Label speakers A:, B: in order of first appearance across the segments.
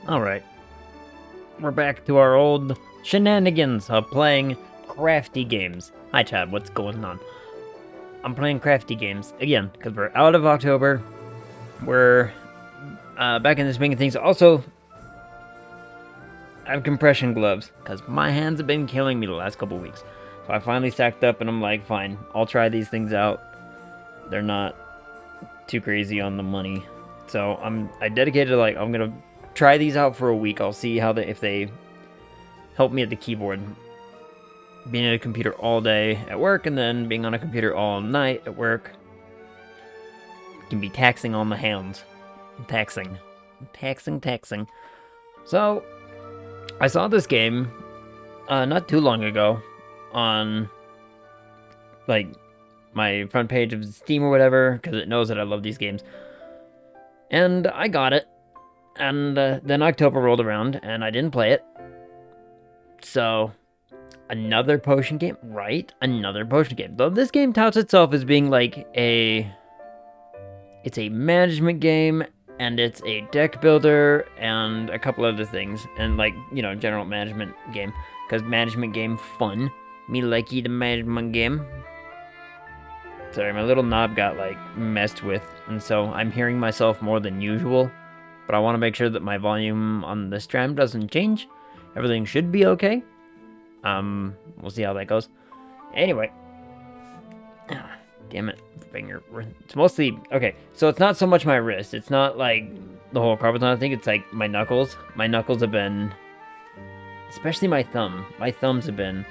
A: Alright. We're back to our old shenanigans of playing crafty games. Hi, Chad. What's going on? I'm playing crafty games again because we're out of October. We're back in the swing of things. Also, I have compression gloves because my hands have been killing me the last couple weeks. So I finally stacked up and I'm like, fine, I'll try these things out. They're not too crazy on the money. So I dedicated to, like, I'm gonna try these out for a week. I'll see how if they help me at the keyboard. Being at a computer all day at work and then being on a computer all night at work can be taxing on the hands. Taxing. So, I saw this game not too long ago on, like, my front page of Steam or whatever, because it knows that I love these games. And I got it. And then October rolled around, and I didn't play it. So, another potion game? Right, another potion game. Though this game touts itself as being like it's a management game, and it's a deck builder, and a couple other things. And, like, you know, general management game. Because management game fun. Me likey the management game. Sorry, my little knob got, like, messed with, and so I'm hearing myself more than usual. But I want to make sure that my volume on the stream doesn't change. Everything should be okay. We'll see how that goes. Anyway. Damn it, finger. It's mostly, okay, so it's not so much my wrist. It's not, like, the whole carpet on. I think it's, like, my knuckles. My knuckles have been, especially my thumb. My thumbs have been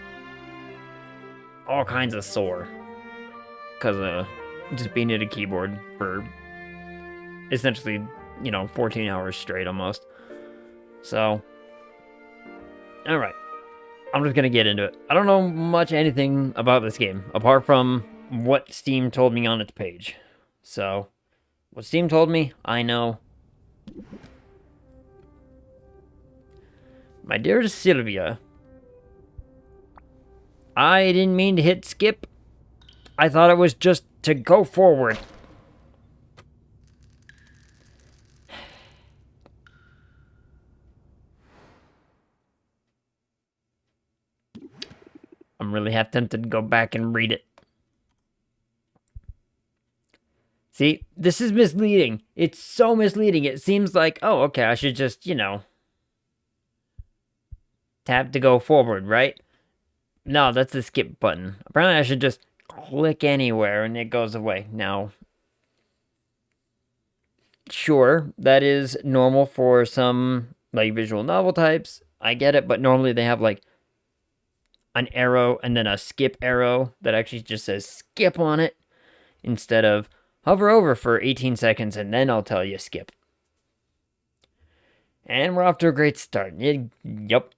A: all kinds of sore. Because of just being at a keyboard for essentially, you know, 14 hours straight almost. So, alright. I'm just gonna get into it. I don't know much anything about this game, apart from what Steam told me on its page. So, what Steam told me, I know. My dear Sylvia, I didn't mean to hit skip. I thought it was just to go forward. I'm really half tempted to go back and read it. See, this is misleading. It's so misleading. It seems like, oh, okay, I should just, you know, tap to go forward, right? No, that's the skip button. Apparently I should just click anywhere and it goes away. Now, sure, that is normal for some, like, visual novel types. I get it, but normally they have, like, an arrow and then a skip arrow that actually just says skip on it instead of hover over for 18 seconds and then I'll tell you skip. And we're off to a great start. Yup.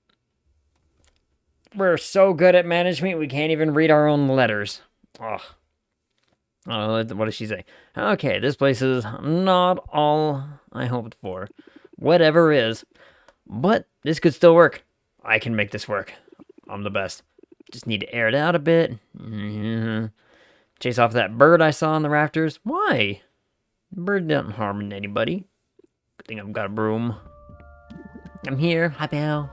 A: We're so good at management, we can't even read our own letters. Ugh. Oh, what does she say? Okay, this place is not all I hoped for. Whatever is. But this could still work. I can make this work. I'm the best. Just need to air it out a bit. Chase off that bird I saw in the rafters. Why? The bird didn't harm anybody. Good thing I've got a broom. I'm here. Hi, Belle.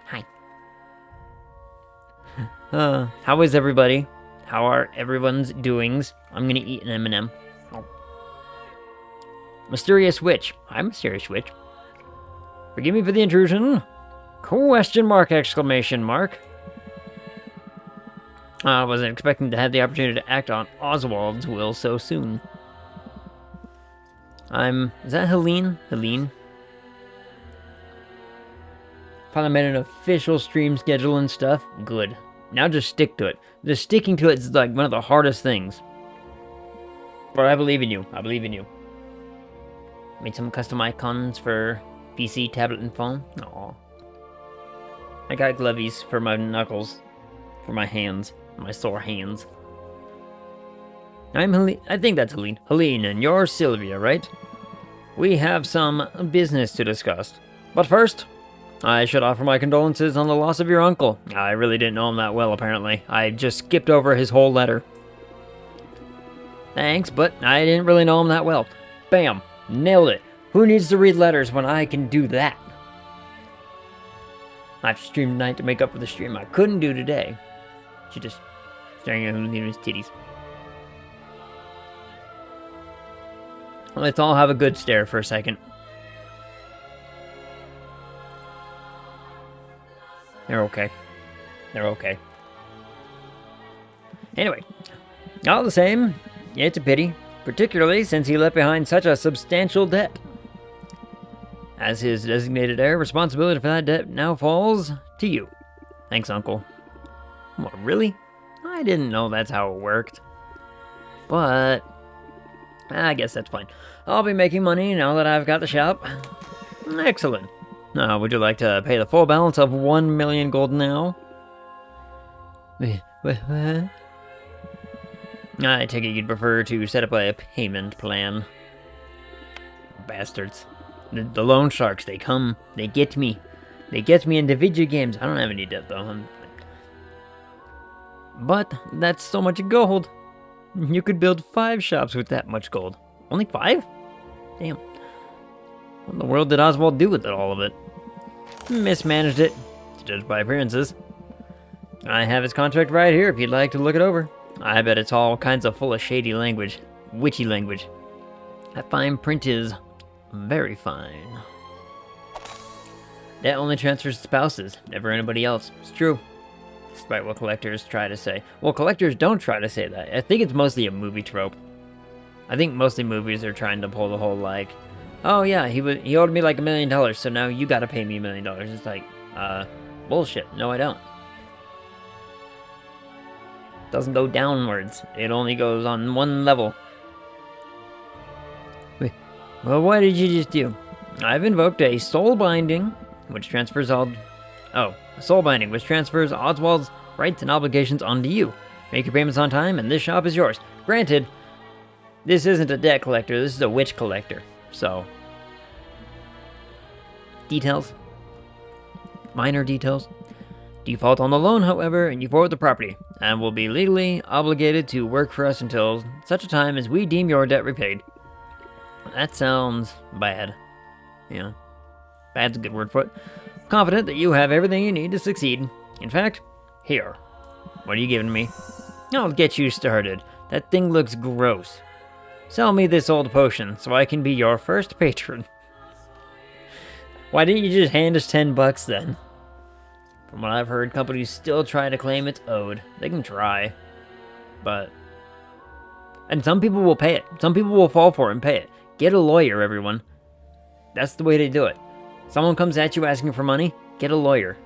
A: Hi. How is everybody? How are everyone's doings? I'm gonna eat an M&M. Oh. Mysterious Witch. Hi, Mysterious Witch. Forgive me for the intrusion. Question mark, exclamation mark. I wasn't expecting to have the opportunity to act on Oswald's will so soon. Is that Helene? Helene? Finally made an official stream schedule and stuff. Good. Now just stick to it. Just sticking to it is like one of the hardest things. But I believe in you. I believe in you. Made some custom icons for PC, tablet, and phone. Aww. I got glovies for my knuckles. For my hands. My sore hands. I'm Helene. I think that's Helene. Helene, and you're Sylvia, right? We have some business to discuss. But first, I should offer my condolences on the loss of your uncle. I really didn't know him that well, apparently. I just skipped over his whole letter. Thanks, but I didn't really know him that well. Bam! Nailed it. Who needs to read letters when I can do that? I've streamed tonight to make up for the stream I couldn't do today. She just staring at him in his titties. Let's all have a good stare for a second. They're okay. They're okay. Anyway, all the same, it's a pity, particularly since he left behind such a substantial debt. As his designated heir, responsibility for that debt now falls to you. Thanks, Uncle. What, really? I didn't know that's how it worked. But I guess that's fine. I'll be making money now that I've got the shop. Excellent. Now, would you like to pay the full balance of 1 million gold now? I take it you'd prefer to set up a payment plan. Bastards. The loan sharks, they come, they get me. They get me into video games. I don't have any debt, though. But that's so much gold. You could build 5 shops with that much gold. Only 5? Damn. What in the world did Oswald do with all of it? Mismanaged it, to judge by appearances. I have his contract right here if you'd like to look it over. I bet it's all kinds of full of shady language. Witchy language. That fine print is very fine. That only transfers to spouses, never anybody else. It's true. Despite what collectors try to say. Well, collectors don't try to say that. I think it's mostly a movie trope. I think mostly movies are trying to pull the whole, like, oh yeah, he owed me like $1 million, so now you gotta pay me $1 million. It's like, bullshit. No, I don't. Doesn't go downwards. It only goes on one level. Wait, well, what did you just do? I've invoked a soul binding, which transfers all... Oh, a soul binding, which transfers Oswald's rights and obligations onto you. Make your payments on time, and this shop is yours. Granted, this isn't a debt collector, this is a witch collector. So, details. Minor details. Default on the loan, however, and you forward the property, and will be legally obligated to work for us until such a time as we deem your debt repaid. That sounds bad. Yeah, bad's a good word for it. Confident that you have everything you need to succeed. In fact, here. What are you giving me? I'll get you started. That thing looks gross. Sell me this old potion so I can be your first patron. Why didn't you just hand us $10 then? From what I've heard, companies still try to claim it's owed. They can try. But... And some people will pay it. Some people will fall for it and pay it. Get a lawyer, everyone. That's the way to do it. Someone comes at you asking for money, get a lawyer.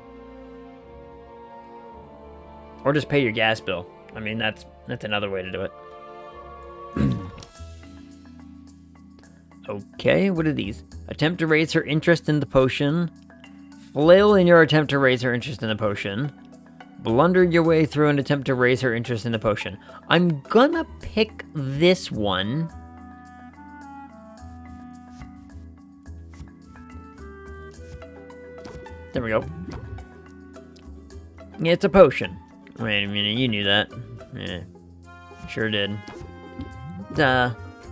A: Or just pay your gas bill. I mean, that's another way to do it. Okay, what are these? Attempt to raise her interest in the potion. Flail in your attempt to raise her interest in the potion. Blunder your way through an attempt to raise her interest in the potion. I'm gonna pick this one. There we go. It's a potion. Wait a minute, you knew that. Yeah, sure did.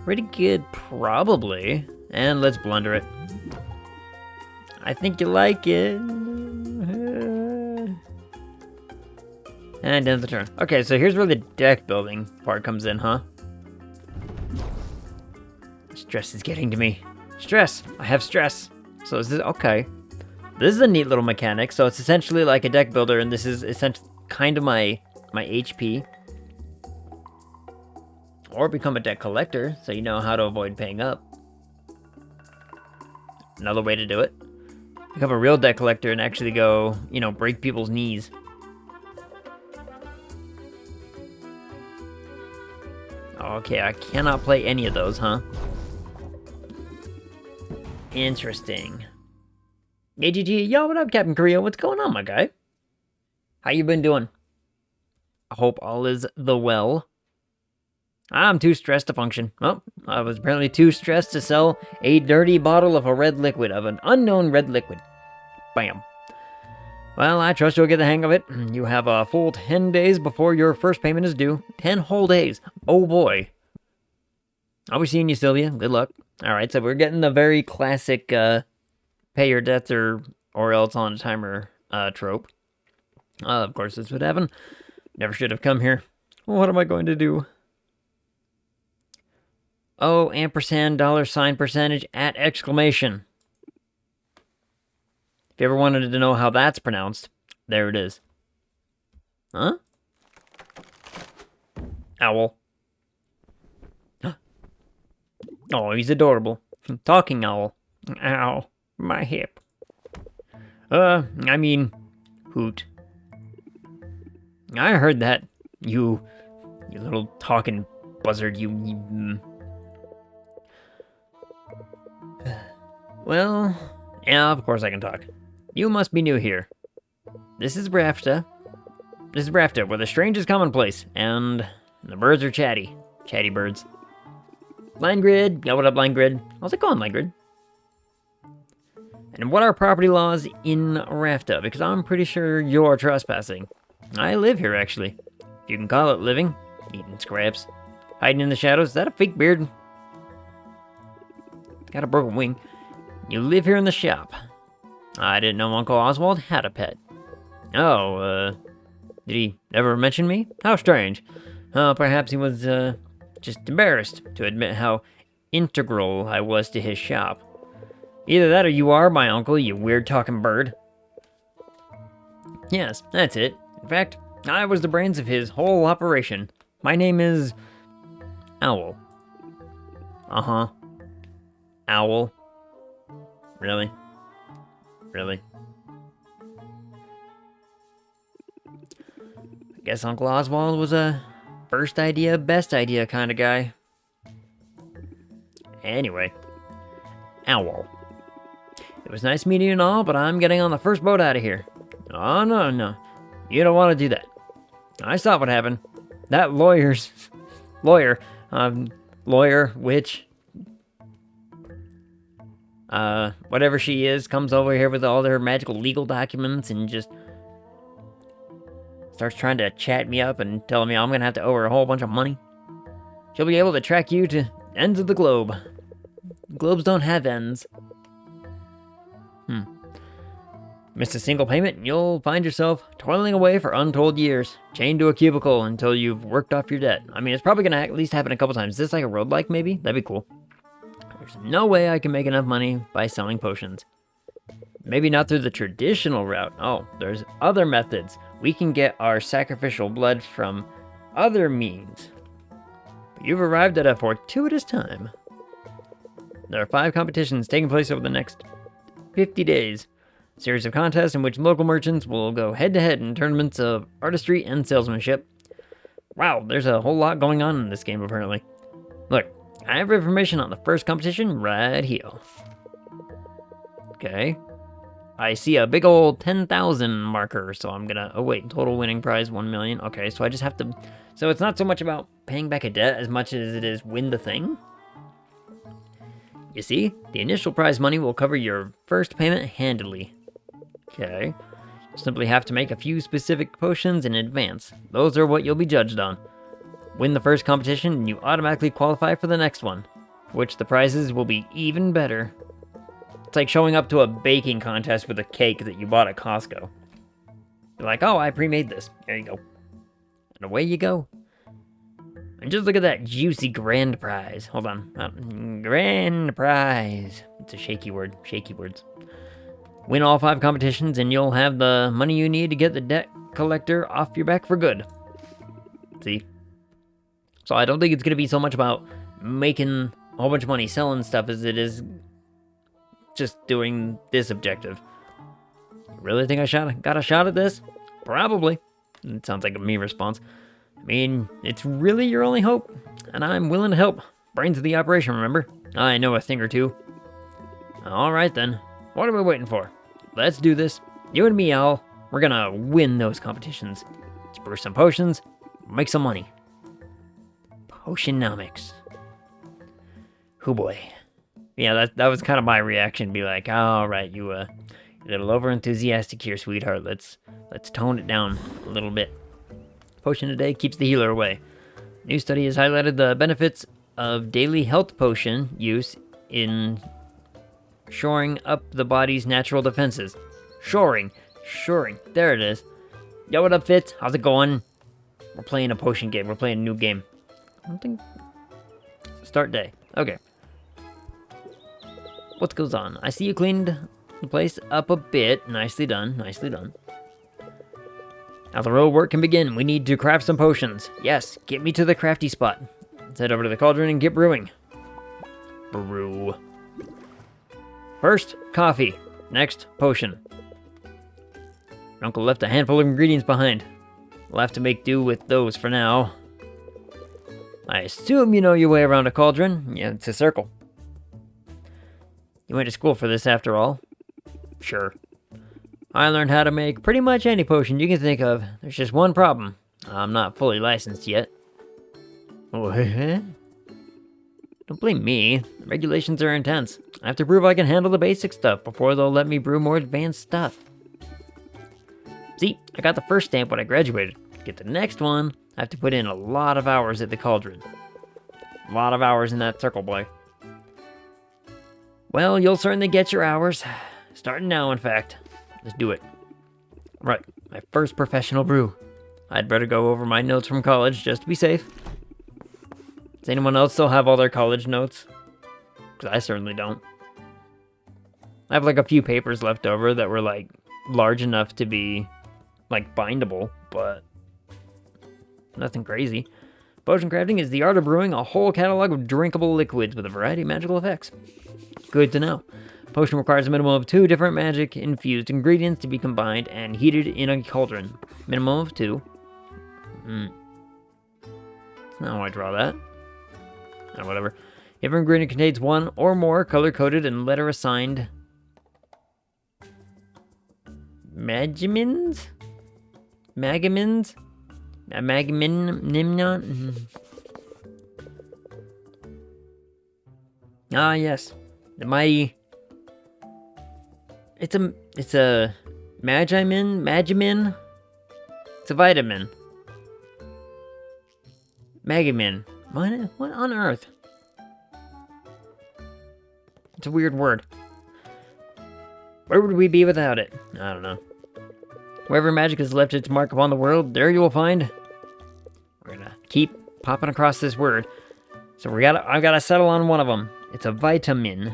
A: Pretty good, probably. And let's blunder it. I think you like it. And end the turn. Okay, so here's where the deck building part comes in, huh? Stress is getting to me. Stress! I have stress. So is this... Okay. This is a neat little mechanic. So it's essentially like a deck builder, and this is essentially kind of my HP. Or become a deck collector, so you know how to avoid paying up. Another way to do it. Become a real deck collector and actually go, you know, break people's knees. Okay, I cannot play any of those, huh? Interesting. AGG, yo, what up, Captain Korea? What's going on, my guy? How you been doing? I hope all is the well. I'm too stressed to function. Oh, I was apparently too stressed to sell a dirty bottle of a red liquid, of an unknown red liquid. Bam. Well, I trust you'll get the hang of it. You have a full 10 days before your first payment is due. 10 whole days. Oh boy. I'll be seeing you, Sylvia. Good luck. Alright, so we're getting the very classic, pay your debts or else on a timer, trope. Of course, this would happen. Never should have come here. What am I going to do? Oh, ampersand, $ percentage, at exclamation. If you ever wanted to know how that's pronounced, there it is. Huh? Owl. Oh, he's adorable. Talking owl. Ow, my hip. I mean, hoot. I heard that. You little talking buzzard, you. Well, yeah, of course I can talk. You must be new here. This is Brafta. This is Brafta, where the strange is commonplace, and the birds are chatty. Chatty birds. Line Grid. Yeah, what up, Line Grid? How's it going, Line Grid? And what are property laws in Rafta? Because I'm pretty sure you're trespassing. I live here, actually. If you can call it living. Eating scraps. Hiding in the shadows. Is that a fake beard? Got a broken wing. You live here in the shop. I didn't know Uncle Oswald had a pet. Oh, did he ever mention me? How strange. Perhaps he was, just embarrassed to admit how integral I was to his shop. Either that or you are my uncle, you weird-talking bird. Yes, that's it. In fact, I was the brains of his whole operation. My name is... Owl. Uh-huh. Owl. Really? Really? I guess Uncle Oswald was a first idea, best idea kind of guy. Anyway. Owl. It was nice meeting you and all, but I'm getting on the first boat out of here. Oh, no. You don't want to do that. I saw what happened. That lawyer, witch, whatever she is, comes over here with all her magical legal documents and just starts trying to chat me up and telling me I'm gonna have to owe her a whole bunch of money. She'll be able to track you to ends of the globe. Globes don't have ends. Miss a single payment, and you'll find yourself toiling away for untold years, chained to a cubicle until you've worked off your debt. I mean, it's probably gonna at least happen a couple times. Is this like a roguelike, maybe? That'd be cool. There's no way I can make enough money by selling potions. Maybe not through the traditional route. Oh, there's other methods. We can get our sacrificial blood from other means. But you've arrived at a fortuitous time. There are 5 competitions taking place over the next 50 days. A series of contests in which local merchants will go head-to-head in tournaments of artistry and salesmanship. Wow, there's a whole lot going on in this game, apparently. Look, I have information on the first competition right here. Okay. I see a big old 10,000 marker, so I'm gonna... Oh, wait, total winning prize 1 million. Okay, so I just have to... So it's not so much about paying back a debt as much as it is win the thing? You see, the initial prize money will cover your first payment handily. Okay. You'll simply have to make a few specific potions in advance. Those are what you'll be judged on. Win the first competition, and you automatically qualify for the next one, for which the prizes will be even better. It's like showing up to a baking contest with a cake that you bought at Costco. You're like, oh, I pre-made this. There you go. And away you go. And just look at that juicy grand prize. Hold on. Grand prize. It's a shaky word. Shaky words. Win all 5 competitions and you'll have the money you need to get the debt collector off your back for good. See? So I don't think it's going to be so much about making a whole bunch of money selling stuff as it is just doing this objective. You really think I got a shot at this? Probably. It sounds like a me response. I mean, it's really your only hope, and I'm willing to help. Brains of the operation, remember? I know a thing or two. Alright then. What are we waiting for? Let's do this. You and me, Al. We're gonna win those competitions. Let's brew some potions, make some money. Potionomics. Oh boy. Yeah, that was kind of my reaction. Be like, alright, you a little over enthusiastic here, sweetheart. Let's tone it down a little bit. Potion a day keeps the healer away. New study has highlighted the benefits of daily health potion use in shoring up the body's natural defenses. Shoring. There it is. Yo, what up, Fitz? How's it going? We're playing a potion game. We're playing a new game. I don't think... Start day. Okay. What goes on? I see you cleaned the place up a bit. Nicely done. Now the real work can begin. We need to craft some potions. Yes, get me to the crafty spot. Let's head over to the cauldron and get brewing. Brew. First, coffee. Next, potion. Uncle left a handful of ingredients behind. We'll have to make do with those for now. I assume you know your way around a cauldron. Yeah, it's a circle. You went to school for this after all. Sure. I learned how to make pretty much any potion you can think of. There's just one problem. I'm not fully licensed yet. What? Don't blame me. The regulations are intense. I have to prove I can handle the basic stuff before they'll let me brew more advanced stuff. See, I got the first stamp when I graduated. To get the next one, I have to put in a lot of hours at the cauldron. A lot of hours in that circle, boy. Well, you'll certainly get your hours. Starting now, in fact. Let's do it. Right, my first professional brew. I'd better go over my notes from college just to be safe. Does anyone else still have all their college notes? Because I certainly don't. I have like a few papers left over that were like large enough to be like bindable, but nothing crazy. Potion crafting is the art of brewing a whole catalog of drinkable liquids with a variety of magical effects. Good to know. Potion requires a minimum of 2 different magic-infused ingredients to be combined and heated in a cauldron. Minimum of 2. That's not how I draw that. Oh, whatever. Every ingredient contains 1 or more color-coded and letter-assigned Magamins? Ah, yes. The mighty... It's a Magimin? It's a vitamin. Magamin. What on earth? It's a weird word. Where would we be without it? I don't know. Wherever magic has left its mark upon the world, there you will find... We're gonna keep popping across this word. So I've gotta settle on one of them. It's a vitamin.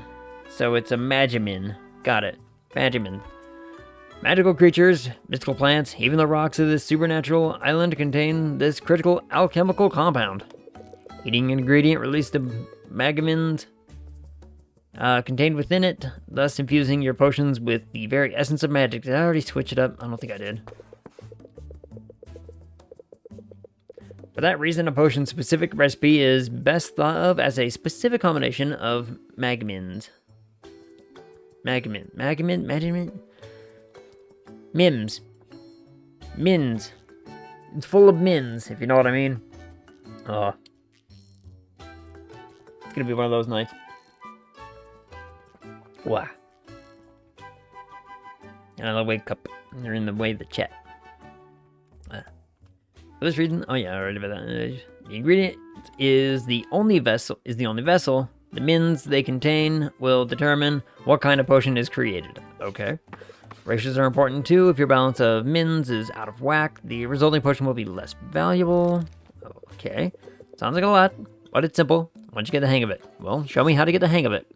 A: So it's a Magimin. Got it. Magimin. Magical creatures, mystical plants, even the rocks of this supernatural island contain this critical alchemical compound. Heating an ingredient releases the magamins contained within it, thus infusing your potions with the very essence of magic. Did I already switch it up? I don't think I did. For that reason, a potion-specific recipe is best thought of as a specific combination of magamins. Magamin? Mims. Mins. It's full of mins, if you know what I mean. Oh. It's gonna be one of those nights. Wow. And I'll wake up. They're in the way of the chat. For this reason, oh yeah, I already read that. The ingredient is the only vessel. The mins they contain will determine what kind of potion is created. Okay. Ratios are important too. If your balance of mins is out of whack, the resulting potion will be less valuable. Okay. Sounds like a lot, but it's simple. Once you get the hang of it. Well, show me how to get the hang of it.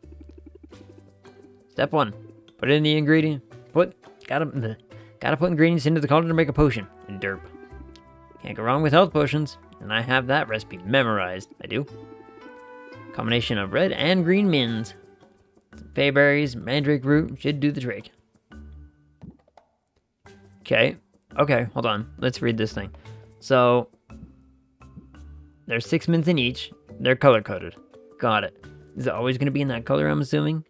A: Step 1. Put in the ingredient. Gotta put ingredients into the cauldron to make a potion. Derp. Can't go wrong with health potions. And I have that recipe memorized. I do. Combination of red and green mins. Bayberries, mandrake root should do the trick. Okay, hold on. Let's read this thing. So, there's 6 mins in each. They're color-coded. Got it. Is it always going to be in that color, I'm assuming?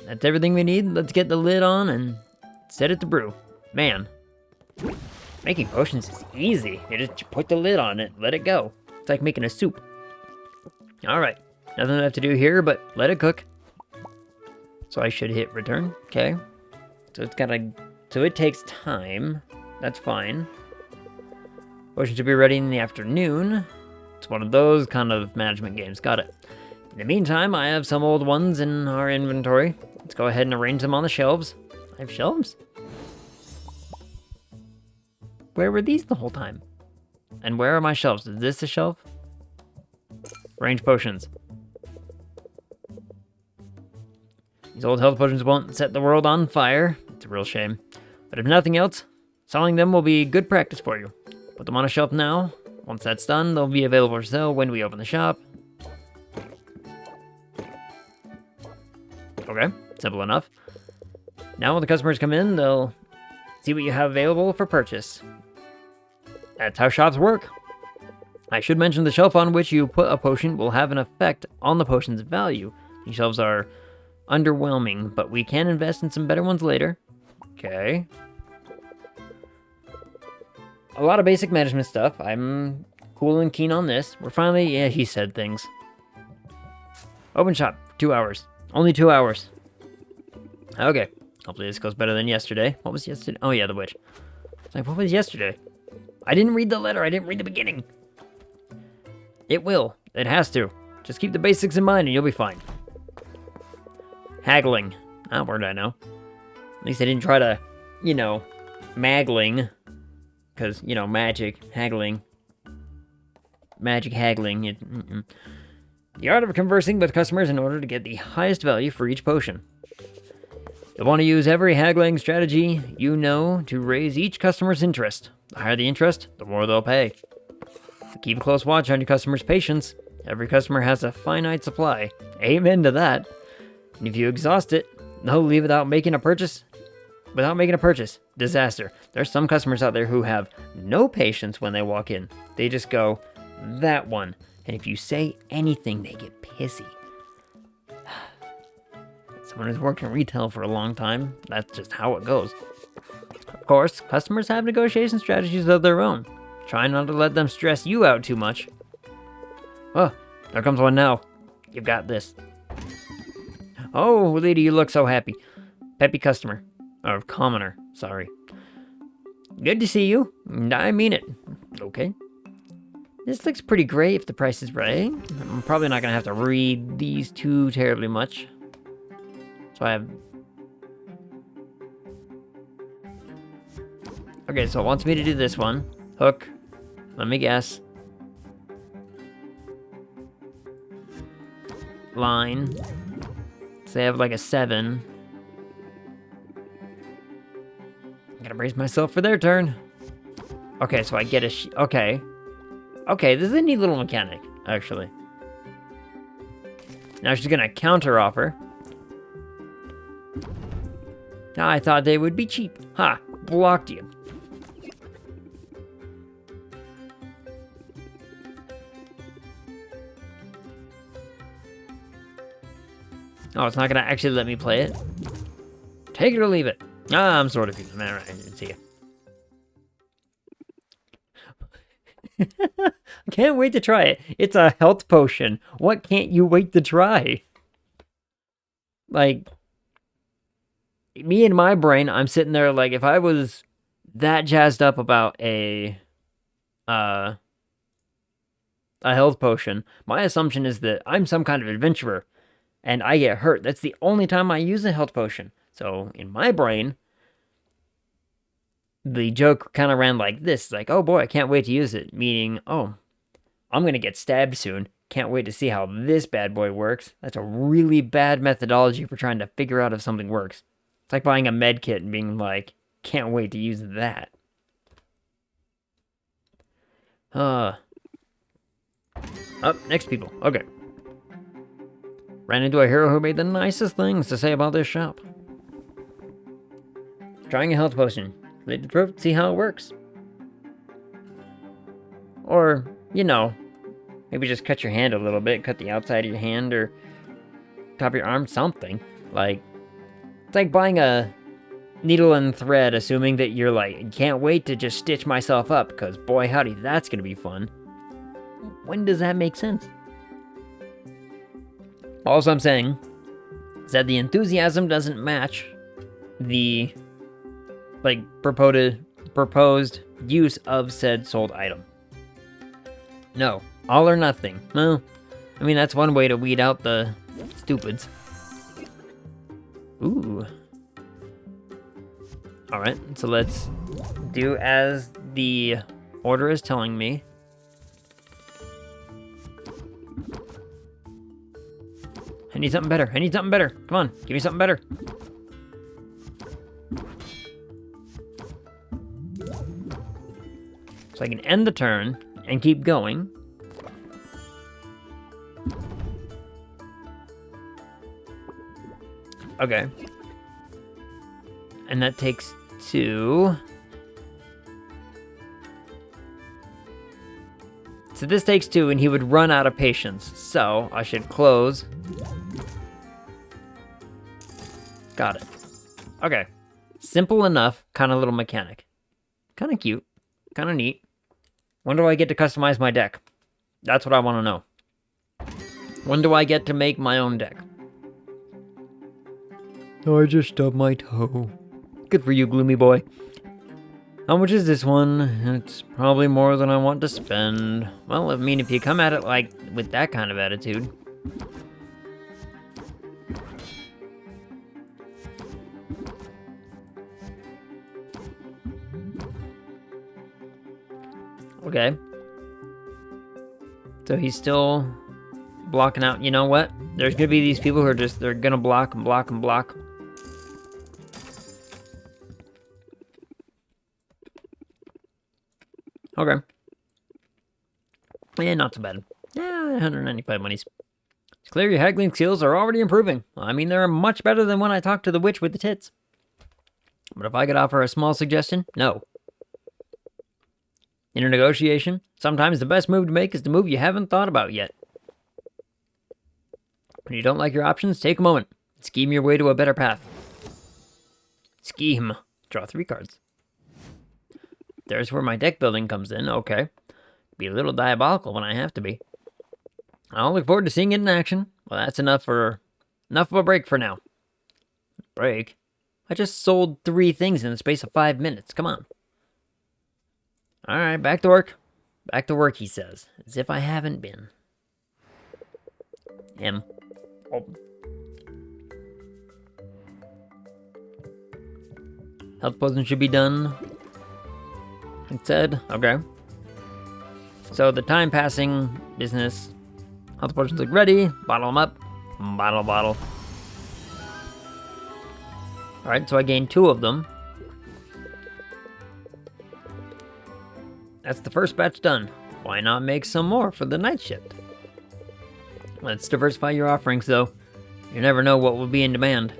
A: That's everything we need. Let's get the lid on and set it to brew. Man, making potions is easy. You just put the lid on it, let it go. It's like making a soup. Alright, nothing left to do here but let it cook. So I should hit return. Okay. So it's gotta... So it takes time. That's fine. Potion should be ready in the afternoon. It's one of those kind of management games. Got it. In the meantime, I have some old ones in our inventory. Let's go ahead and arrange them on the shelves. I have shelves? Where were these the whole time? And where are my shelves? Is this a shelf? Range potions. These old health potions won't set the world on fire. It's a real shame. But if nothing else, selling them will be good practice for you. Put them on a shelf now. Once that's done, they'll be available for sale when we open the shop. Okay, simple enough. Now when the customers come in, they'll see what you have available for purchase. That's how shops work. I should mention the shelf on which you put a potion will have an effect on the potion's value. These shelves are underwhelming, but we can invest in some better ones later. Okay. A lot of basic management stuff. I'm cool and keen on this. We're finally... Yeah, he said things. Open shop. 2 hours. Only 2 hours. Okay. Hopefully this goes better than yesterday. What was yesterday? Oh yeah, the witch. It's like, what was yesterday? I didn't read the letter. I didn't read the beginning. It will. It has to. Just keep the basics in mind and you'll be fine. Haggling. Ah, word I know. At least I didn't try to, you know, magling. Because, you know, magic, haggling. Magic haggling. The art of conversing with customers in order to get the highest value for each potion. You'll want to use every haggling strategy you know to raise each customer's interest. The higher the interest, the more they'll pay. So keep a close watch on your customers' patience. Every customer has a finite supply. Amen to that. And if you exhaust it, they'll leave without making a purchase. Disaster. There's some customers out there who have no patience when they walk in. They just go, that one. And if you say anything, they get pissy. Someone who's worked in retail for a long time, that's just how it goes. Of course, customers have negotiation strategies of their own. Try not to let them stress you out too much. Oh, there comes one now. You've got this. Oh, lady, you look so happy. Peppy customer. Or commoner, sorry. Good to see you. I mean it. Okay. This looks pretty great if the price is right. I'm probably not going to have to read these too terribly much. So I have... Okay, so it wants me to do this one. Hook. Let me guess. Line. So they have like a 7. Gotta brace myself for their turn. Okay, so I get a okay. Okay, this is a neat little mechanic, actually. Now she's gonna counter offer. Now I thought they would be cheap. Ha! Blocked you. Oh, it's not gonna actually let me play it? Take it or leave it. Ah, I'm sort of confused. Alright, see ya. I can't wait to try it. It's a health potion. What can't you wait to try? Like, me in my brain, I'm sitting there like, if I was that jazzed up about a health potion, my assumption is that I'm some kind of adventurer, and I get hurt. That's the only time I use a health potion. So, in my brain, the joke kind of ran like this. Like, oh boy, I can't wait to use it. Meaning, oh, I'm going to get stabbed soon. Can't wait to see how this bad boy works. That's a really bad methodology for trying to figure out if something works. It's like buying a med kit and being like, can't wait to use that. Up, next people. Okay. Ran into a hero who made the nicest things to say about this shop. Trying a health potion. Lead the throat, see how it works. Or, you know, maybe just cut your hand a little bit, cut the outside of your hand or top of your arm, something. Like, it's like buying a needle and thread, assuming that you're like, can't wait to just stitch myself up, because boy howdy, that's gonna be fun. When does that make sense? Also, I'm saying, Said the enthusiasm doesn't match the proposed use of said sold item. No, all or nothing. Well, I mean, that's one way to weed out the stupids. Ooh. Alright, so let's do as the order is telling me. I need something better. I need something better. Come on, give me something better. So I can end the turn and keep going. Okay. And that takes 2. So this takes 2, and he would run out of patience. So I should close. Got it. Okay. Simple enough, kind of little mechanic. Kind of cute. Kind of neat. When do I get to customize my deck? That's what I want to know. When do I get to make my own deck? Oh, I just stubbed my toe. Good for you, gloomy boy. How much is this one? It's probably more than I want to spend. Well, I mean, if you come at it like with that kind of attitude. Okay. So he's still blocking out. You know what? There's gonna be these people who are just, they're gonna block and block and block. Okay. Yeah, not so bad. Yeah, 195 monies. It's clear your haggling skills are already improving. I mean, they're much better than when I talked to the witch with the tits. But if I could offer a small suggestion, no. In a negotiation, sometimes the best move to make is the move you haven't thought about yet. When you don't like your options, take a moment. Scheme your way to a better path. Scheme. Draw 3 cards. There's where my deck building comes in. Okay. Be a little diabolical when I have to be. I'll look forward to seeing it in action. Well, that's enough of a break for now. Break? I just sold 3 things in the space of 5 minutes. Come on. Alright, back to work. Back to work, he says. As if I haven't been. Him. Oh. Health potion should be done. It said, okay. So the time passing business. Health potions look ready. Bottle them up. Bottle. Alright, so I gained 2 of them. That's the first batch done. Why not make some more for the night shift? Let's diversify your offerings, though. You never know what will be in demand.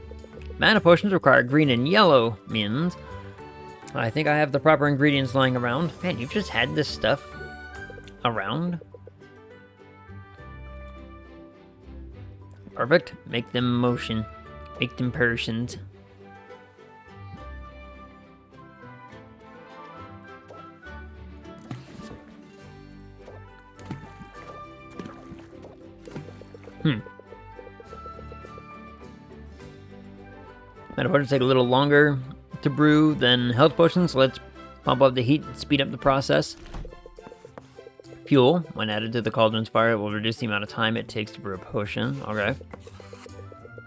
A: Mana potions require green and yellow mins. I think I have the proper ingredients lying around. Man, you've just had this stuff around? Perfect. Make them motion. Make them persons. Mana potions take a little longer to brew than health potions, so let's pump up the heat and speed up the process. Fuel, when added to the cauldron's fire, it will reduce the amount of time it takes to brew a potion. Okay.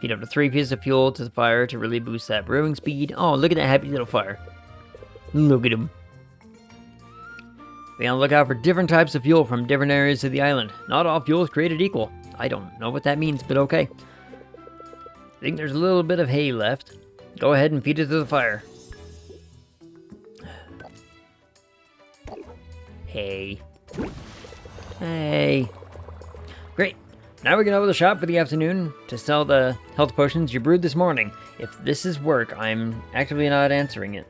A: Feed up to 3 pieces of fuel to the fire to really boost that brewing speed. Oh, look at that happy little fire. Look at him. Be on the lookout for different types of fuel from different areas of the island. Not all fuel is created equal. I don't know what that means, but okay. I think there's a little bit of hay left. Go ahead and feed it to the fire. Hay. Hey. Great. Now we can open the shop for the afternoon to sell the health potions you brewed this morning. If this is work, I'm actively not answering it.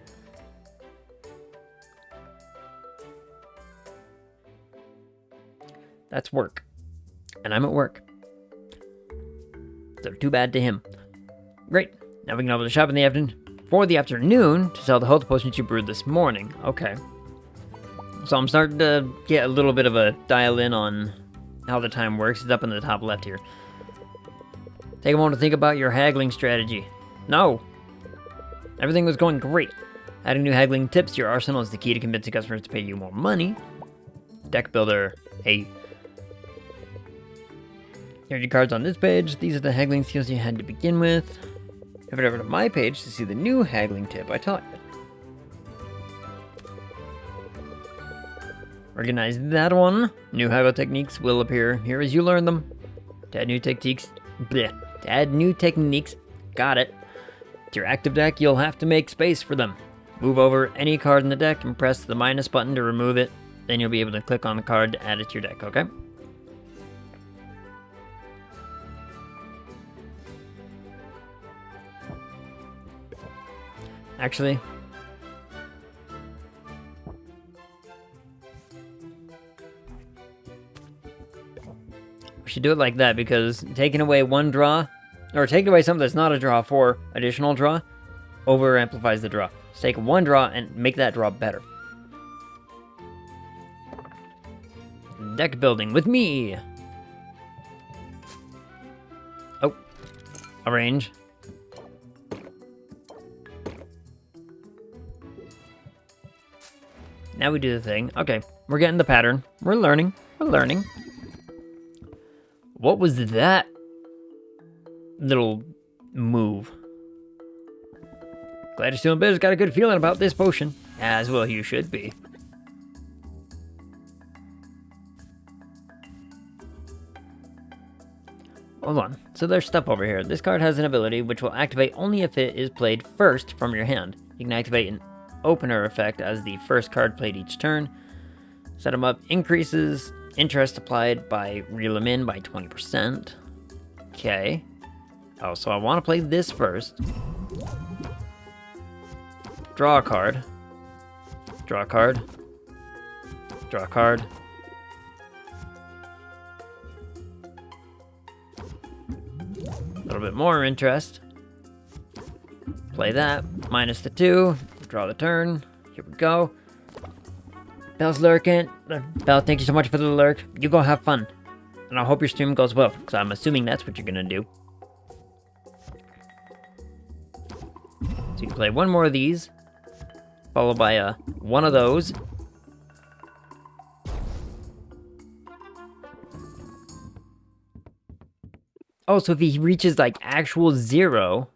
A: That's work. And I'm at work. So too bad to him. Great. Now we can open the shop in the afternoon for the afternoon to sell the health potions you brewed this morning. Okay. So I'm starting to get a little bit of a dial in on how the time works. It's up in the top left here. Take a moment to think about your haggling strategy. No. Everything was going great. Adding new haggling tips to your arsenal is the key to convincing customers to pay you more money. Deck builder. Hey. Here's your cards on this page. These are the haggling skills you had to begin with. Head over to my page to see the new haggling tip I taught you. Organize that one. New haggle techniques will appear here as you learn them. To add new techniques. Bleh. To add new techniques. Got it. To your active deck, you'll have to make space for them. Move over any card in the deck and press the minus button to remove it. Then you'll be able to click on the card to add it to your deck, okay? Actually, we should do it like that, because taking away one draw, or taking away something that's not a draw for additional draw, over amplifies the draw. So take one draw and make that draw better. Deck building with me. Oh, arrange. Now we do the thing. Okay, we're getting the pattern. We're learning. We're learning. What was that little move? Glad you're still in business. Got a good feeling about this potion. As well you should be. Hold on. So there's stuff over here. This card has an ability which will activate only if it is played first from your hand. You can activate an opener effect as the first card played each turn. Set them up increases interest applied by reel them in by 20%. Okay. Oh, so I want to play this first. Draw a card. Draw a card. Draw a card. A little bit more interest. Play that. Minus the 2. Draw the turn. Here we go. Bell's lurking. Bell, thank you so much for the lurk. You go have fun. And I hope your stream goes well, because I'm assuming that's what you're going to do. So you can play one more of these, followed by one of those. Oh, so if he reaches like actual 0...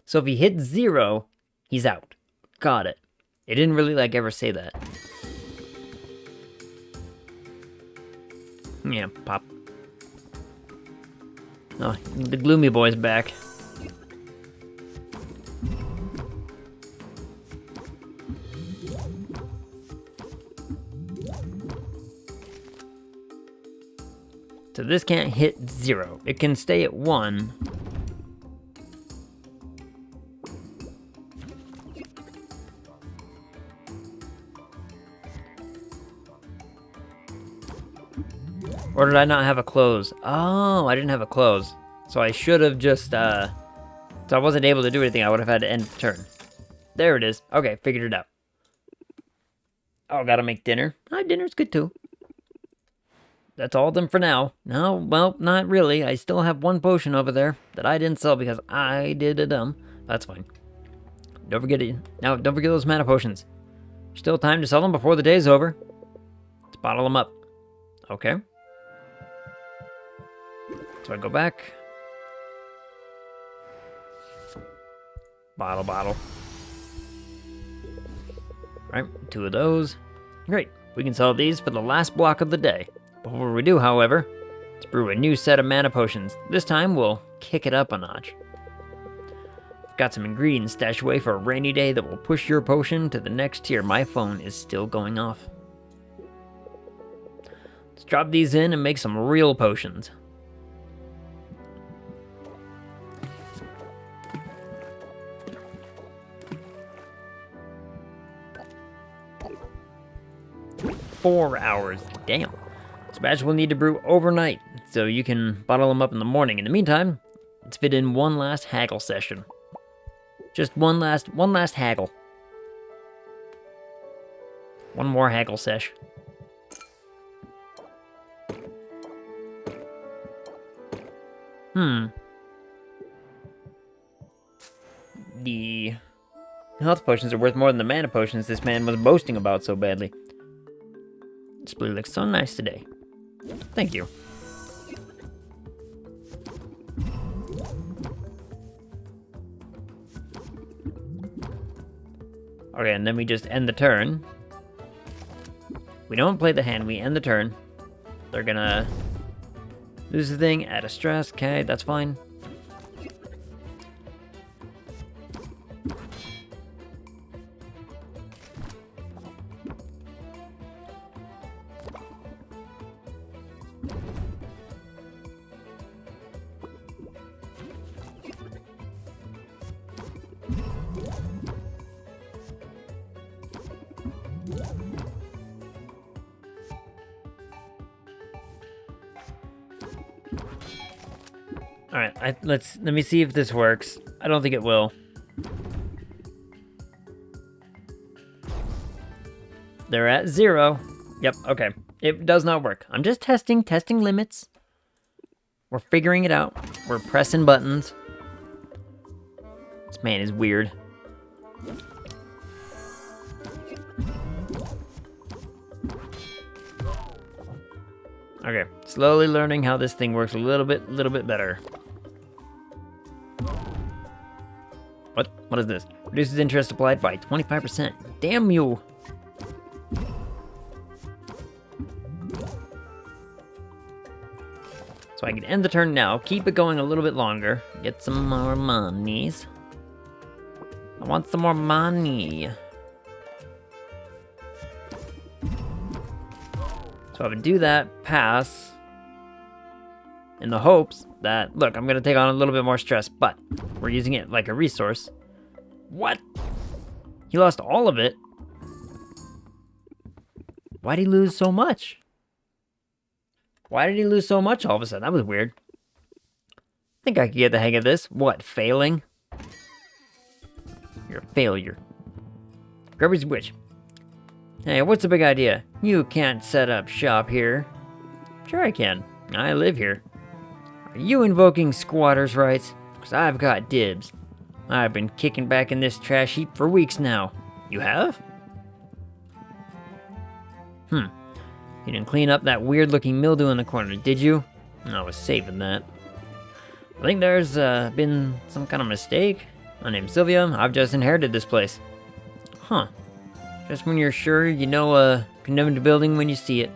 A: So if he hits 0, he's out. Got it. It didn't really like ever say that. Yeah, pop. Oh, the gloomy boy's back. So this can't hit 0. It can stay at 1. Or did I not have a close? Oh, I didn't have a close. So I should have just, so I wasn't able to do anything. I would have had to end the turn. There it is. Okay, figured it out. Oh, gotta make dinner. Dinner's good too. That's all of them for now. No, well, not really. I still have one potion over there that I didn't sell because I did a dumb. That's fine. Don't forget it. Now, don't forget those mana potions. Still time to sell them before the day's over. Let's bottle them up. Okay. So I go back. Bottle. Right, 2 of those. Great, we can sell these for the last block of the day. Before we do, however, let's brew a new set of mana potions. This time, we'll kick it up a notch. I've got some ingredients stashed away for a rainy day that will push your potion to the next tier. My phone is still going off. Let's drop these in and make some real potions. $4 hours. Damn. This batch will need to brew overnight, so you can bottle them up in the morning. In the meantime, let's fit in one last haggle session. Just one last haggle. One more haggle sesh. Hmm. The health potions are worth more than the mana potions this man was boasting about so badly. This blue looks so nice today. Thank you. Okay, and then we just end the turn. We don't play the hand, we end the turn. They're gonna lose the thing, add a stress. Okay, that's fine. All right, let me see if this works. I don't think it will. They're at 0. Yep, okay. It does not work. I'm just testing limits. We're figuring it out. We're pressing buttons. This man is weird. Okay, slowly learning how this thing works a little bit better. What is this? Reduces interest applied by 25%. Damn you! So I can end the turn now, keep it going a little bit longer, get some more monies. I want some more money. So I would do that, pass, in the hopes that, look, I'm gonna take on a little bit more stress, but we're using it like a resource. What? He lost all of it? Why'd he lose so much? Why did he lose so much all of a sudden? That was weird. I think I could get the hang of this. What, failing? You're a failure. Grubby's witch. Hey, what's the big idea? You can't set up shop here. Sure I can. I live here. Are you invoking squatters' rights? Because I've got dibs. I've been kicking back in this trash heap for weeks now. You have? You didn't clean up that weird-looking mildew in the corner, did you? I was saving that. I think there's been some kind of mistake. My name's Sylvia. I've just inherited this place. Huh. Just when you're sure you know a condemned building when you see it.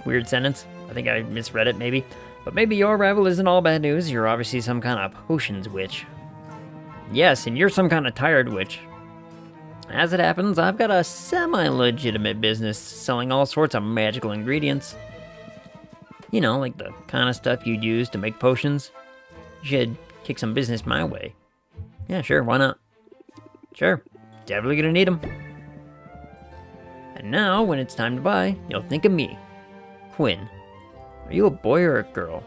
A: Weird sentence. I think I misread it, maybe. But maybe your arrival isn't all bad news. You're obviously some kind of potions witch. Yes, and you're some kind of tired witch. As it happens, I've got a semi-legitimate business selling all sorts of magical ingredients. You know, like the kind of stuff you'd use to make potions. You should kick some business my way. Yeah, sure, why not? Sure, definitely gonna need them. And now, when it's time to buy, you'll think of me. Quinn. Are you a boy or a girl?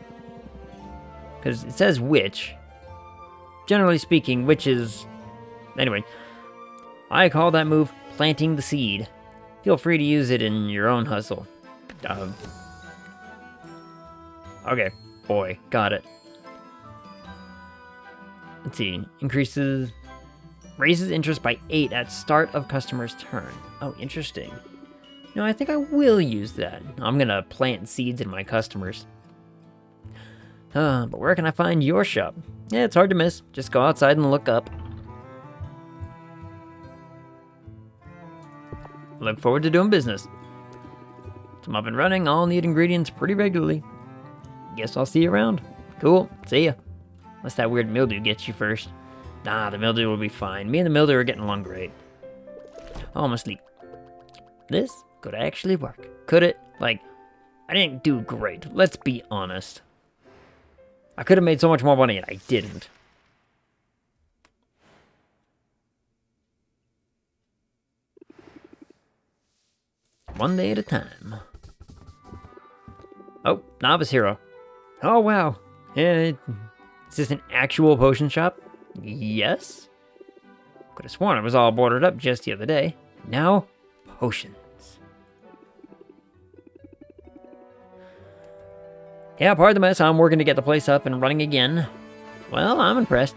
A: Because it says witch. Generally speaking, witches... Anyway, I call that move planting the seed. Feel free to use it in your own hustle. Okay, boy, got it. Let's see, raises interest by 8 at start of customer's turn. Oh, interesting. No, I think I will use that. I'm gonna plant seeds in my customers. But where can I find your shop? Yeah, it's hard to miss. Just go outside and look up. Look forward to doing business. So I'm up and running. I'll need ingredients pretty regularly. Guess I'll see you around. Cool. See ya. Unless that weird mildew gets you first. Nah, the mildew will be fine. Me and the mildew are getting along great. Oh, I'm asleep. This could actually work. Could it? Like, I didn't do great. Let's be honest. I could have made so much more money and I didn't. One day at a time. Oh, novice hero. Oh, wow. Is this an actual potion shop? Yes. Could have sworn it was all boarded up just the other day. Now, potions. Yeah, pardon the mess. I'm working to get the place up and running again. Well, I'm impressed.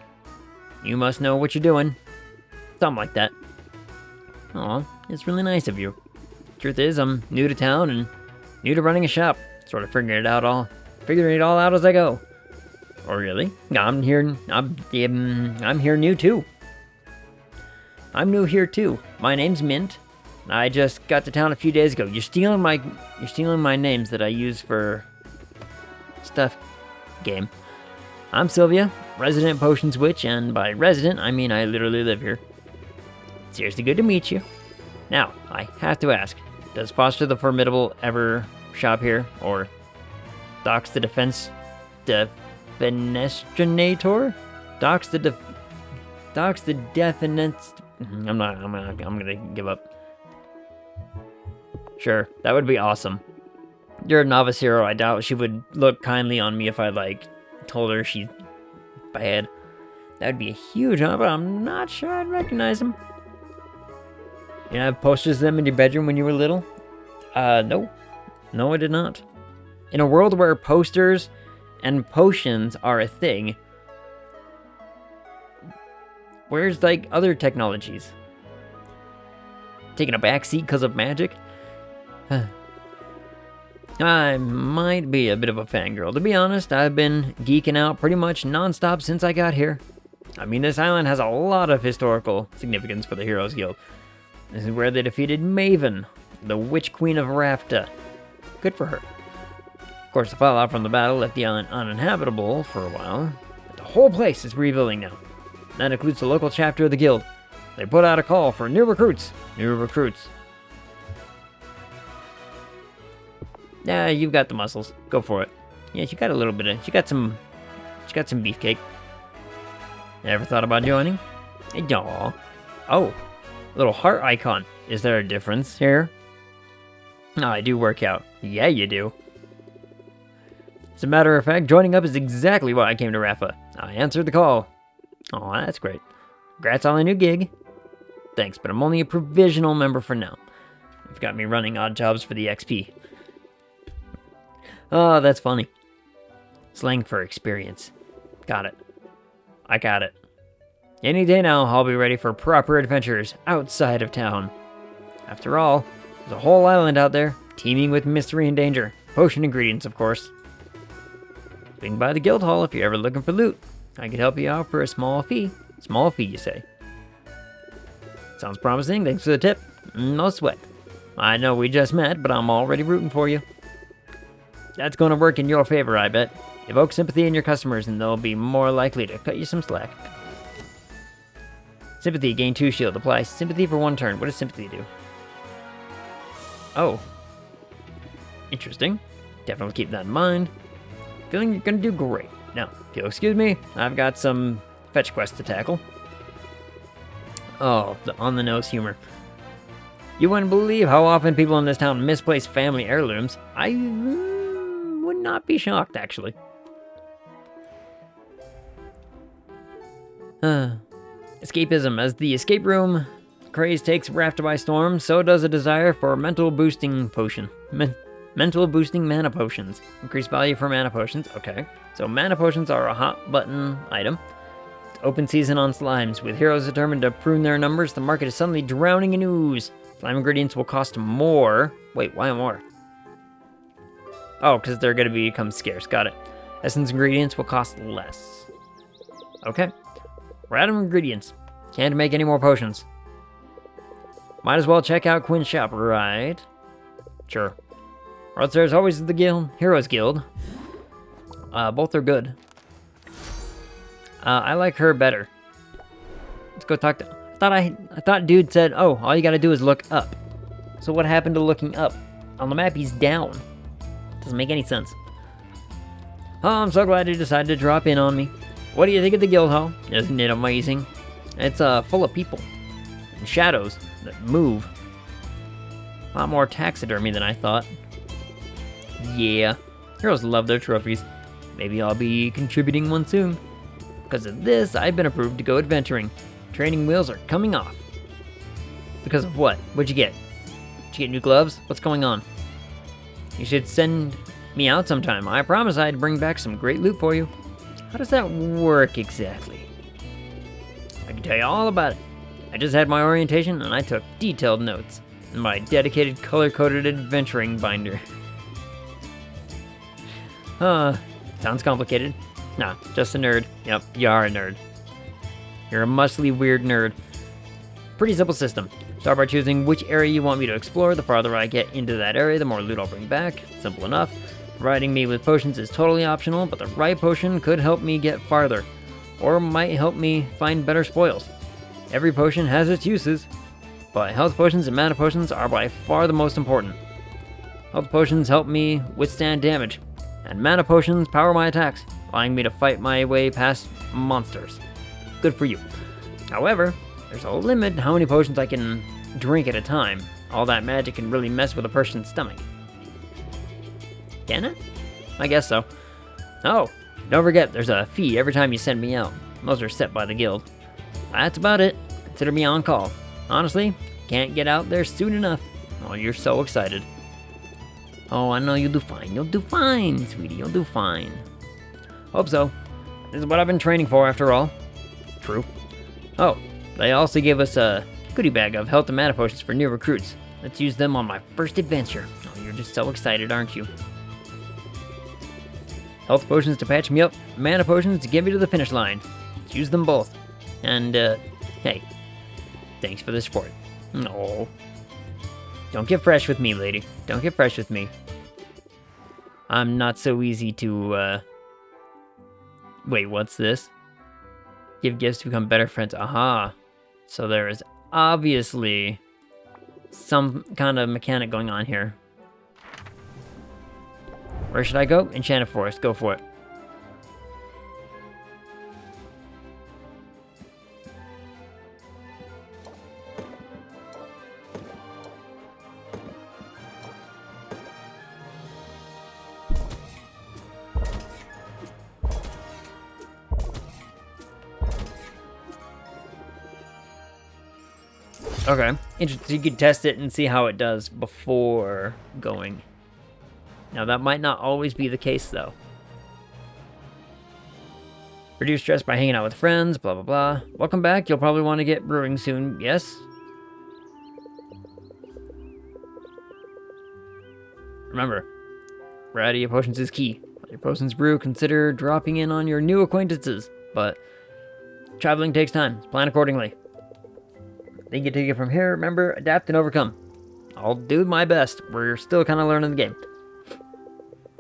A: You must know what you're doing. Something like that. Aw, it's really nice of you. Truth is, I'm new to town and new to running a shop. Sort of figuring it all out as I go. Oh, really? I'm here new too. I'm new here too. My name's Mint. I just got to town a few days ago. You're stealing my names that I use for stuff game. I'm Sylvia, resident potions witch, and by resident, I mean I literally live here. Seriously good to meet you. Now, I have to ask, does Foster the Formidable ever shop here? Or Docs the Defenestrator? Docs the Defenest... I'm gonna give up. Sure, that would be awesome. You're a novice hero. I doubt she would look kindly on me if I, told her she's bad. That would be a huge honor, but I'm not sure I'd recognize him. You have posters of them in your bedroom when you were little? No. No, I did not. In a world where posters and potions are a thing, where's, other technologies? Taking a backseat because of magic? I might be a bit of a fangirl. To be honest, I've been geeking out pretty much non-stop since I got here. I mean, this island has a lot of historical significance for the Heroes Guild. This is where they defeated Maven, the Witch Queen of Rafta. Good for her. Of course, the fallout from the battle left the island uninhabitable for a while, but the whole place is rebuilding now. That includes the local chapter of the guild. They put out a call for new recruits. Yeah, you've got the muscles. Go for it. Yeah, she got a little bit of... She got some beefcake. Ever thought about joining? Aw. Oh, little heart icon. Is there a difference here? No, I do work out. Yeah, you do. As a matter of fact, joining up is exactly why I came to Rafa. I answered the call. Oh, that's great. Congrats on the new gig. Thanks, but I'm only a provisional member for now. You've got me running odd jobs for the XP. Oh, that's funny. Slang for experience. Got it. I got it. Any day now, I'll be ready for proper adventures outside of town. After all, there's a whole island out there, teeming with mystery and danger. Potion ingredients, of course. Swing by the guild hall if you're ever looking for loot. I could help you out for a small fee. Small fee, you say? Sounds promising, thanks for the tip. No sweat. I know we just met, but I'm already rooting for you. That's going to work in your favor, I bet. Evoke sympathy in your customers, and they'll be more likely to cut you some slack. Sympathy, gain 2 shield. Apply sympathy for 1 turn. What does sympathy do? Oh. Interesting. Definitely keep that in mind. Feeling you're going to do great. Now, if you'll excuse me, I've got some fetch quests to tackle. Oh, the on-the-nose humor. You wouldn't believe how often people in this town misplace family heirlooms. I would not be shocked, actually. Escapism. As the escape room craze takes Rafta by storm, so does a desire for mental boosting potion. Mental boosting mana potions. Increased value for mana potions. Okay. So mana potions are a hot button item. It's open season on slimes. With heroes determined to prune their numbers, the market is suddenly drowning in ooze. Slime ingredients will cost more. Wait, why more? Oh, because they're going to become scarce. Got it. Essence ingredients will cost less. Okay. We're out of ingredients. Can't make any more potions. Might as well check out Quinn's shop, right? Sure. Or else there's always the guild, Heroes Guild. Both are good. I like her better. Let's go talk to... I thought dude said, oh, all you gotta do is look up. So what happened to looking up? On the map, he's down. Doesn't make any sense. Oh, I'm so glad you decided to drop in on me. What do you think of the guild hall? Isn't it amazing? It's full of people. And shadows that move. A lot more taxidermy than I thought. Yeah. Heroes love their trophies. Maybe I'll be contributing one soon. Because of this, I've been approved to go adventuring. Training wheels are coming off. Because of what? What'd you get? Did you get new gloves? What's going on? You should send me out sometime. I promise I'd bring back some great loot for you. How does that work exactly? I can tell you all about it. I just had my orientation and I took detailed notes in my dedicated color-coded adventuring binder. Sounds complicated. Nah, just a nerd. Yep, you are a nerd. You're a muscly, weird nerd. Pretty simple system. Start by choosing which area you want me to explore. The farther I get into that area, the more loot I'll bring back. Simple enough. Providing me with potions is totally optional, but the right potion could help me get farther, or might help me find better spoils. Every potion has its uses, but health potions and mana potions are by far the most important. Health potions help me withstand damage, and mana potions power my attacks, allowing me to fight my way past monsters. Good for you. However, there's a limit to how many potions I can drink at a time. All that magic can really mess with a person's stomach. Can it? I guess so. Oh, don't forget, there's a fee every time you send me out. Those are set by the guild. That's about it. Consider me on call. Honestly, can't get out there soon enough. Oh, you're so excited. Oh, I know you'll do fine. You'll do fine, sweetie. You'll do fine. Hope so. This is what I've been training for, after all. True. Oh, they also gave us a goodie bag of health and mana potions for new recruits. Let's use them on my first adventure. Oh, you're just so excited, aren't you? Health potions to patch me up, mana potions to get me to the finish line. Let's use them both. And, hey, thanks for the support. No. Don't get fresh with me, lady. Don't get fresh with me. I'm not so easy to, Wait, what's this? Give gifts to become better friends. Aha. So there is obviously some kind of mechanic going on here. Where should I go? Enchanted Forest. Go for it. Okay. Interesting. You could test it and see how it does before going. Now, that might not always be the case, though. Reduce stress by hanging out with friends, blah, blah, blah. Welcome back. You'll probably want to get brewing soon. Yes? Remember, variety of potions is key. While your potions brew, consider dropping in on your new acquaintances. But traveling takes time. Plan accordingly. Think you take it from here. Remember, adapt and overcome. I'll do my best. We're still kind of learning the game.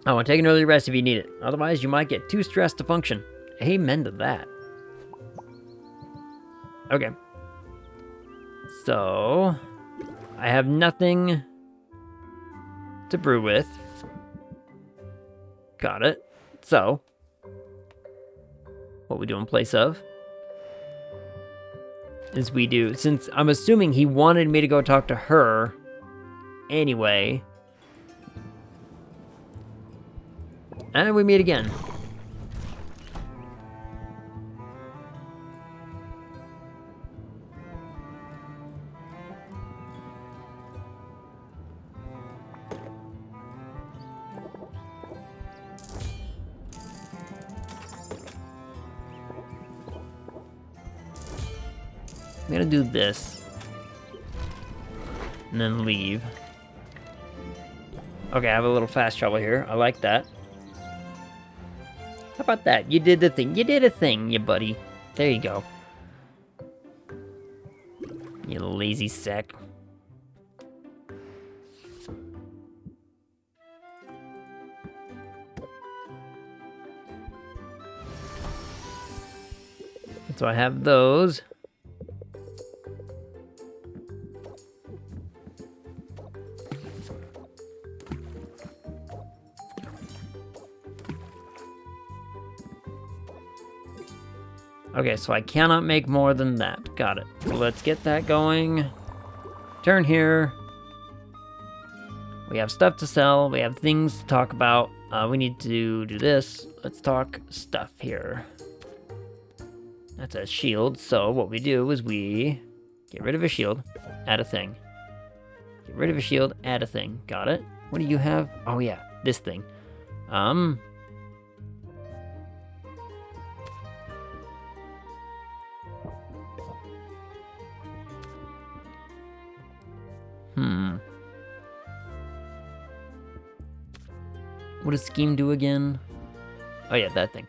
A: Oh, and take an early rest if you need it. Otherwise, you might get too stressed to function. Amen to that. Okay. So, I have nothing to brew with. Got it. So, what we do in place of is we do, since I'm assuming he wanted me to go talk to her anyway. And we meet again. I'm gonna do this. And then leave. Okay, I have a little fast travel here. I like that. How about that? You did the thing. You did a thing, you buddy. There you go. You lazy sack. So I have those. Okay, so I cannot make more than that. Got it. So let's get that going. Turn here. We have stuff to sell. We have things to talk about. We need to do this. Let's talk stuff here. That's a shield. So what we do is we get rid of a shield, add a thing. Get rid of a shield, add a thing. Got it? What do you have? Oh yeah, this thing. What does scheme do again? Oh yeah, that thing.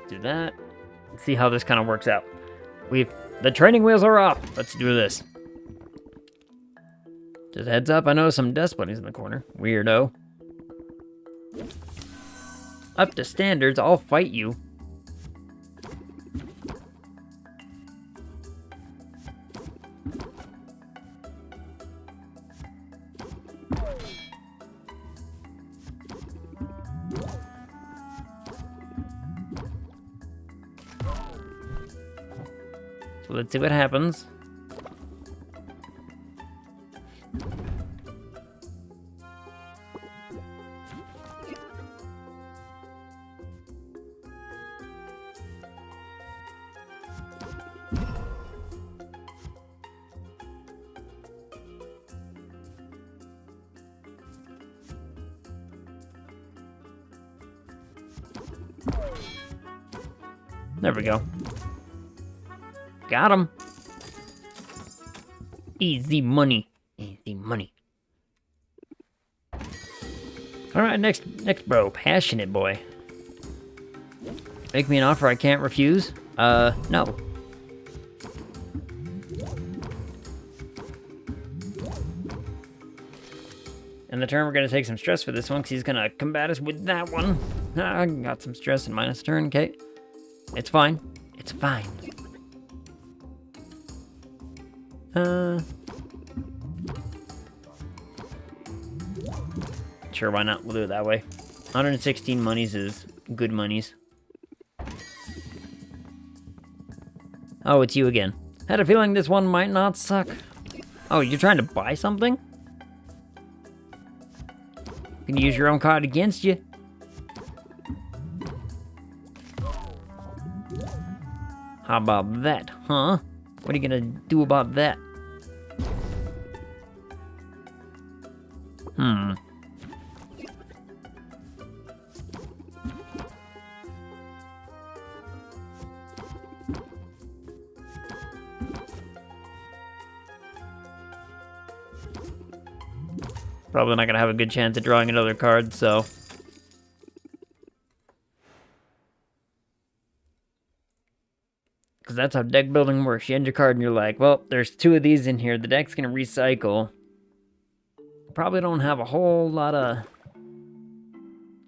A: Do that. Let's see how this kind of works out. The training wheels are off. Let's do this. Just heads up, I know some dust bunnies in the corner. Weirdo. Up to standards, I'll fight you. So let's see what happens. There we go. Got him. Easy money. Easy money. Alright, next bro. Passionate boy. Make me an offer I can't refuse? No. And the turn, we're gonna take some stress for this one, because he's gonna combat us with that one. I got some stress in minus turn, okay. It's fine. It's fine. Sure, why not? We'll do it that way. 116 monies is good monies. Oh, it's you again. Had a feeling this one might not suck. Oh, you're trying to buy something? You can use your own card against you. How about that, huh? What are you gonna do about that? Probably not gonna have a good chance at drawing another card, so... Because that's how deck building works. You end your card and you're like, well, there's 2 of these in here. The deck's gonna recycle. Probably don't have a whole lot of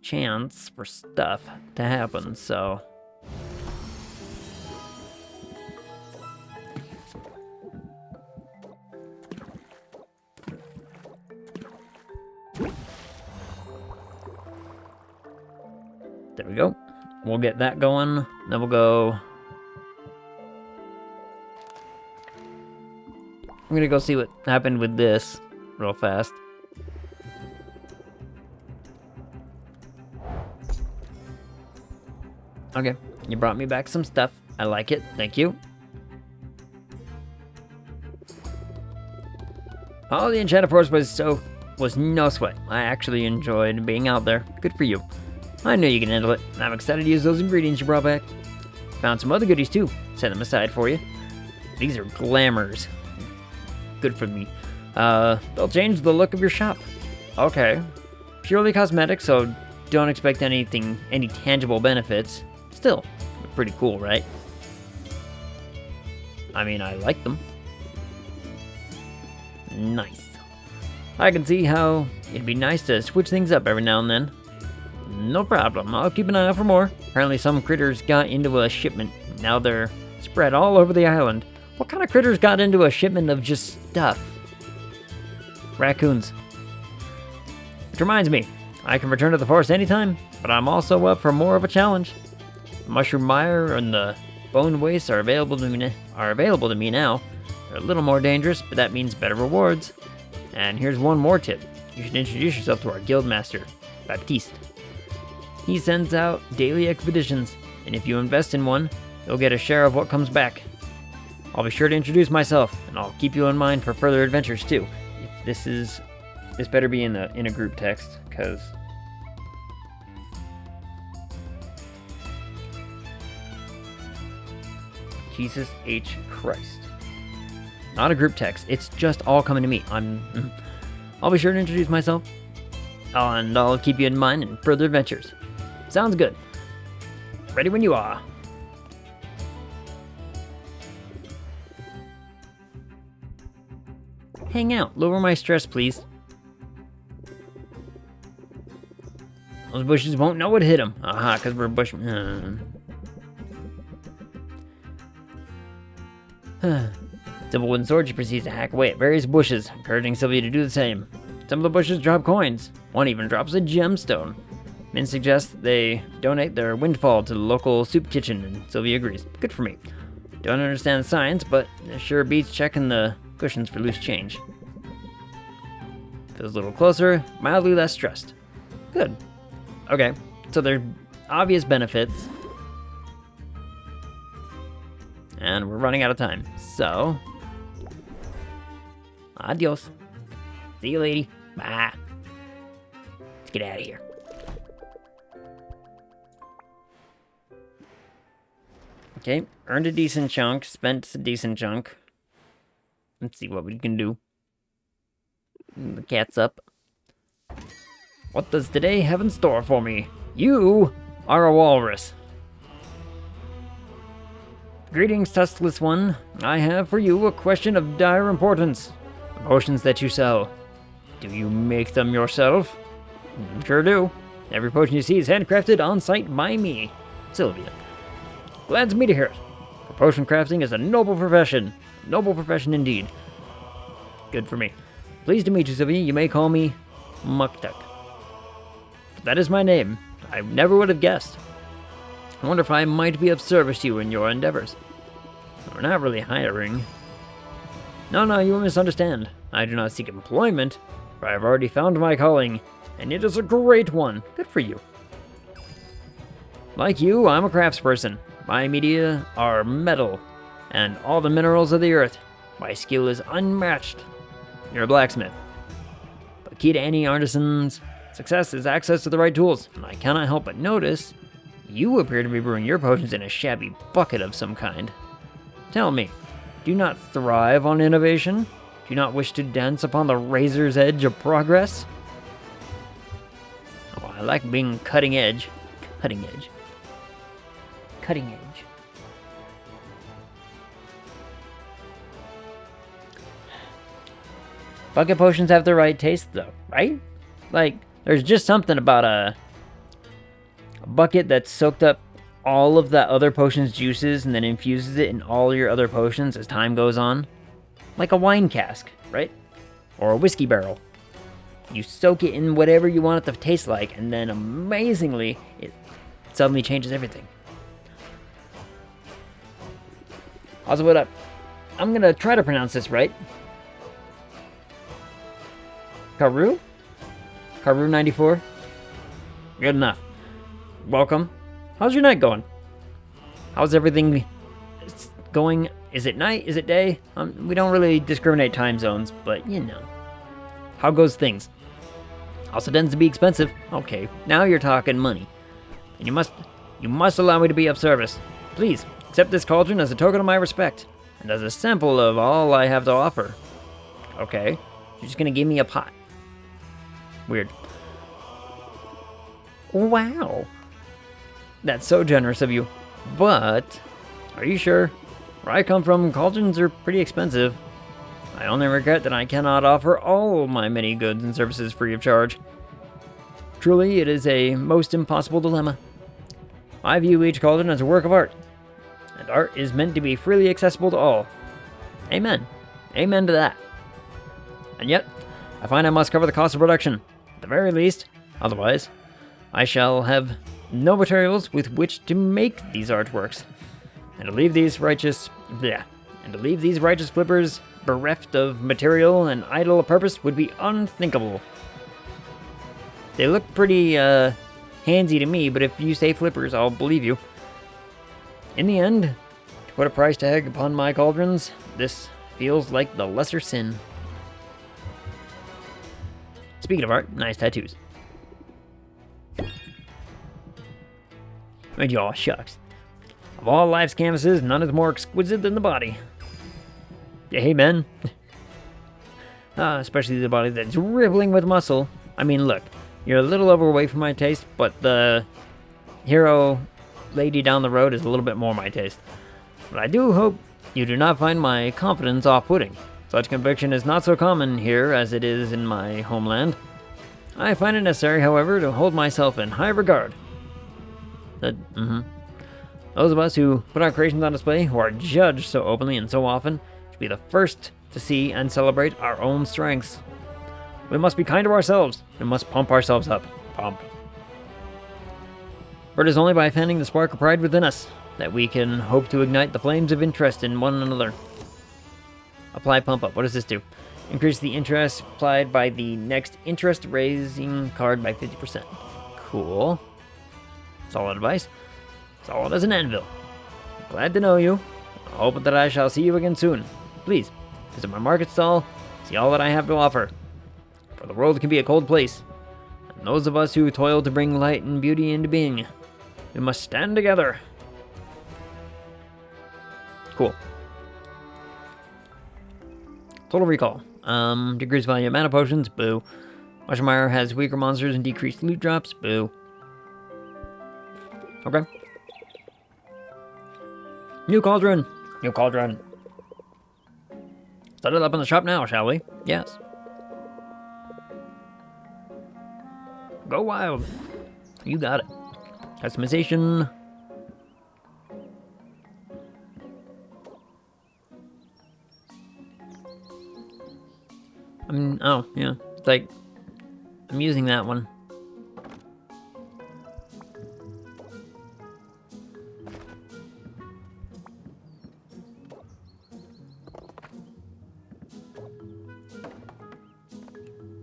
A: chance for stuff to happen, so... There we go. We'll get that going. Then we'll go... I'm gonna go see what happened with this real fast. Okay, you brought me back some stuff. I like it. Thank you. Oh, the Enchanted Forest was no sweat. I actually enjoyed being out there. Good for you. I knew you can handle it. I'm excited to use those ingredients you brought back. Found some other goodies too. Set them aside for you. These are glamours. Good for me. They'll change the look of your shop. Okay. Purely cosmetic, so don't expect any tangible benefits. Still, they're pretty cool, right? I mean, I like them. Nice. I can see how it'd be nice to switch things up every now and then. No problem, I'll keep an eye out for more. Apparently some critters got into a shipment. Now they're spread all over the island. What kind of critters got into a shipment of just stuff? Raccoons. Which reminds me, I can return to the forest anytime, but I'm also up for more of a challenge. The mushroom mire and the Bone wastes are available to me now. They're a little more dangerous, but that means better rewards. And here's one more tip. You should introduce yourself to our guild master, Baptiste. He sends out daily expeditions, and if you invest in one, you'll get a share of what comes back. I'll be sure to introduce myself, and I'll keep you in mind for further adventures too. If this better be in a group text, because Jesus H. Christ. Not a group text. It's just all coming to me. I'll be sure to introduce myself, and I'll keep you in mind in further adventures. Sounds good. Ready when you are. Hang out. Lower my stress, please. Those bushes won't know what hit them. Aha, because we're bushmen. Simple wooden sword, she proceeds to hack away at various bushes, encouraging Sylvia to do the same. Some of the bushes drop coins. One even drops a gemstone. Min suggests they donate their windfall to the local soup kitchen, and Sylvia agrees. Good for me. Don't understand the science, but it sure beats checking the cushions for loose change. Feels a little closer, mildly less stressed. Good. Okay, so there are obvious benefits. And we're running out of time, so... Adios. See you, lady. Bye. Let's get out of here. Okay, earned a decent chunk, spent a decent chunk. Let's see what we can do. The cat's up. What does today have in store for me? You are a walrus. Greetings, tuskless one. I have for you a question of dire importance. The potions that you sell. Do you make them yourself? Sure do. Every potion you see is handcrafted on site by me, Sylvia. Glad to meet you here. For potion crafting is a noble profession. Noble profession indeed. Good for me. Pleased to meet you, Sylvia. You may call me Muktuk. That is my name. I never would have guessed. I wonder if I might be of service to you in your endeavors. We're not really hiring. No, you misunderstand. I do not seek employment, for I have already found my calling, and it is a great one. Good for you. Like you, I'm a craftsperson. My media are metal, and all the minerals of the earth. My skill is unmatched. You're a blacksmith. But key to any artisan's success is access to the right tools, and I cannot help but notice you appear to be brewing your potions in a shabby bucket of some kind. Tell me, do you not thrive on innovation? Do you not wish to dance upon the razor's edge of progress? Oh, I like being cutting edge. Cutting edge. Cutting edge. Bucket potions have the right taste, though, right? Like, there's just something about a bucket that's soaked up all of that other potion's juices and then infuses it in all your other potions as time goes on. Like a wine cask, right? Or a whiskey barrel. You soak it in whatever you want it to taste like, and then amazingly, it suddenly changes everything. Also, what up? I'm gonna try to pronounce this right. Karu? Karu 94? Good enough. Welcome. How's your night going? How's everything going? Is it night? Is it day? We don't really discriminate time zones, but you know. How goes things? Also tends to be expensive. Okay, now you're talking money. And you must allow me to be of service. Please, accept this cauldron as a token of my respect, and as a sample of all I have to offer. Okay, you're just gonna give me a pot. Weird. Wow. That's so generous of you. But, are you sure? Where I come from, cauldrons are pretty expensive. I only regret that I cannot offer all my many goods and services free of charge. Truly, it is a most impossible dilemma. I view each cauldron as a work of art, and art is meant to be freely accessible to all. Amen. Amen to that. And yet, I find I must cover the cost of production, at the very least. Otherwise, I shall have no materials with which to make these artworks. And to leave these righteous flippers bereft of material and idle purpose would be unthinkable. They look pretty handsy to me, but if you say flippers, I'll believe you. In the end, to put a price tag upon my cauldrons, this feels like the lesser sin. Speaking of art, nice tattoos. And y'all, shucks. Of all life's canvases, none is more exquisite than the body. Yeah, hey, man. Especially the body that's rippling with muscle. I mean, look, you're a little overweight for my taste, but the hero lady down the road is a little bit more my taste. But I do hope you do not find my confidence off-putting. Such conviction is not so common here as it is in my homeland. I find it necessary, however, to hold myself in high regard. Those of us who put our creations on display, who are judged so openly and so often, should be the first to see and celebrate our own strengths. We must be kind to ourselves. We must pump ourselves up. Pump. For it is only by fanning the spark of pride within us that we can hope to ignite the flames of interest in one another. Apply pump up. What does this do? Increase the interest applied by the next interest raising card by 50%. Cool. Solid advice. Solid as an anvil. Glad to know you. I hope that I shall see you again soon. Please, visit my market stall, see all that I have to offer. For the world can be a cold place, and those of us who toil to bring light and beauty into being, we must stand together. Cool. Total recall. Decreased value of mana potions. Boo. Mushmeyer has weaker monsters and decreased loot drops. Boo. Okay. New cauldron. New cauldron. Start it up in the shop now, shall we? Yes. Go wild. You got it. Customization. Oh, yeah. It's like, I'm using that one.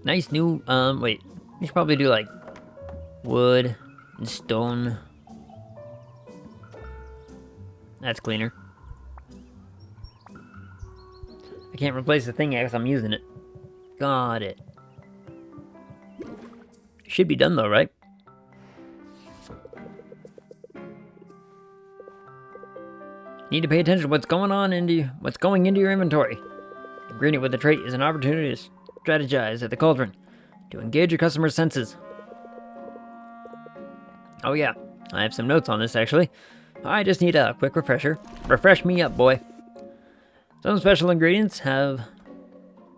A: Nice new, wait. You should probably do, like, wood and stone. That's cleaner. I can't replace the thing yet because I'm using it. Got it. Should be done though, right? Need to pay attention to what's going into your inventory. Ingredient with the trait is an opportunity to strategize at the cauldron, to engage your customer's senses. Oh yeah, I have some notes on this actually. I just need a quick refresher. Refresh me up, boy. Some special ingredients have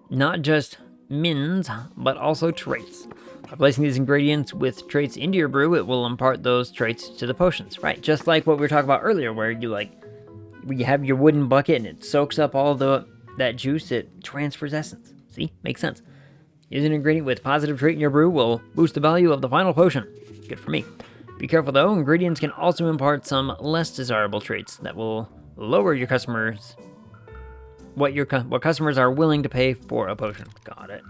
A: not just mins, but also traits. By placing these ingredients with traits into your brew, it will impart those traits to the potions. Right, just like what we were talking about earlier, where you have your wooden bucket and it soaks up all that juice, it transfers essence. See, makes sense. Using an ingredient with positive trait in your brew will boost the value of the final potion. Good for me. Be careful though, ingredients can also impart some less desirable traits that will lower your customers' what customers are willing to pay for a potion. Got it.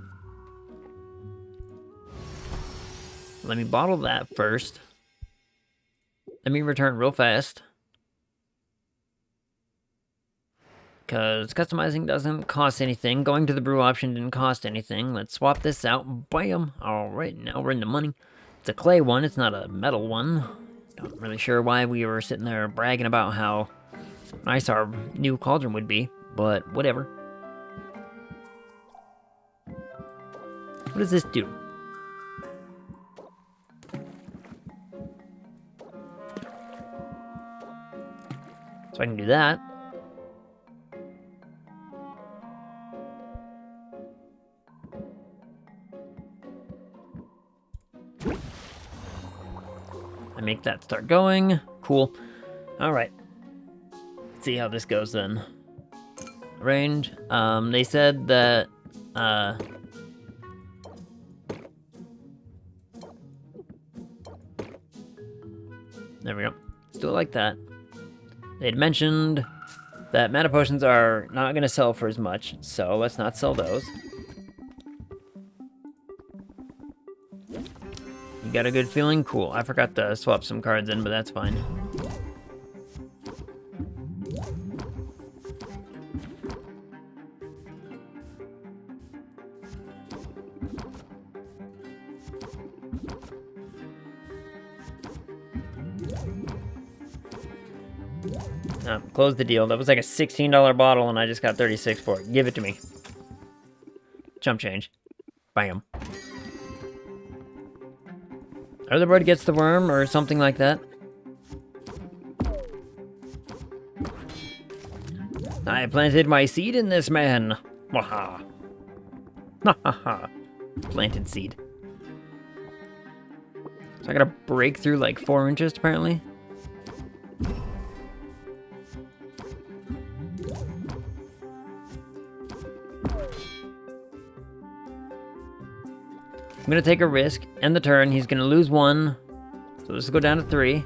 A: Let me bottle that first. Let me return real fast. Because customizing doesn't cost anything. Going to the brew option didn't cost anything. Let's swap this out. Bam! Alright, now we're into money. It's a clay one, it's not a metal one. Not really sure why we were sitting there bragging about how nice our new cauldron would be. But whatever. What does this do? So I can do that. I make that start going. Cool. Alright. Let's see how this goes then. Range. They said that, there we go. Still like that. they'd mentioned that mana potions are not going to sell for as much, so let's not sell those. You got a good feeling? Cool. I forgot to swap some cards in, but that's fine. Close the deal. That was like a $16 bottle, and I just got 36 for it. Give it to me. Chump change. Bam. Other bird gets the worm, or something like that. I planted my seed in this man. Waha. Ha ha ha. Planted seed. So I gotta break through like 4 inches, apparently. I'm gonna take a risk, end the turn. He's gonna lose 1. So let's go down to 3.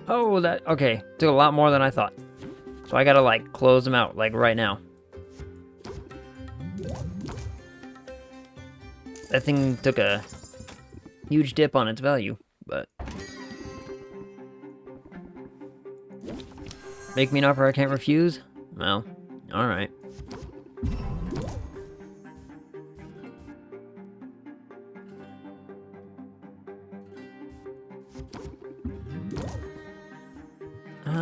A: Oh, that, okay. Took a lot more than I thought. So I gotta, like, close him out, like, right now. That thing took a huge dip on its value, but... Make me an offer I can't refuse? Well, alright.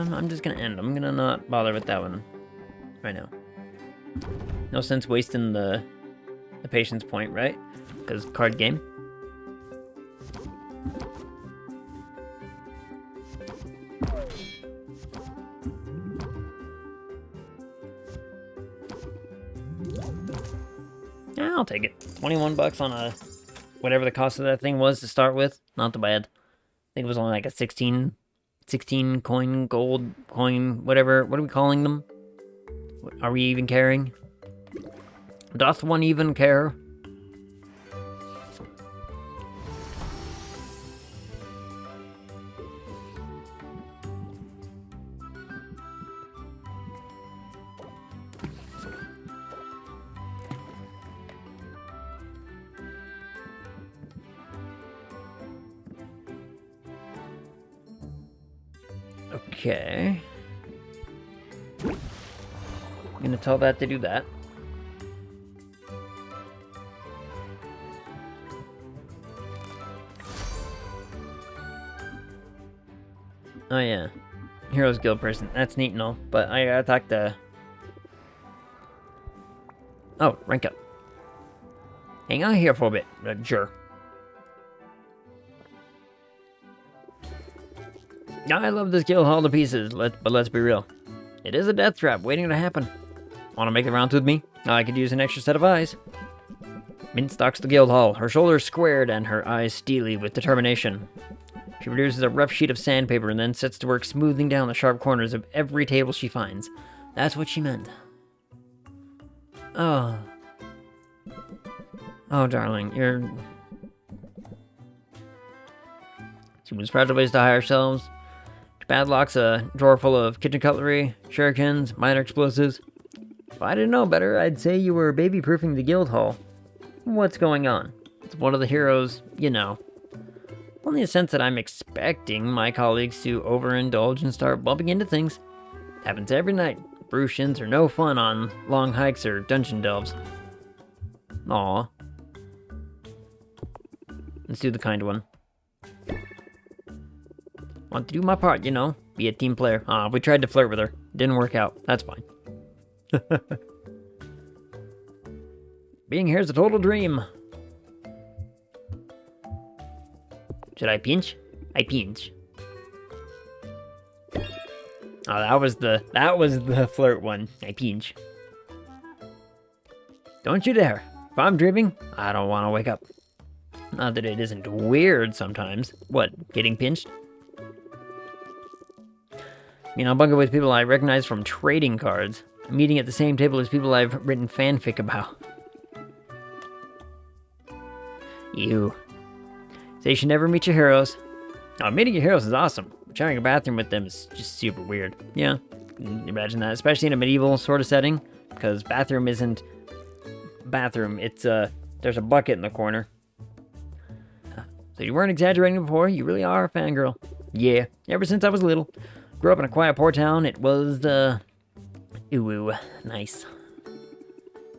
A: I'm just gonna end. I'm gonna not bother with that one right now. No sense wasting the patience point, right? Because card game. Yeah, I'll take it. 21 bucks on a whatever the cost of that thing was to start with. Not too bad. I think it was only like a 16 coin, gold coin, whatever. What are we calling them? Are we even caring? Doth one even care? Okay. I'm gonna tell that to do that. Oh yeah. Heroes Guild person. That's neat and all, but I gotta talk to... Oh, rank up. Hang on here for a bit, sure. I love this guild hall to pieces, but let's be real. It is a death trap waiting to happen. Want to make the rounds with me? I could use an extra set of eyes. Mint stalks the guild hall, her shoulders squared and her eyes steely with determination. She produces a rough sheet of sandpaper and then sets to work smoothing down the sharp corners of every table she finds. That's what she meant. Oh. Oh, darling, you're... She moves fragile ways to higher shelves. Padlocks a drawer full of kitchen cutlery, shurikens, minor explosives. If I didn't know better, I'd say you were baby-proofing the guild hall. What's going on? It's one of the heroes, you know. Only in the sense that I'm expecting my colleagues to overindulge and start bumping into things. Happens every night. Brushins are no fun on long hikes or dungeon delves. Aw. Let's do the kind one. Want to do my part, you know. Be a team player. We tried to flirt with her. Didn't work out. That's fine. Being here is a total dream. Should I pinch? I pinch. Oh, that was the flirt one. I pinch. Don't you dare. If I'm dreaming, I don't want to wake up. Not that it isn't weird sometimes. What, getting pinched? I mean, I'll bunk it with people I recognize from trading cards. Meeting at the same table as people I've written fanfic about. You. Say you should never meet your heroes. Oh, meeting your heroes is awesome. But sharing a bathroom with them is just super weird. Yeah, Imagine that, especially in a medieval sort of setting, because bathroom isn't bathroom. It's there's a bucket in the corner. So you weren't exaggerating before. You really are a fangirl. Yeah, ever since I was little. Grew up in a quiet port town. It was ooh, nice.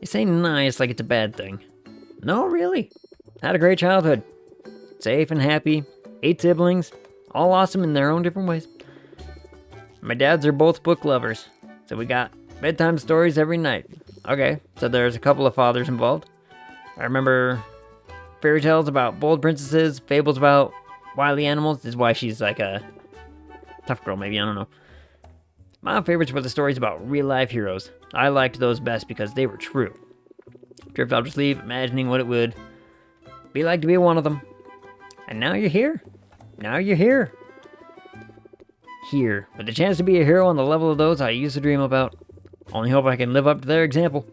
A: You say nice like it's a bad thing. No, really. Had a great childhood. Safe and happy. 8 siblings. All awesome in their own different ways. My dads are both book lovers. So we got bedtime stories every night. Okay, so there's a couple of fathers involved. I remember fairy tales about bold princesses, fables about wily animals. This is why she's like a tough girl, maybe, I don't know. My favorites were the stories about real-life heroes. I liked those best because they were true. Drift off to sleep, imagining what it would be like to be one of them. And now you're here. Now you're here. Here, with the chance to be a hero on the level of those I used to dream about. Only hope I can live up to their example.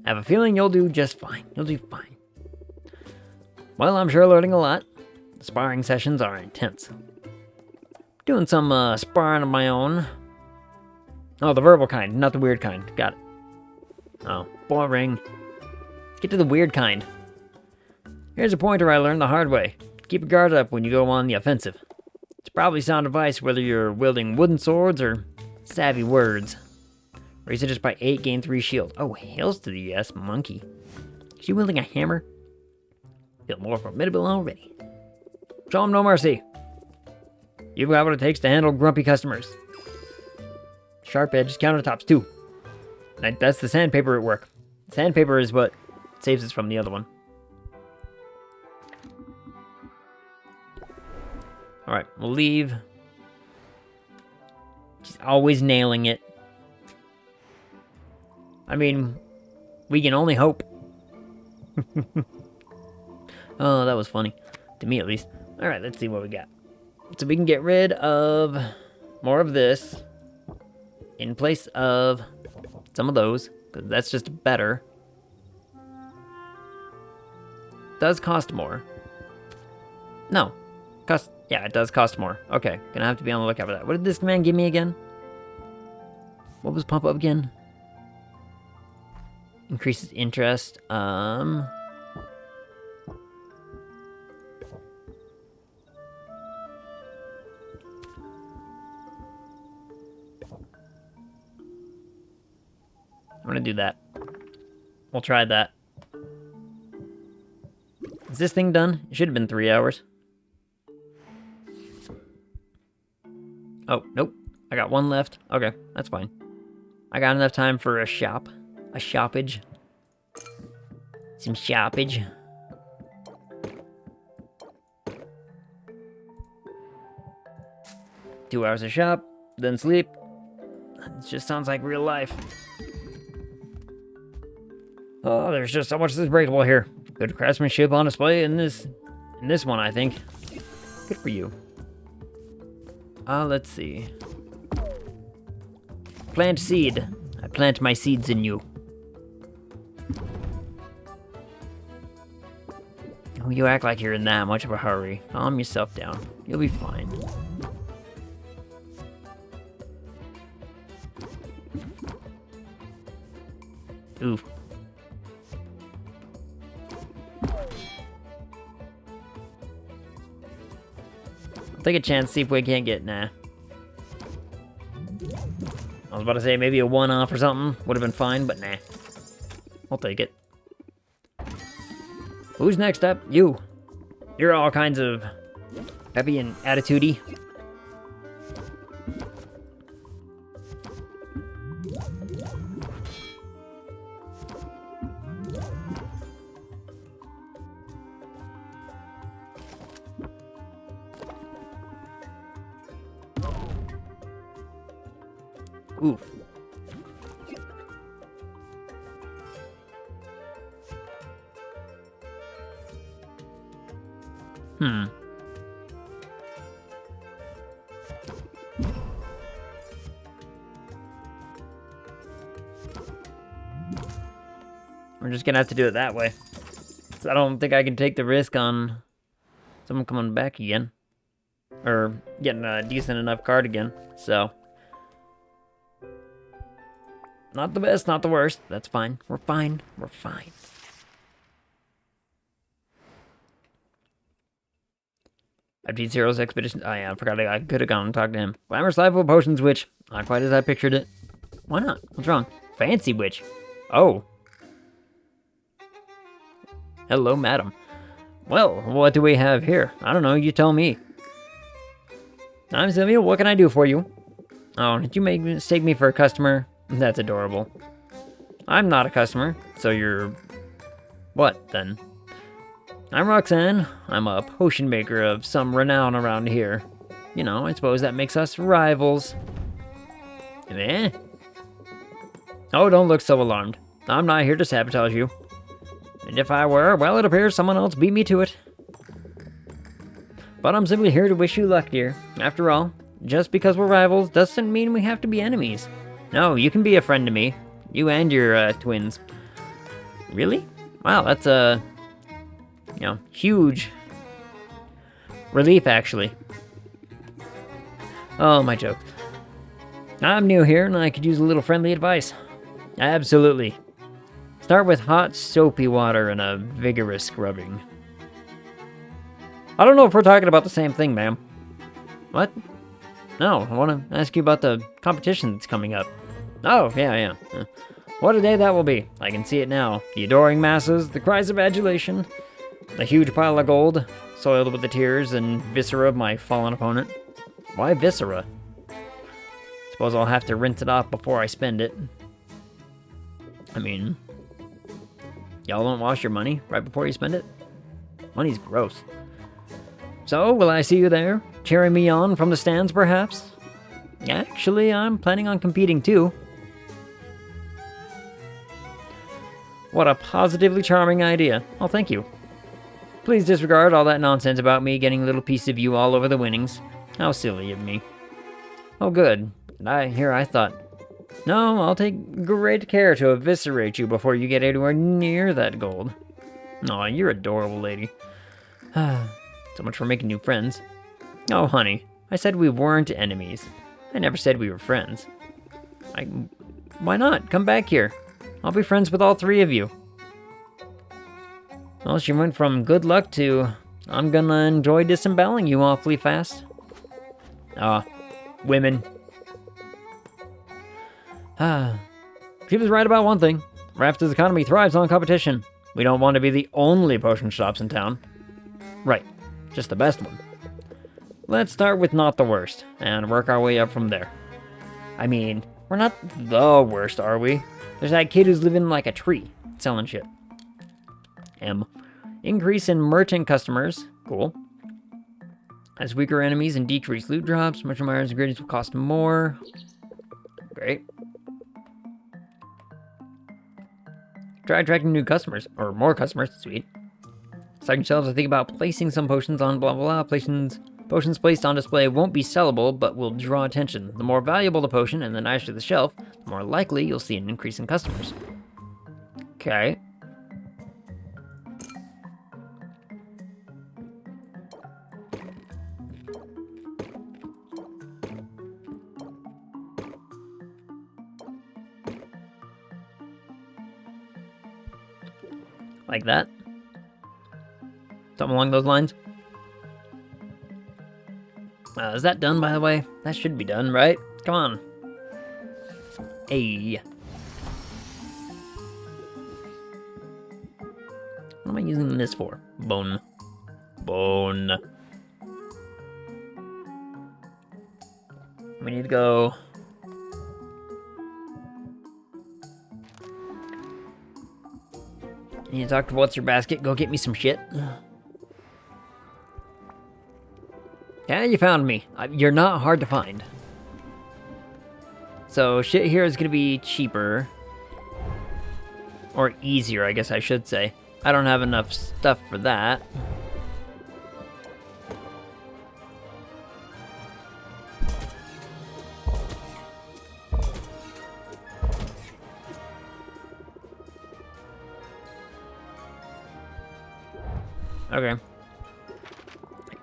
A: I have a feeling you'll do just fine. You'll do fine. Well, I'm sure learning a lot. The sparring sessions are intense. Doing some sparring of my own. Oh, the verbal kind, not the weird kind. Got it. Oh, boring. Let's get to the weird kind. Here's a pointer I learned the hard way. Keep your guard up when you go on the offensive. It's probably sound advice whether you're wielding wooden swords or savvy words. Raise it just by 8, gain 3 shield. Oh, hails to the yes, monkey. Is she wielding a hammer? Feel more formidable already. Show him no mercy. You've got what it takes to handle grumpy customers. Sharp edged countertops, too. That's the sandpaper at work. Sandpaper is what saves us from the other one. Alright, we'll leave. She's always nailing it. I mean, we can only hope. Oh, that was funny. To me, at least. Alright, let's see what we got. So we can get rid of more of this in place of some of those, because that's just better. Does cost more. No. Yeah, it does cost more. Okay, gonna have to be on the lookout for that. What did this man give me again? What was pump up again? Increases interest. I'm gonna do that. We'll try that. Is this thing done? It should have been 3 hours. Oh, nope. I got 1 left. Okay, that's fine. I got enough time for a shop. A shoppage. Some shoppage. Two hours of shop, then sleep. It just sounds like real life. Oh, there's just so much that's breakable here. Good craftsmanship on display in this one, I think. Good for you. Let's see. Plant seed. I plant my seeds in you. Oh, you act like you're in that much of a hurry. Calm yourself down. You'll be fine. Oof. I'll take a chance, see if we can't get, nah. I was about to say maybe a one-off or something. Would have been fine, but nah. I'll take it. Who's next up? You. You're all kinds of peppy and attitude-y. Oof. We're just gonna have to do it that way. So I don't think I can take the risk on someone coming back again. Or getting a decent enough card again, so. Not the best, not the worst. That's fine. We're fine. We're fine. FT Zero's expedition. Oh yeah, I forgot I could have gone and talked to him. Glamorous life of a potions witch. Not quite as I pictured it. Why not? What's wrong? Fancy witch. Oh. Hello, madam. Well, what do we have here? I don't know, you tell me. I'm Sylvia, what can I do for you? Oh, did you mistake me for a customer? That's adorable. I'm not a customer, so you're... what, then? I'm Roxanne. I'm a potion maker of some renown around here. You know, I suppose that makes us rivals. Eh? Oh, don't look so alarmed. I'm not here to sabotage you. And if I were, well, it appears someone else beat me to it. But I'm simply here to wish you luck, dear. After all, just because we're rivals doesn't mean we have to be enemies. No, you can be a friend to me. You and your, twins. Really? Wow, that's a... you know, huge relief, actually. Oh, my joke. I'm new here, and I could use a little friendly advice. Absolutely. Start with hot, soapy water and a vigorous scrubbing. I don't know if we're talking about the same thing, ma'am. What? No, I want to ask you about the competition that's coming up. Oh, yeah. What a day that will be. I can see it now. The adoring masses, the cries of adulation, the huge pile of gold, soiled with the tears and viscera of my fallen opponent. Why viscera? Suppose I'll have to rinse it off before I spend it. I mean, y'all don't wash your money right before you spend it? Money's gross. So, will I see you there? Cheering me on from the stands, perhaps? Actually, I'm planning on competing too. What a positively charming idea. Oh, thank you. Please disregard all that nonsense about me getting a little piece of you all over the winnings. How silly of me. Oh, good. I thought, no, I'll take great care to eviscerate you before you get anywhere near that gold. Aw, you're adorable, lady. So much for making new friends. Oh, honey, I said we weren't enemies. I never said we were friends. Why not? Come back here. I'll be friends with all three of you. Well, she went from good luck to I'm gonna enjoy disemboweling you awfully fast. Women. She was right about one thing. Raptor's economy thrives on competition. We don't want to be the only potion shops in town. Right, just the best one. Let's start with not the worst, and work our way up from there. I mean, we're not the worst, are we? There's that kid who's living like a tree, selling shit. Increase in merchant customers. Cool. As weaker enemies and decreased loot drops, much more ingredients will cost more. Great. Try attracting new customers, or more customers, sweet. Stocking shelves, I think about placing some potions on blah blah blah. Potions placed on display won't be sellable, but will draw attention. The more valuable the potion and the nicer the shelf, the more likely you'll see an increase in customers. Okay. Like that? Something along those lines? Is that done, by the way? That should be done, right? Come on. Hey. What am I using this for? Bone. We need to go... I need to talk to What's Your Basket. Go get me some shit. Yeah, you found me. You're not hard to find. So, shit here is gonna be cheaper. Or easier, I guess I should say. I don't have enough stuff for that. Okay.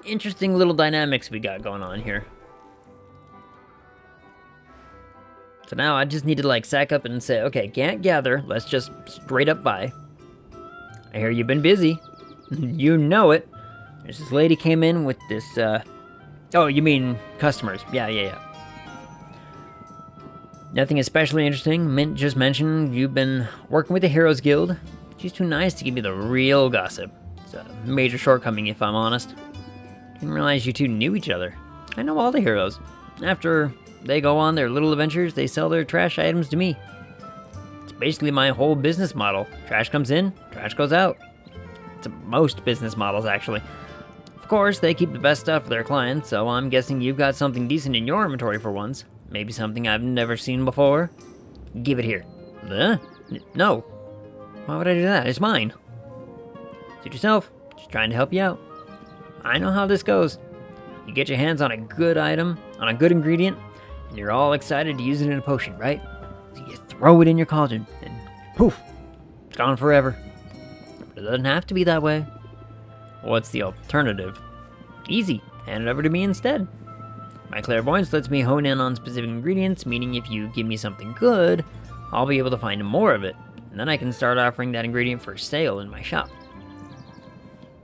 A: Interesting little dynamics we got going on here. So now I just need to like sack up and say, okay, can't gather. Let's just straight up buy. I hear you've been busy. You know it. There's this lady came in with this, oh, you mean customers. Yeah. Nothing especially interesting. Mint just mentioned you've been working with the Heroes Guild. She's too nice to give you the real gossip. It's a major shortcoming, if I'm honest. Didn't realize you two knew each other. I know all the heroes. After they go on their little adventures, they sell their trash items to me. It's basically my whole business model. Trash comes in, trash goes out. It's most business models, actually. Of course, they keep the best stuff for their clients, so I'm guessing you've got something decent in your inventory for once. Maybe something I've never seen before. Give it here. No. Why would I do that? It's mine. Suit yourself. Just trying to help you out. I know how this goes. You get your hands on a good item, on a good ingredient, and you're all excited to use it in a potion, right? So you throw it in your cauldron, and poof, it's gone forever. But it doesn't have to be that way. What's the alternative? Easy. Hand it over to me instead. My clairvoyance lets me hone in on specific ingredients, meaning if you give me something good, I'll be able to find more of it, and then I can start offering that ingredient for sale in my shop.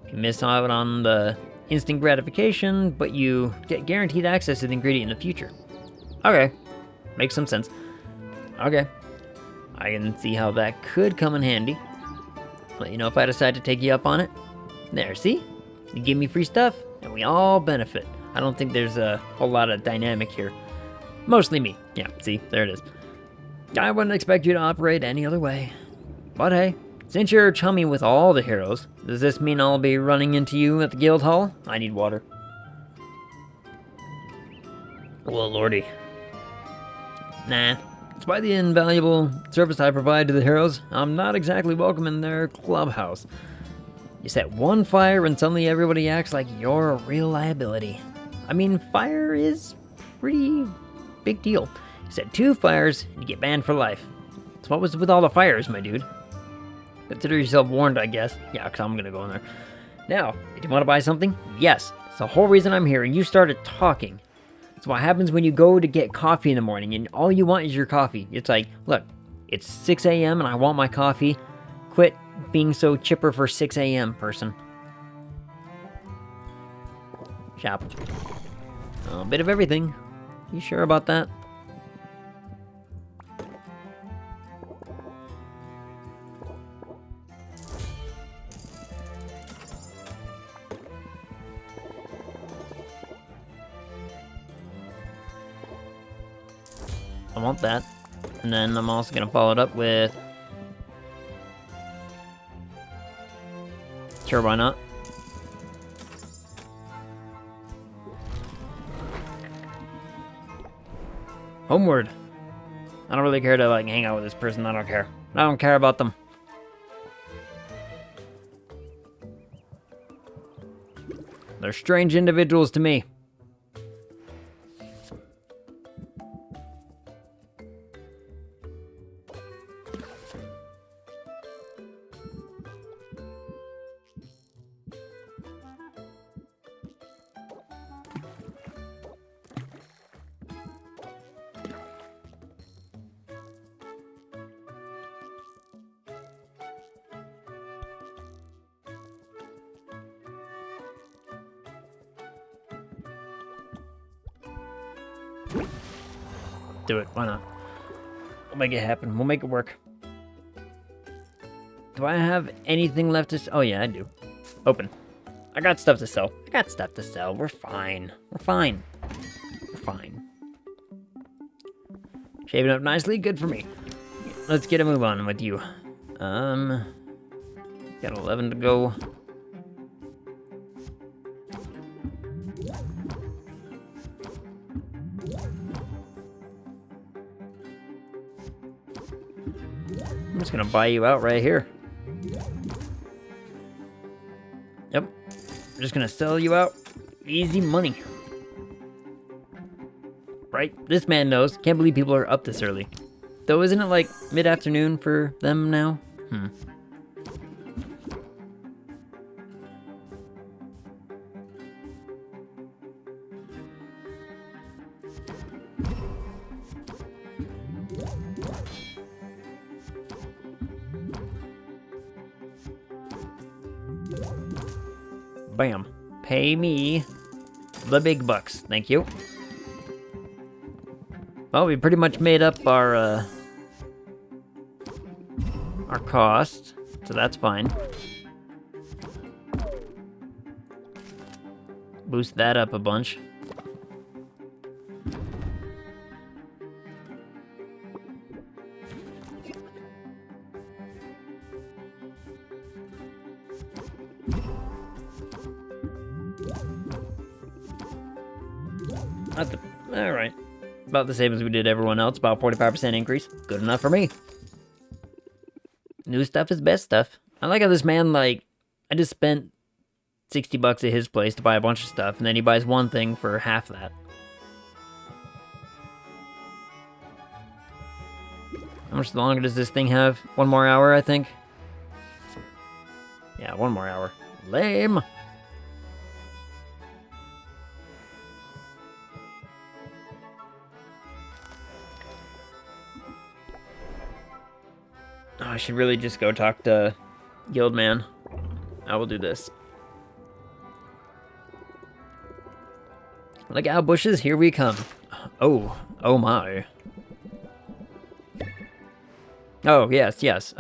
A: If you miss out on the instant gratification, but you get guaranteed access to the ingredient in the future. Okay, makes some sense. Okay, I can see how that could come in handy. Let you know if I decide to take you up on it. There, see? You give me free stuff, and we all benefit. I don't think there's a whole lot of dynamic here. Mostly me. Yeah, see, there it is. I wouldn't expect you to operate any other way. But hey, since you're chummy with all the heroes, does this mean I'll be running into you at the guild hall? I need water. Well, lordy. Nah. Despite the invaluable service I provide to the heroes, I'm not exactly welcome in their clubhouse. You set one fire and suddenly everybody acts like you're a real liability. I mean, fire is pretty big deal. You set 2 fires and you get banned for life. So what was with all the fires, my dude? Consider yourself warned, I guess. Yeah, because I'm going to go in there. Now, did you want to buy something? Yes. It's the whole reason I'm here, and you started talking. It's what happens when you go to get coffee in the morning, and all you want is your coffee. It's like, look, it's 6 a.m. and I want my coffee. Quit being so chipper for 6 a.m., person. Shop. A bit of everything. You sure about that? I want that. And then I'm also going to follow it up with... Sure, why not? Homeward. I don't really care to, like, hang out with this person. I don't care. I don't care about them. They're strange individuals to me. Do it. Why not? We'll make it happen. We'll make it work. Do I have anything left to... Oh, yeah, I do. Open. I got stuff to sell. We're fine. We're fine. Shaving up nicely. Good for me. Let's get a move on with you. Got 11 to go. I'm just gonna buy you out right here. Yep. I'm just gonna sell you out. Easy money. Right? This man knows. Can't believe people are up this early. Though, isn't it like mid-afternoon for them now? Bam. Pay me the big bucks. Thank you. Well, we pretty much made up our cost, so that's fine. Boost that up a bunch. Alright. About the same as we did everyone else, about 45% increase. Good enough for me. New stuff is best stuff. I like how this man, like, I just spent 60 bucks at his place to buy a bunch of stuff, and then he buys one thing for half that. How much longer does this thing have? 1 more hour, I think? Yeah, 1 more hour. Lame! Oh, I should really just go talk to Guildman. I will do this. Look out, bushes, here we come. Oh my. Oh, yes.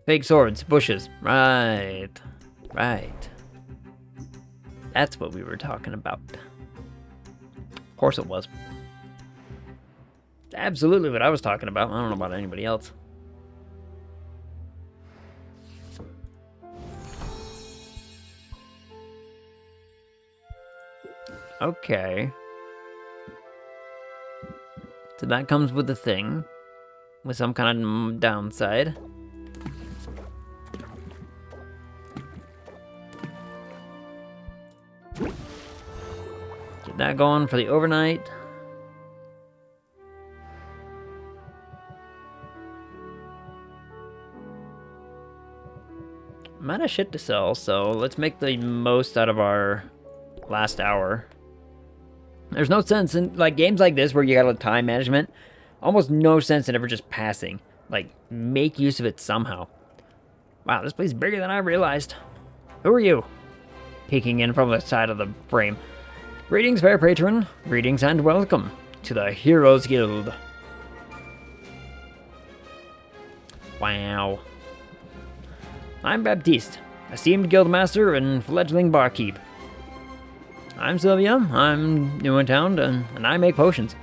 A: Fake swords, bushes. Right. That's what we were talking about. Of course it was. It's absolutely what I was talking about. I don't know about anybody else. Okay. So that comes with a thing. With some kind of downside. Get that going for the overnight. I'm out of shit to sell, so let's make the most out of our last hour. There's no sense in, like, games like this where you got a time management. Almost no sense in ever just passing. Like, make use of it somehow. Wow, this place is bigger than I realized. Who are you? Peeking in from the side of the frame. Greetings, fair patron. Greetings and welcome to the Heroes Guild. Wow. I'm Baptiste, esteemed guildmaster and fledgling barkeep. I'm Sylvia, I'm new in town, and I make potions.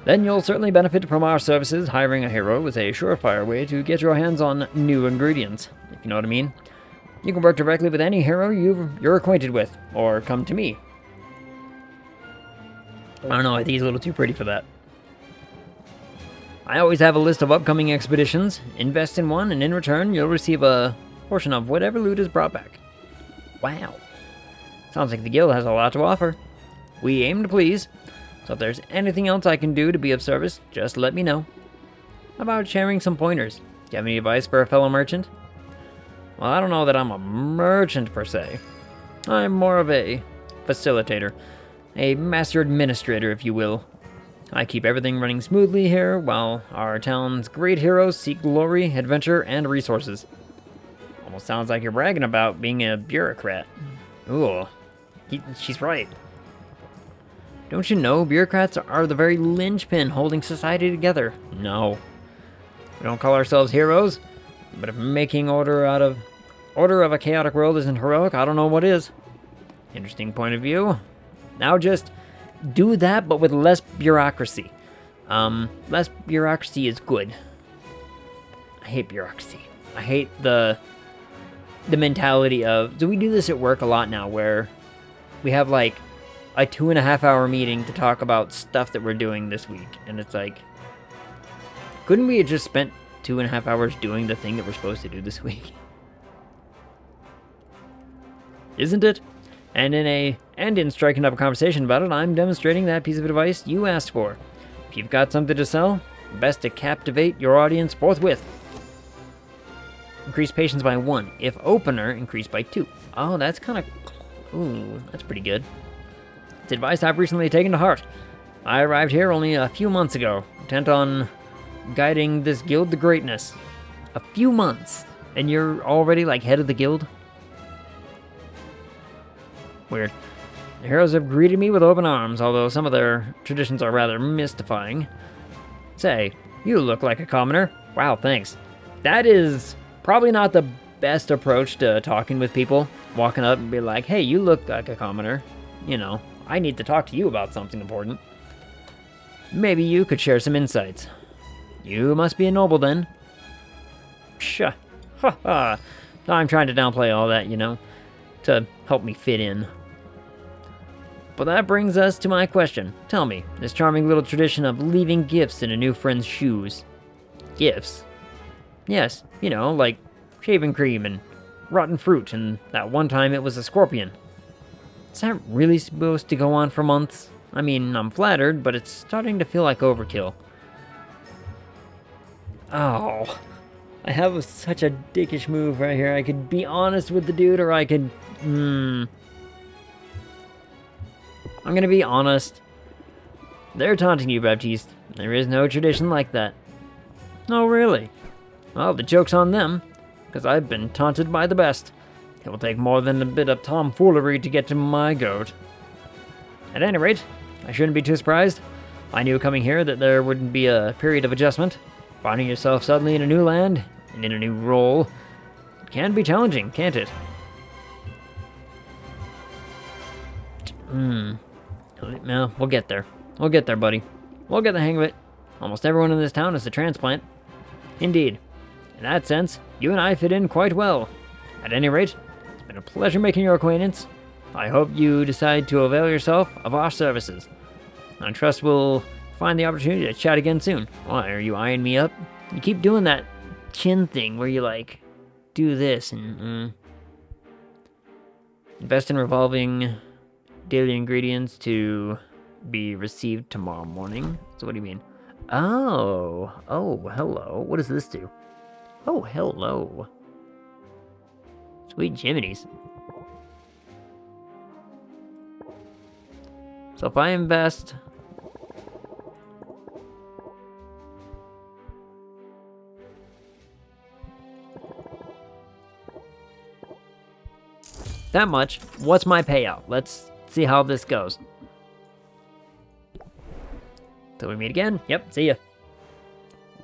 A: Then you'll certainly benefit from our services. Hiring a hero is a surefire way to get your hands on new ingredients, if you know what I mean. You can work directly with any hero you're acquainted with, or come to me. I don't know, I think he's a little too pretty for that. I always have a list of upcoming expeditions. Invest in one, and in return, you'll receive a portion of whatever loot is brought back. Wow. Sounds like the guild has a lot to offer. We aim to please, so if there's anything else I can do to be of service, just let me know. How about sharing some pointers? Do you have any advice for a fellow merchant? Well, I don't know that I'm a merchant per se. I'm more of a facilitator. A master administrator, if you will. I keep everything running smoothly here, while our town's great heroes seek glory, adventure, and resources. Almost sounds like you're bragging about being a bureaucrat. Ooh, she's right. Don't you know bureaucrats are the very linchpin holding society together? No. We don't call ourselves heroes, but if making order of a chaotic world isn't heroic, I don't know what is. Interesting point of view. Now just do that, but with less bureaucracy. Less bureaucracy is good. I hate bureaucracy. I hate the mentality of... So we do this at work a lot now, where we have like a 2.5-hour meeting to talk about stuff that we're doing this week. And it's like, couldn't we have just spent 2.5 hours doing the thing that we're supposed to do this week? Isn't it? And in striking up a conversation about it, I'm demonstrating that piece of advice you asked for. If you've got something to sell, best to captivate your audience forthwith. Increase patience by 1. If opener, increase by 2. Oh, that's kind of... Ooh, that's pretty good. It's advice I've recently taken to heart. I arrived here only a few months ago, intent on guiding this guild to greatness. A few months, And you're already, like, head of the guild? Weird. The heroes have greeted me with open arms, although some of their traditions are rather mystifying. Say, you look like a commoner. Wow, thanks. That is probably not the best approach to talking with people. Walking up and be like, hey, you look like a commoner. You know, I need to talk to you about something important. Maybe you could share some insights. You must be a noble then. Psha. Ha ha. I'm trying to downplay all that, you know, to help me fit in. But that brings us to my question. Tell me, this charming little tradition of leaving gifts in a new friend's shoes. Gifts? Yes, you know, like shaving cream and rotten fruit, and that one time it was a scorpion. Is that really supposed to go on for months? I mean, I'm flattered, but it's starting to feel like overkill. Oh, I have such a dickish move right here. I could be honest with the dude, or I could... I'm gonna be honest. They're taunting you, Baptiste. There is no tradition like that. Oh, really? Well, the joke's on them, because I've been taunted by the best. It will take more than a bit of tomfoolery to get to my goat. At any rate, I shouldn't be too surprised. I knew coming here that there wouldn't be a period of adjustment. Finding yourself suddenly in a new land, and in a new role, it can be challenging, can't it? No, we'll get there. We'll get there, buddy. We'll get the hang of it. Almost everyone in this town is a transplant. Indeed. In that sense, you and I fit in quite well. At any rate, it's been a pleasure making your acquaintance. I hope you decide to avail yourself of our services. I trust we'll find the opportunity to chat again soon. Why, are you eyeing me up? You keep doing that chin thing where you, like, do this and... Invest in revolving daily ingredients to be received tomorrow morning. So what do you mean? Oh, hello. What does this do? Oh, hello. Sweet Jiminy's. So if I invest... that much, what's my payout? Let's see how this goes. Till we meet again. Yep, see ya.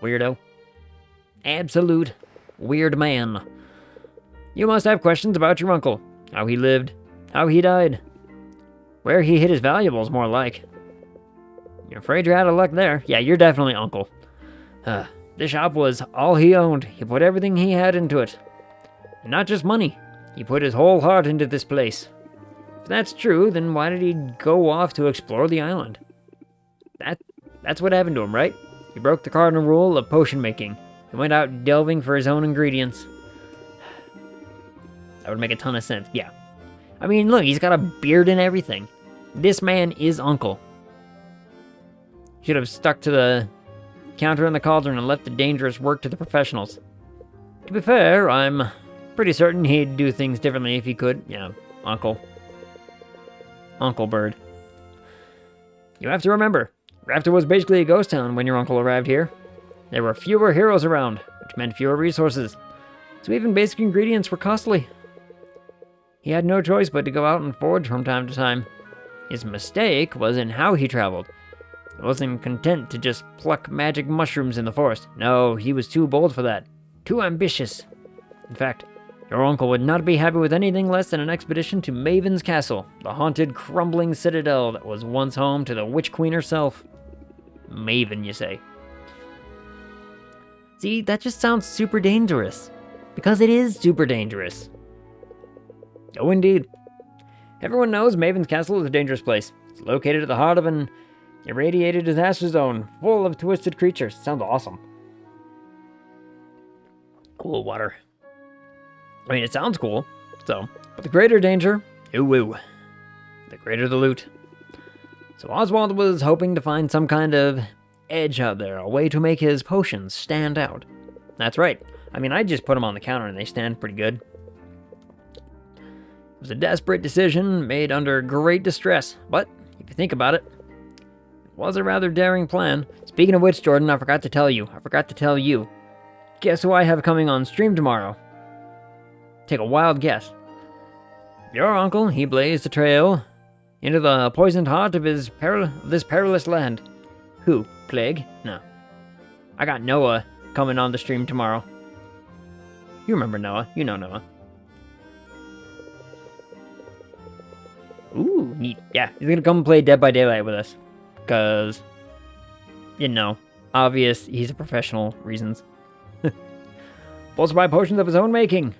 A: Weirdo. Absolute weird man. You must have questions about your uncle. How he lived. How he died. Where he hid his valuables, more like. You're afraid you're out of luck there. Yeah, you're definitely uncle. This shop was all he owned. He put everything he had into it. And not just money. He put his whole heart into this place. If that's true, then why did he go off to explore the island? That's what happened to him, right? He broke the cardinal rule of potion making. He went out delving for his own ingredients. That would make a ton of sense, yeah. I mean, look, he's got a beard and everything. This man is uncle. Should have stuck to the counter in the cauldron and left the dangerous work to the professionals. To be fair, I'm pretty certain he'd do things differently if he could. Yeah, uncle. Uncle Bird. You have to remember, Rafter was basically a ghost town when your uncle arrived here. There were fewer heroes around, which meant fewer resources. So even basic ingredients were costly. He had no choice but to go out and forage from time to time. His mistake was in how he traveled. He wasn't content to just pluck magic mushrooms in the forest. No, he was too bold for that. Too ambitious. In fact, your uncle would not be happy with anything less than an expedition to Maven's Castle, the haunted, crumbling citadel that was once home to the Witch Queen herself. Maven, you say? See, that just sounds super dangerous. Because it is super dangerous. Oh, indeed. Everyone knows Maven's Castle is a dangerous place. It's located at the heart of an irradiated disaster zone, full of twisted creatures. Sounds awesome. Cool water. I mean, it sounds cool, so. But the greater danger, ooh, the greater the loot. So Oswald was hoping to find some kind of edge out there, a way to make his potions stand out. That's right. I mean, I just put them on the counter and they stand pretty good. It was a desperate decision made under great distress, but if you think about it, it was a rather daring plan. Speaking of which, Jordan, I forgot to tell you. Guess who I have coming on stream tomorrow? Take a wild guess. Your uncle, he blazed a trail into the poisoned heart of this perilous land. Who? Plague? No. I got Noah coming on the stream tomorrow. You remember Noah. You know Noah. Ooh, neat. Yeah, he's gonna come play Dead by Daylight with us. Because, you know, obvious, he's a professional reasons. Bolstered by potions of his own making,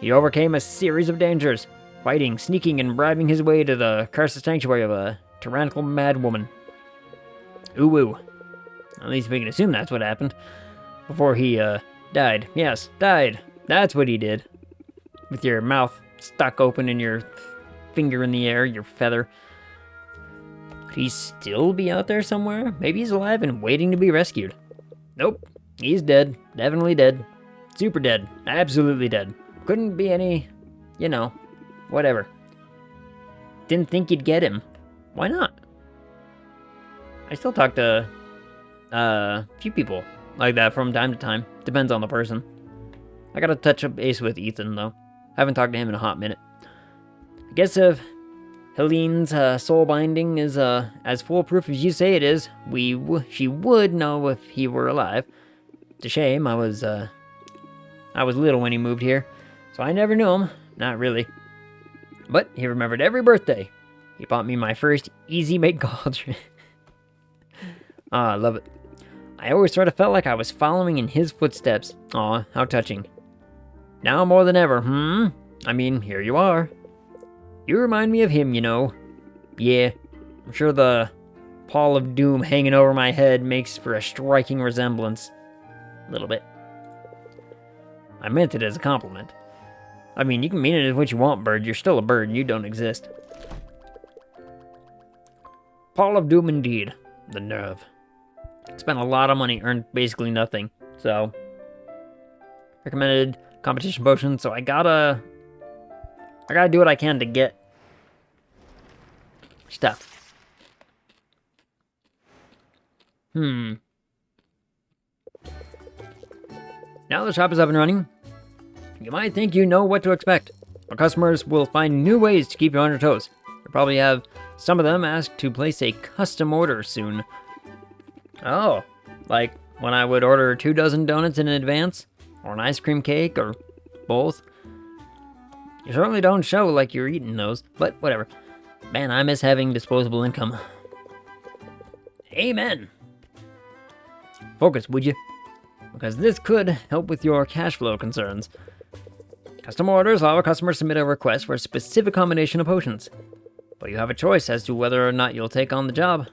A: he overcame a series of dangers, fighting, sneaking, and bribing his way to the cursed sanctuary of a tyrannical madwoman. Ooh woo. At least we can assume that's what happened. Before he, died. Yes, died. That's what he did. With your mouth stuck open and your finger in the air, your feather. Could he still be out there somewhere? Maybe he's alive and waiting to be rescued. Nope. He's dead. Definitely dead. Super dead. Absolutely dead. Couldn't be any, you know, whatever. Didn't think you'd get him. Why not? I still talk to a few people like that from time to time. Depends on the person. I gotta touch a base with Ethan, though. Haven't talked to him in a hot minute. I guess if Helene's soul binding is as foolproof as you say it is, she would know if he were alive. It's a shame. I was little when he moved here, so I never knew him. Not really. But he remembered every birthday. He bought me my first easy-make cauldron. Ah, I love it. I always sort of felt like I was following in his footsteps. Aw, how touching. Now more than ever, I mean, here you are. You remind me of him, you know. Yeah, I'm sure the pall of doom hanging over my head makes for a striking resemblance. A little bit. I meant it as a compliment. I mean, you can mean it as what you want, bird. You're still a bird, and you don't exist. Pall of doom indeed. The nerve. Spent a lot of money, earned basically nothing. So, recommended competition potion, so I gotta do what I can to get stuff. Now the shop is up and running, you might think you know what to expect. Our customers will find new ways to keep you on your toes. You'll probably have some of them ask to place a custom order soon. Oh, like when I would order 24 donuts in advance? Or an ice cream cake, or both? You certainly don't show like you're eating those, but whatever. Man, I miss having disposable income. Amen! Focus, would you? Because this could help with your cash flow concerns. Custom orders allow a customer to submit a request for a specific combination of potions. But you have a choice as to whether or not you'll take on the job.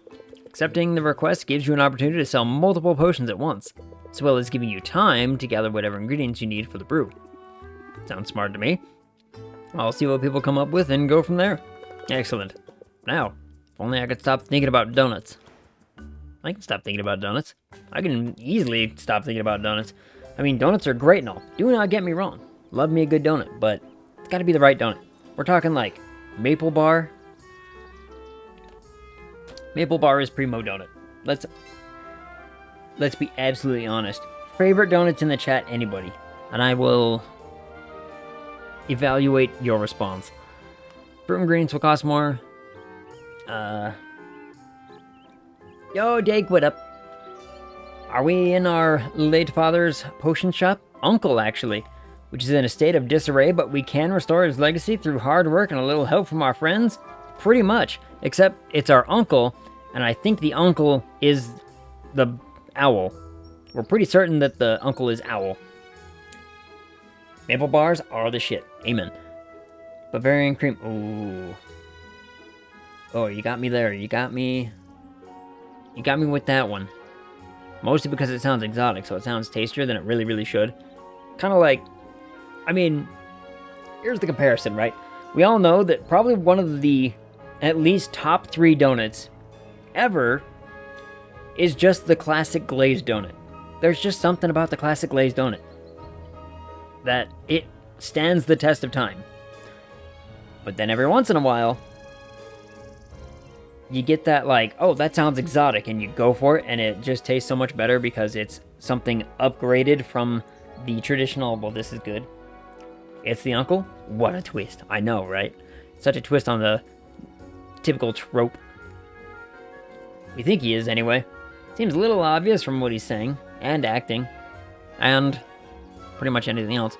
A: Accepting the request gives you an opportunity to sell multiple potions at once, as well as giving you time to gather whatever ingredients you need for the brew. Sounds smart to me. I'll see what people come up with and go from there. Excellent. Now, if only I could stop thinking about donuts. I can stop thinking about donuts. I can easily stop thinking about donuts. I mean, donuts are great and all. Do not get me wrong. Love me a good donut, but it's gotta be the right donut. We're talking like Maple Bar. Maple Bar is primo donut. Let's be absolutely honest. Favorite donuts in the chat, anybody. And I will evaluate your response. Fruit ingredients will cost more. Yo, Dake, what up? Are we in our late father's potion shop? Uncle, actually. Which is in a state of disarray, but we can restore his legacy through hard work and a little help from our friends? Pretty much. Except it's our uncle, and I think the uncle is the owl. We're pretty certain that the uncle is owl. Maple bars are the shit. Amen. Bavarian cream. Ooh. Oh, you got me there. You got me with that one. Mostly because it sounds exotic, so it sounds tastier than it really, really should. Kind of like, I mean, here's the comparison, right? We all know that probably one of the at least top 3 donuts ever is just the classic glazed donut. There's just something about the classic glazed donut that it stands the test of time. But then every once in a while, you get that like, oh, that sounds exotic, and you go for it, and it just tastes so much better because it's something upgraded from the traditional, well, this is good. It's the uncle? What a twist. I know, right? Such a twist on the typical trope. We think he is, anyway. Seems a little obvious from what he's saying, and acting, and pretty much anything else.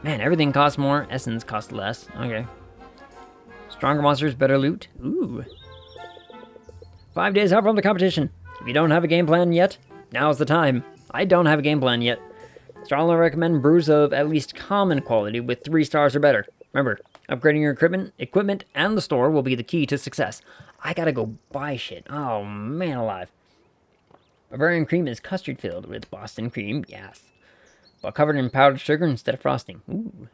A: Man, everything costs more, essence costs less. Okay. Stronger monsters, better loot. Ooh. 5 days out from the competition. If you don't have a game plan yet, now's the time. I don't have a game plan yet. Strongly recommend brews of at least common quality with 3 stars or better. Remember, upgrading your equipment and the store will be the key to success. I gotta go buy shit. Oh, man alive. Bavarian cream is custard filled with Boston cream, yes. But covered in powdered sugar instead of frosting. Ooh.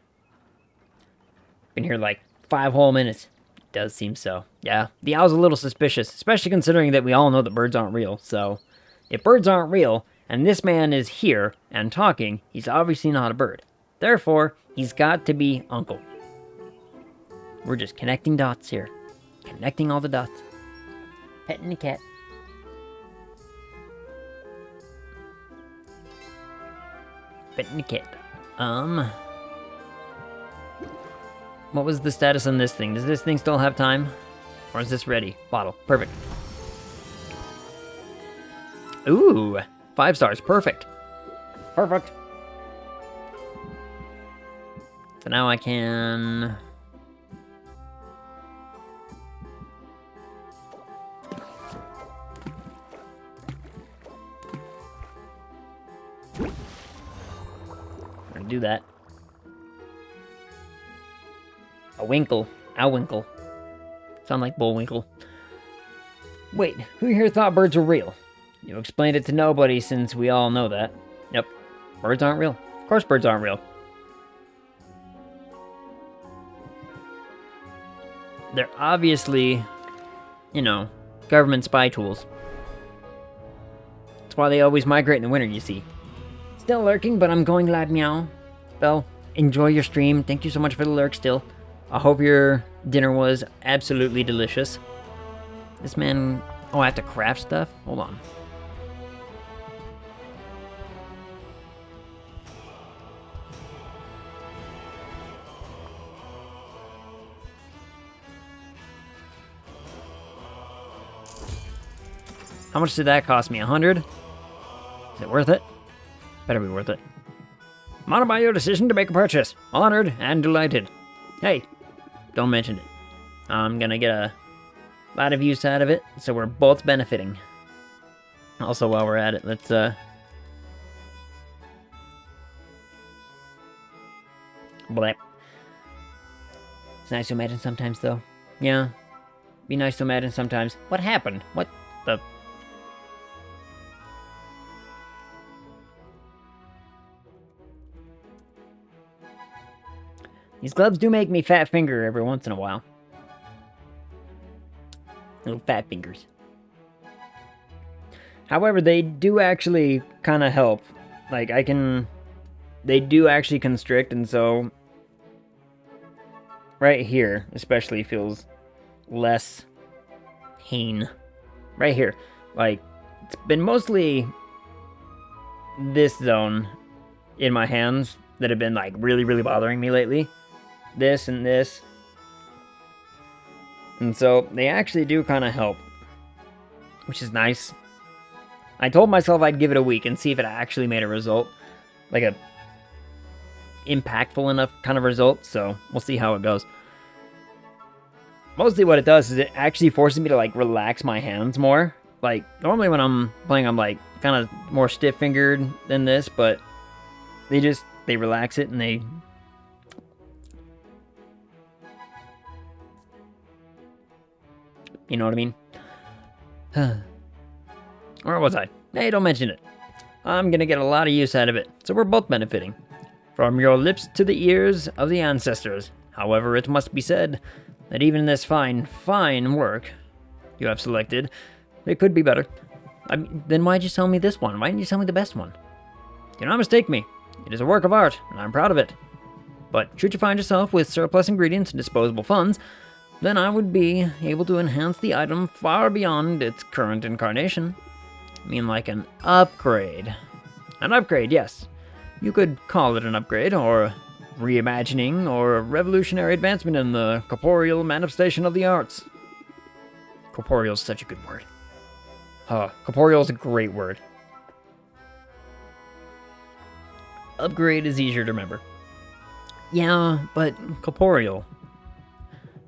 A: Been here like 5 whole minutes. Does seem so. Yeah, the owl's a little suspicious, especially considering that we all know that birds aren't real, so... If birds aren't real, and this man is here and talking, he's obviously not a bird. Therefore, he's got to be Uncle. We're just connecting dots here. Connecting all the dots. Petting the cat. Petting the cat. What was the status on this thing? Does this thing still have time? Or is this ready? Bottle. Perfect. Ooh, 5 stars. Perfect. Perfect. So now I can... I'm gonna do that. A winkle. A winkle. Sound like Bullwinkle. Wait, who here thought birds were real? You explained it to nobody since we all know that. Yep. Birds aren't real. Of course birds aren't real. They're obviously, you know, government spy tools. That's why they always migrate in the winter, you see. Still lurking, but I'm going live, meow. Well, enjoy your stream. Thank you so much for the lurk still. I hope your dinner was absolutely delicious. This man... Oh, I have to craft stuff? Hold on. How much did that cost me? 100? Is it worth it? Better be worth it. I'm honored by your decision to make a purchase. Honored and delighted. Hey, don't mention it. I'm gonna get a lot of use out of it, so we're both benefiting. Also, while we're at it, let's, Bleh. It's nice to imagine sometimes, though. Yeah. Be nice to imagine sometimes. What happened? What the... These gloves do make me fat finger every once in a while. Little fat fingers. However, they do actually kind of help. Like, they do actually constrict, and so... Right here, especially, feels less pain. Right here. Like, it's been mostly this zone in my hands that have been, like, really, really bothering me lately. This and this. And so, they actually do kind of help. Which is nice. I told myself I'd give it a week and see if it actually made a result. Like a impactful enough kind of result, so we'll see how it goes. Mostly what it does is it actually forces me to, like, relax my hands more. Like, normally when I'm playing, I'm, like, kind of more stiff-fingered than this, but they relax it and they... You know what I mean? Where was I? Hey, don't mention it. I'm gonna get a lot of use out of it, so we're both benefiting. From your lips to the ears of the ancestors. However, it must be said that even this fine work you have selected, it could be better. I mean, then why'd you sell me this one? Why didn't you sell me the best one? Do not mistake me. It is a work of art, and I'm proud of it. But should you find yourself with surplus ingredients and disposable funds, then I would be able to enhance the item far beyond its current incarnation. I mean, like an upgrade. An upgrade, yes. You could call it an upgrade, or reimagining or revolutionary advancement in the corporeal manifestation of the arts. Corporeal is such a good word. Corporeal is a great word. Upgrade is easier to remember. Yeah, but corporeal.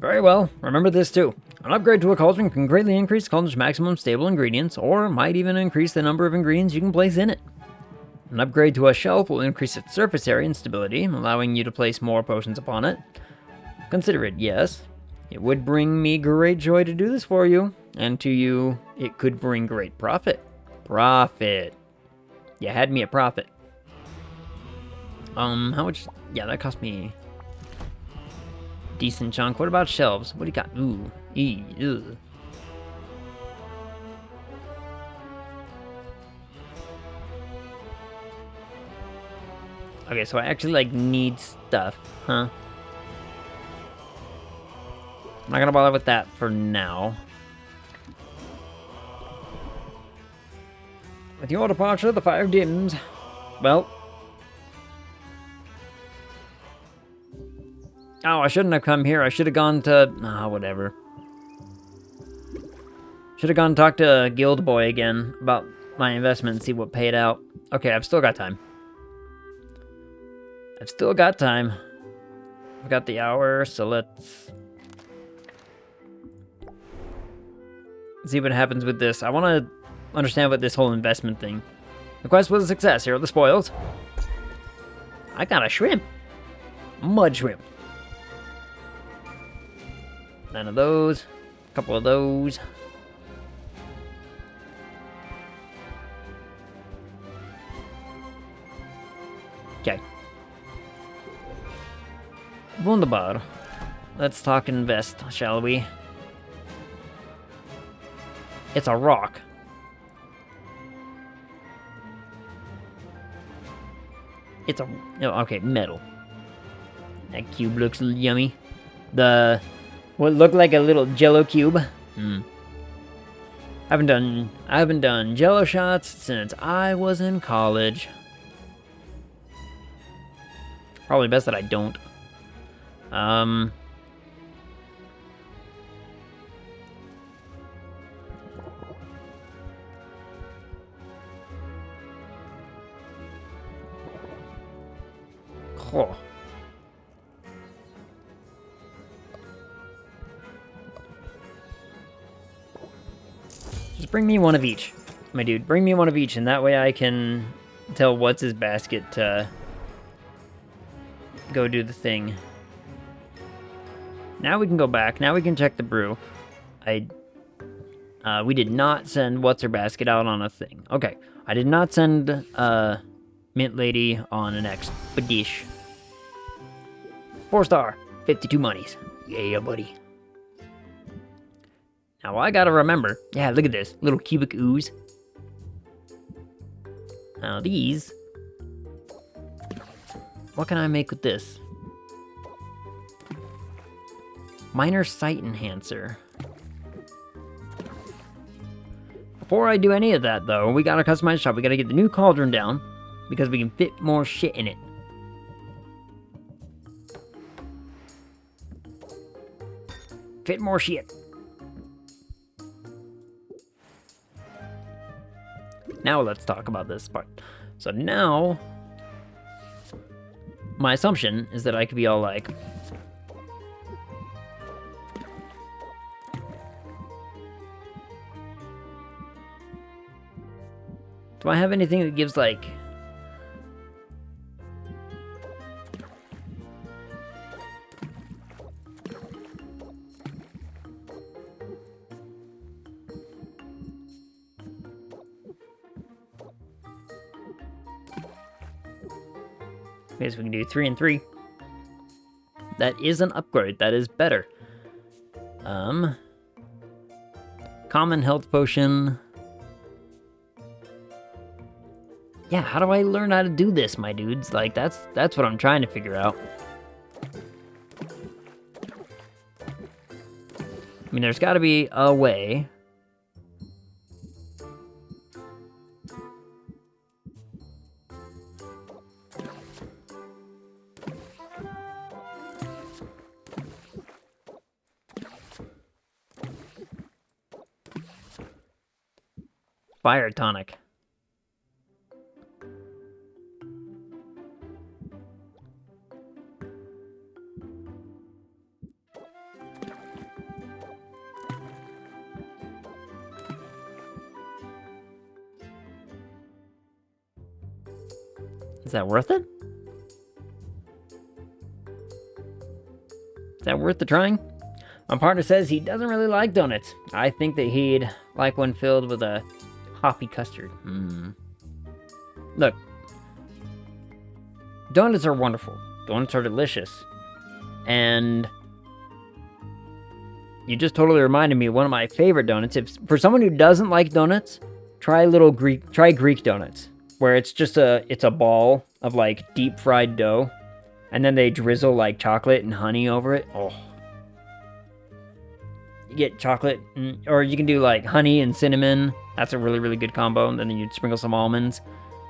A: Very well, remember this too. An upgrade to a cauldron can greatly increase the cauldron's maximum stable ingredients, or might even increase the number of ingredients you can place in it. An upgrade to a shelf will increase its surface area and stability, allowing you to place more potions upon it. Consider it, yes. It would bring me great joy to do this for you, and to you, it could bring great profit. Profit. You had me at profit. How much? Yeah, that cost me a decent chunk. What about shelves? What do you got? Ooh. Ew. Okay, so I actually, like, need stuff, huh? I'm not gonna bother with that for now. With your departure, the fire dims. Well. Oh, I shouldn't have come here. I should have gone to... whatever. Should have gone and talked to Guild Boy again about my investment and see what paid out. Okay, I've still got time. I've still got time. I've got the hour, so let's see what happens with this. I want to understand what this whole investment thing. The quest was a success. Here are the spoils. I got a shrimp. Mud shrimp. None of those. A couple of those. Okay. Wunderbar. Let's talk invest, shall we? It's a rock. It's a... Oh, okay, metal. That cube looks yummy. What looked like a little jello cube. I haven't done jello shots since I was in college. Probably best that I don't. Oh. Just bring me one of each, my dude. Bring me one of each, and that way I can tell what's his basket to go do the thing. Now we can go back. Now we can check the brew. We did not send what's her basket out on a thing. Okay, I did not send Mint Lady on an expedition. 4-star, 52 monies. Yeah, buddy. Now I gotta remember. Yeah, look at this little cubic ooze. Now these. What can I make with this? Minor sight enhancer. Before I do any of that, though, we gotta customize shop. We gotta get the new cauldron down because we can fit more shit in it. Fit more shit. Now let's talk about this part. So now, my assumption is that I could be all like, do I have anything that gives like, I guess we can do 3 and 3. That is an upgrade. That is better. Common health potion. Yeah, how do I learn how to do this, my dudes? Like, that's what I'm trying to figure out. I mean, there's got to be a way. Fire tonic. Is that worth it? Is that worth the trying? My partner says he doesn't really like donuts. I think that he'd like one filled with a hoppy custard. Look, donuts are wonderful. Donuts are delicious. And you just totally reminded me of one of my favorite donuts. If for someone who doesn't like donuts, try Greek donuts, where it's just it's a ball of like deep fried dough, and then they drizzle like chocolate and honey over it. Oh. You get chocolate, or you can do like honey and cinnamon. That's a really, really good combo. And then you'd sprinkle some almonds.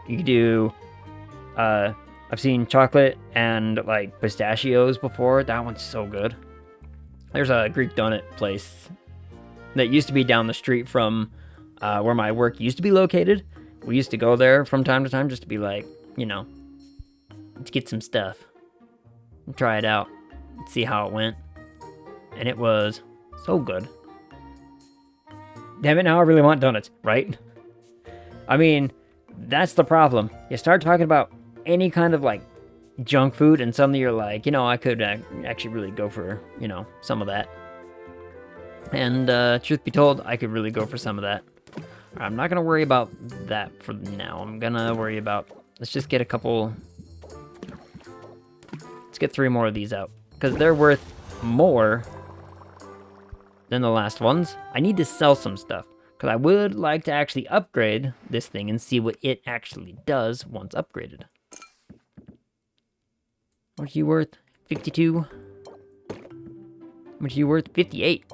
A: You could do, I've seen chocolate and like pistachios before. That one's so good. There's a Greek donut place that used to be down the street from where my work used to be located. We used to go there from time to time just to be like, let's get some stuff and try it out and see how it went. And it was so good. Damn it, now I really want donuts, right? I mean, that's the problem. You start talking about any kind of like junk food and suddenly you're like, I could actually really go for, some of that. And truth be told, I could really go for some of that. I'm not going to worry about that for now. I'm going to worry about, let's just get let's get 3 more of these out. Because they're worth more than the last ones. I need to sell some stuff. Because I would like to actually upgrade this thing and see what it actually does once upgraded. What are you worth? 52? How much are you worth? 58.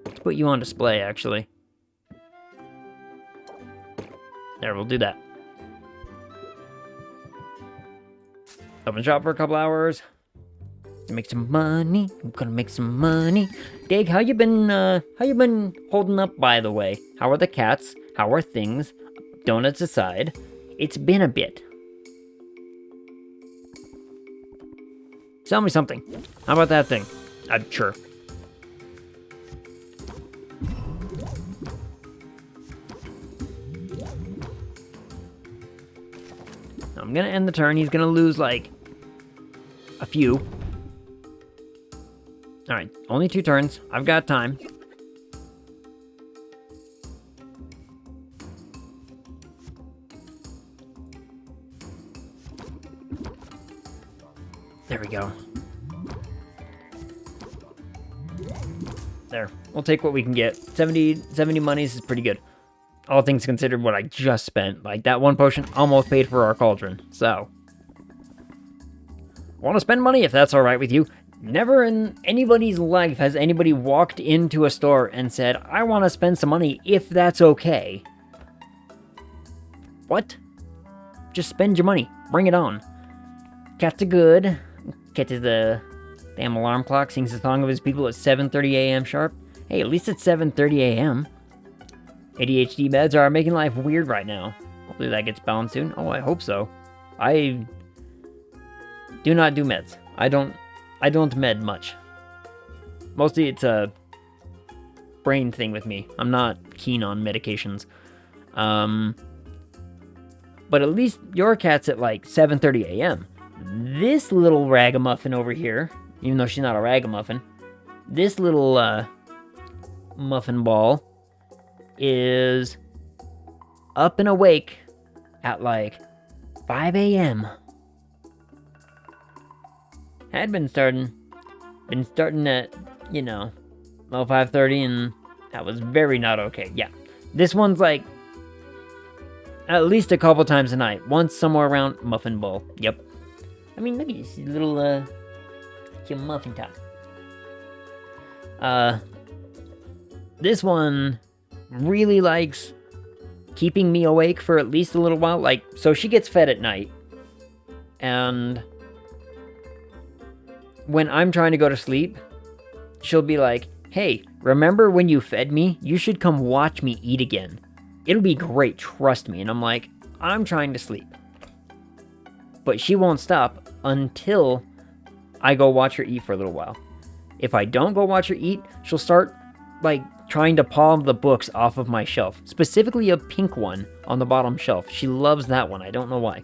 A: Let's put you on display, actually. There, we'll do that. Open shop for a couple hours. Make some money. I'm gonna make some money. Dig, how you been holding up, by the way? How are the cats? How are things? Donuts aside, it's been a bit. Sell me something. How about that thing? Sure. I'm gonna end the turn. He's gonna lose, like, a few. Alright, only 2 turns. I've got time. There we go. There. We'll take what we can get. 70 monies is pretty good. All things considered, what I just spent. Like, that one potion almost paid for our cauldron. So, want to spend money if that's alright with you. Never in anybody's life has anybody walked into a store and said, I want to spend some money if that's okay. What? Just spend your money. Bring it on. Cats are good. Cat is the damn alarm clock. Sings a song of his people at 7:30 a.m. sharp. Hey, at least it's 7:30 a.m. ADHD meds are making life weird right now. Hopefully that gets balanced soon. Oh, I hope so. I do not do meds. I don't med much. Mostly it's a brain thing with me. I'm not keen on medications. But at least your cat's at like 7:30 a.m. This little ragamuffin over here, even though she's not a ragamuffin, this little muffin ball is up and awake at like 5 a.m. Had been starting at, 5:30, and that was very not okay. Yeah, this one's like at least a couple times a night. Once somewhere around muffin bowl. Yep. I mean, look at this little your muffin top. This one really likes keeping me awake for at least a little while. Like, so she gets fed at night, and when I'm trying to go to sleep, she'll be like, hey, remember when you fed me? You should come watch me eat again. it'll be great, trust me. And I'm like, I'm trying to sleep. But she won't stop until I go watch her eat for a little while. If I don't go watch her eat, she'll start, like, trying to paw the books off of my shelf. Specifically a pink one on the bottom shelf. She loves that one. I don't know why.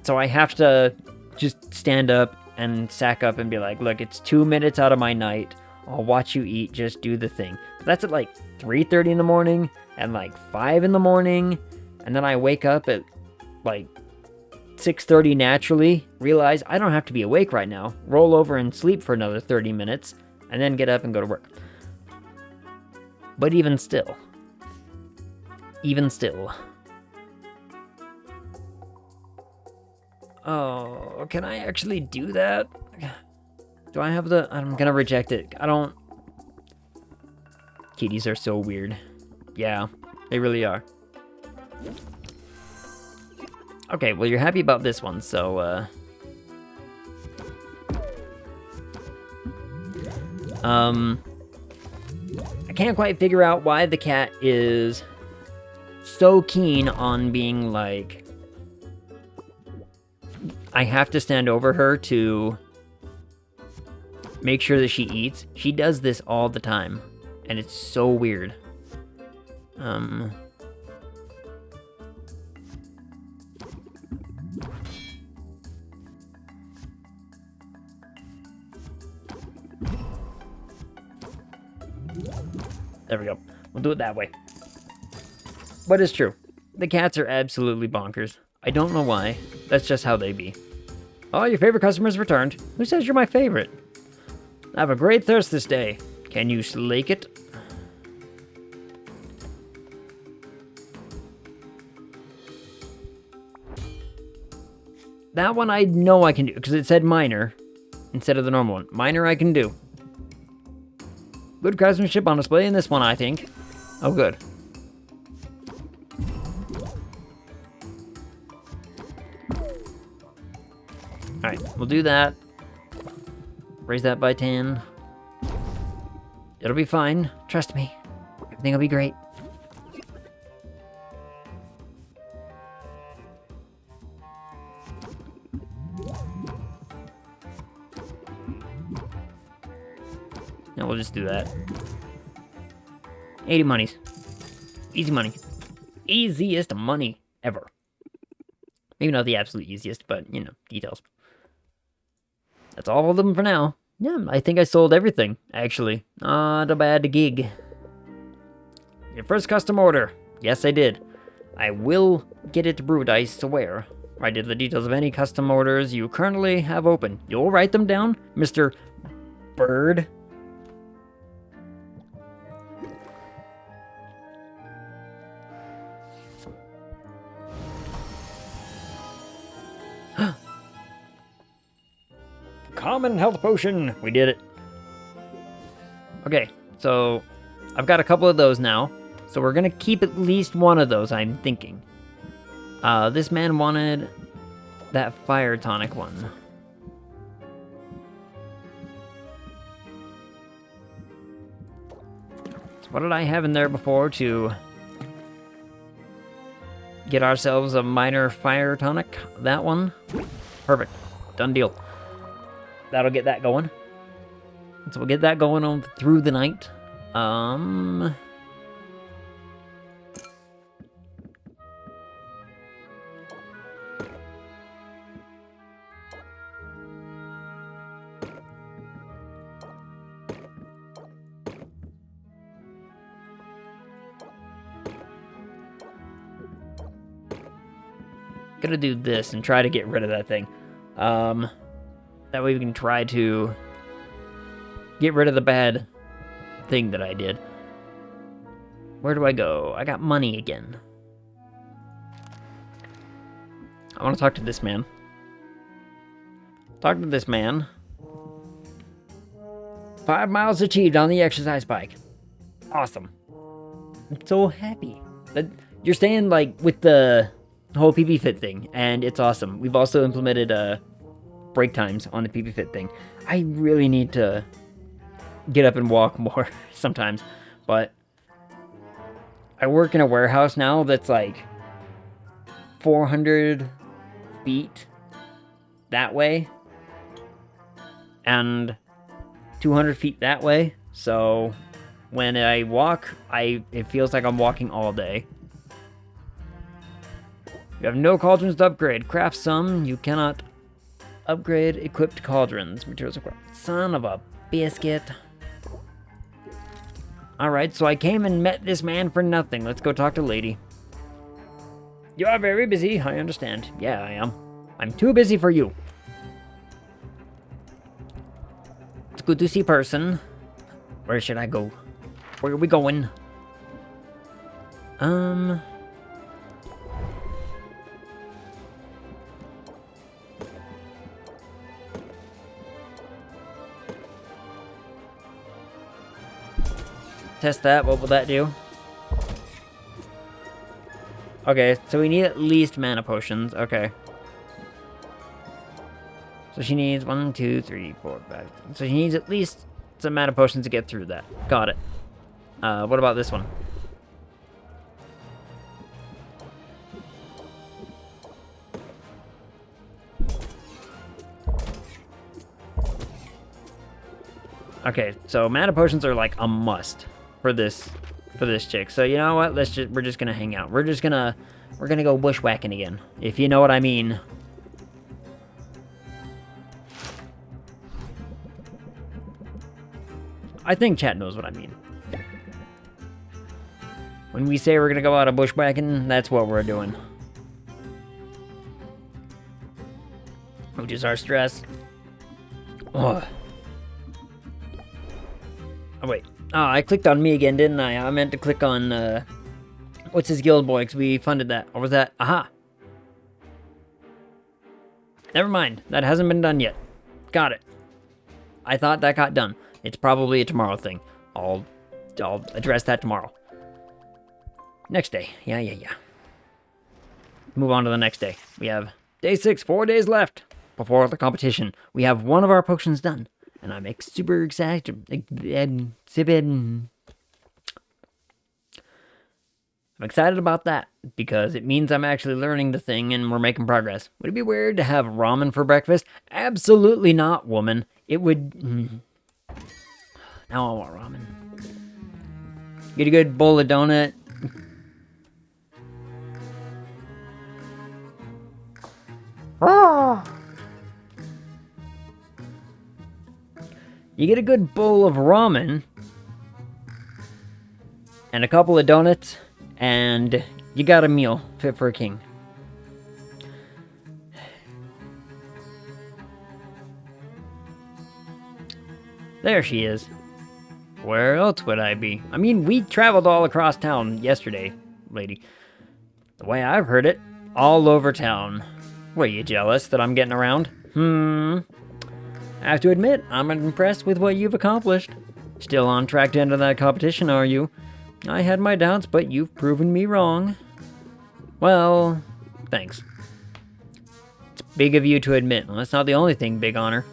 A: So I have to just stand up and sack up and be like, look, it's 2 minutes out of my night. I'll watch you eat. Just do the thing. That's at like 3:30 in the morning and like 5 in the morning. And then I wake up at like 6:30 naturally, realize I don't have to be awake right now, roll over and sleep for another 30 minutes, and then get up and go to work. But even still. Oh, can I actually do that? Do I have the... I'm gonna reject it. I don't... Kitties are so weird. Yeah, they really are. Okay, well, you're happy about this one, so, I can't quite figure out why the cat is so keen on being, like... I have to stand over her to make sure that she eats. She does this all the time, and it's so weird. There we go. We'll do it that way. But it's true. The cats are absolutely bonkers. I don't know why. That's just how they be. Oh, your favorite customer's returned. Who says you're my favorite? I have a great thirst this day. Can you slake it? That one I know I can do, because it said minor instead of the normal one. Minor I can do. Good craftsmanship on display in this one, I think. Oh, good. Alright, we'll do that. Raise that by 10. It'll be fine. Trust me. Everything will be great. Now we'll just do that. 80 monies. Easy money. Easiest money ever. Maybe not the absolute easiest, but, you know, details. That's all of them for now. Yeah, I think I sold everything, actually. Not a bad gig. Your first custom order. Yes, I did. I will get it brewed, I swear. Write in the details of any custom orders you currently have open. You'll write them down, Mr. Bird? Common health potion. We did it. Okay, so I've got a couple of those now. So we're gonna keep at least one of those, I'm thinking. This man wanted that fire tonic one. So what did I have in there before to get ourselves a minor fire tonic? That one? Perfect. Done deal. That'll get that going. So we'll get that going on through the night. Gonna do this and try to get rid of that thing. That way we can try to get rid of the bad thing that I did. Where do I go? I got money again. I want to talk to this man. Talk to this man. 5 miles achieved on the exercise bike. Awesome. I'm so happy that you're staying like with the whole PP Fit thing, and it's awesome. We've also implemented break times on the PP Fit thing. I really need to get up and walk more sometimes, but I work in a warehouse now that's like 400 feet that way and 200 feet that way. So when I walk, it feels like I'm walking all day. You have no cauldrons to upgrade. Craft some. You cannot upgrade equipped cauldrons. Materials required. Son of a biscuit. Alright, so I came and met this man for nothing. Let's go talk to Lady. You are very busy, I understand. Yeah, I am. I'm too busy for you. It's good to see person. Where should I go? Where are we going? Test that. What will that do? Okay, so we need at least mana potions. Okay. So she needs 1, 2, 3, 4, 5. So she needs at least some mana potions to get through that. Got it. What about this one? Okay, so mana potions are like a must for this chick. So you know what? We're just gonna hang out. We're gonna go bushwhacking again, if you know what I mean. I think chat knows what I mean. When we say we're gonna go out of bushwhacking, that's what we're doing. Reduce our stress. Ugh. Oh, wait. Oh, I clicked on me again, didn't I? I meant to click on, what's his guild boy, because we funded that. Or was that? Aha! Never mind. That hasn't been done yet. Got it. I thought that got done. It's probably a tomorrow thing. I'll address that tomorrow. Next day. Yeah. Move on to the next day. We have day 6, 4 days left before the competition. We have one of our potions done. And I'm super excited. I'm excited about that because it means I'm actually learning the thing and we're making progress. Would it be weird to have ramen for breakfast? Absolutely not, woman. It would... Now I want ramen. Get a good bowl of donut. You get a good bowl of ramen and a couple of donuts, and you got a meal fit for a king. There she is. Where else would I be? I mean, we traveled all across town yesterday, lady. The way I've heard it, all over town. Were you jealous that I'm getting around? I have to admit, I'm impressed with what you've accomplished. Still on track to enter that competition, are you? I had my doubts, but you've proven me wrong. Well, thanks. It's big of you to admit. Well, that's not the only thing big on her.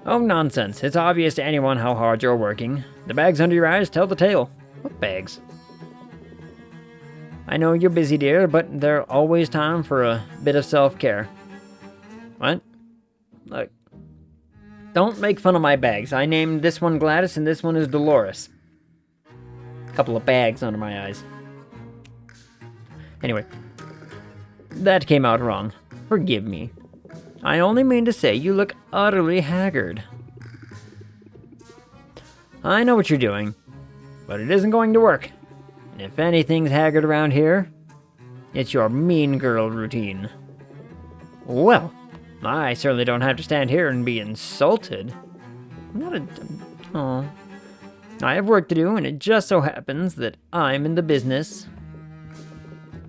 A: Oh, nonsense. It's obvious to anyone how hard you're working. The bags under your eyes tell the tale. What bags? I know you're busy, dear, but there's always time for a bit of self-care. What? Look. Don't make fun of my bags. I named this one Gladys and this one is Dolores. Couple of bags under my eyes. Anyway. That came out wrong. Forgive me. I only mean to say you look utterly haggard. I know what you're doing, but it isn't going to work. And if anything's haggard around here, it's your mean girl routine. Well, I certainly don't have to stand here and be insulted. Oh. I have work to do, and it just so happens that I'm in the business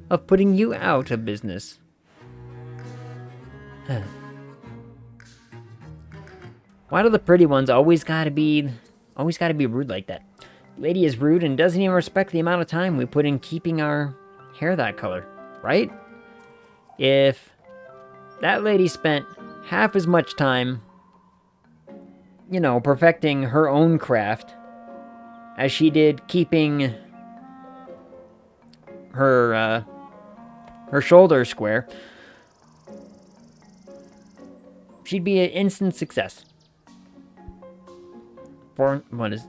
A: of putting you out of business. Why do the pretty ones always gotta be rude like that? Lady is rude and doesn't even respect the amount of time we put in keeping our hair that color, right? If that lady spent half as much time, you know, perfecting her own craft as she did keeping her shoulder square, she'd be an instant success. What is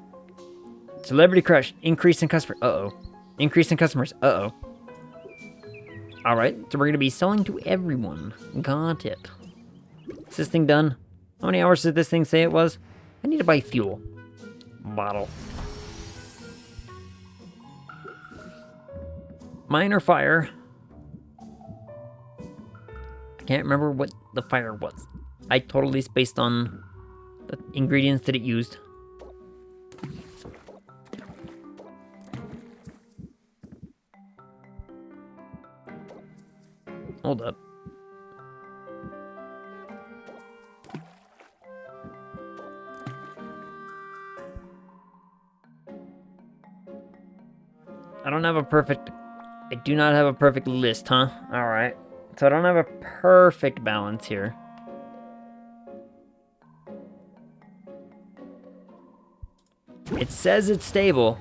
A: Celebrity Crush? Increase in customer. Increase in customers. Alright, so we're gonna be selling to everyone. Got it. Is this thing done? How many hours did this thing say it was? I need to buy fuel. Bottle. Minor fire. I can't remember what the fire was. I totally spaced on the ingredients that it used. Hold up. I do not have a perfect list, huh? Alright. So I don't have a perfect balance here. It says it's stable.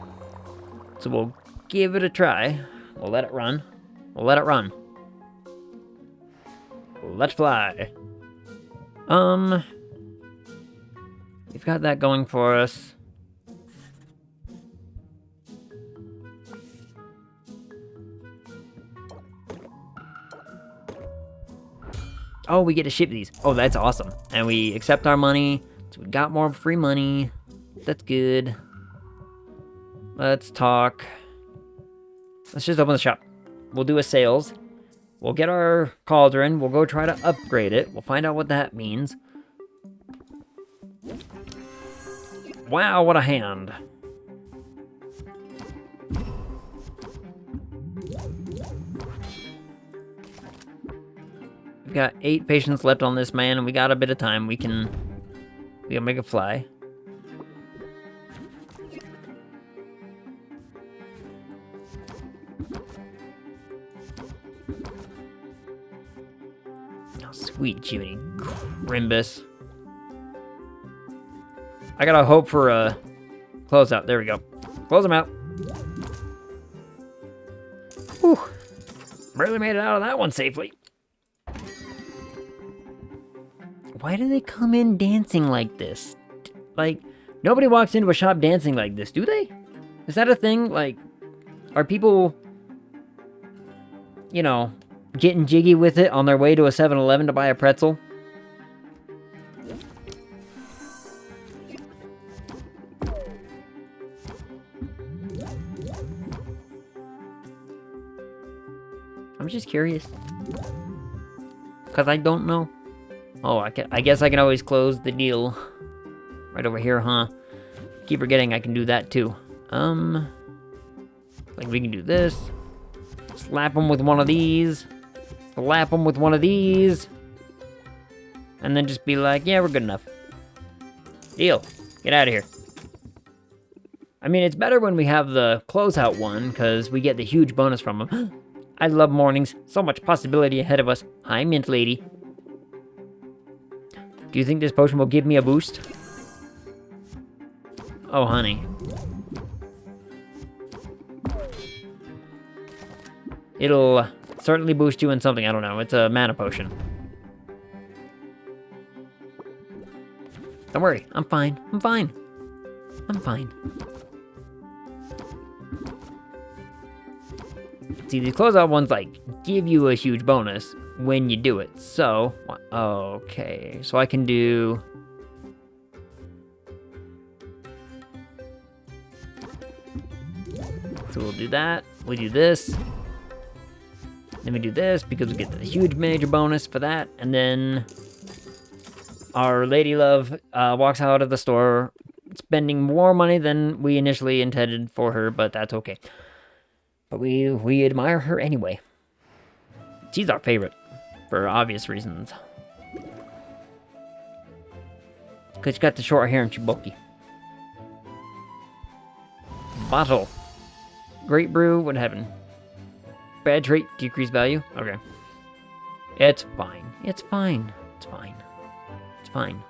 A: So we'll give it a try. We'll let it run. Let's fly. We've got that going for us. Oh, we get to ship these. Oh, that's awesome. And we accept our money. So we got more free money. That's good. Let's talk. Let's just open the shop. We'll do a sales. We'll get our cauldron. We'll go try to upgrade it. We'll find out what that means. Wow, what a hand. We've got 8 patients left on this man, and we got a bit of time. We can make it fly. Oh, sweet Jiminy Grimbus. I gotta hope for a closeout. There we go. Close them out. Whew. Barely made it out of that one safely. Why do they come in dancing like this? Like, nobody walks into a shop dancing like this, do they? Is that a thing? Like, are people, you know, getting jiggy with it on their way to a 7-Eleven to buy a pretzel? I'm just curious. Because I don't know. Oh, I guess I can always close the deal. Right over here, huh? Keep forgetting I can do that too. Like we can do this. Slap them with one of these. Slap them with one of these. And then just be like, yeah, we're good enough. Deal. Get out of here. I mean, it's better when we have the closeout one, because we get the huge bonus from them. I love mornings. So much possibility ahead of us. Hi, Mint Lady. Do you think this potion will give me a boost? Oh, honey. It'll certainly boost you in something. I don't know. It's a mana potion. Don't worry. I'm fine. I'm fine. I'm fine. See, these closeout ones, like, give you a huge bonus when you do it. So, okay. So I can do... So we'll do that. We do this. Then we do this because we get the huge major bonus for that. And then our lady love walks out of the store spending more money than we initially intended for her, but that's okay. But we admire her anyway. She's our favorite, for obvious reasons. Because she got the short hair and she's bulky. Bottle. Great brew, what happened? Bad trait, decrease value? Okay. It's fine. It's fine. It's fine. It's fine.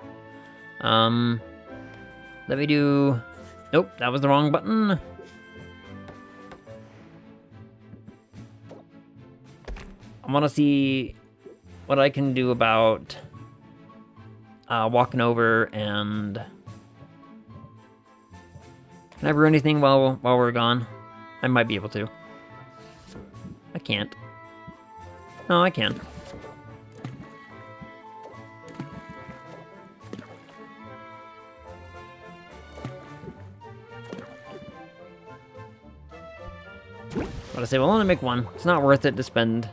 A: Let me do... Nope, that was the wrong button. want to see what I can do about walking over and... Can I brew anything while we're gone? I might be able to. I can't. No, I can. But I say we'll only make one. It's not worth it to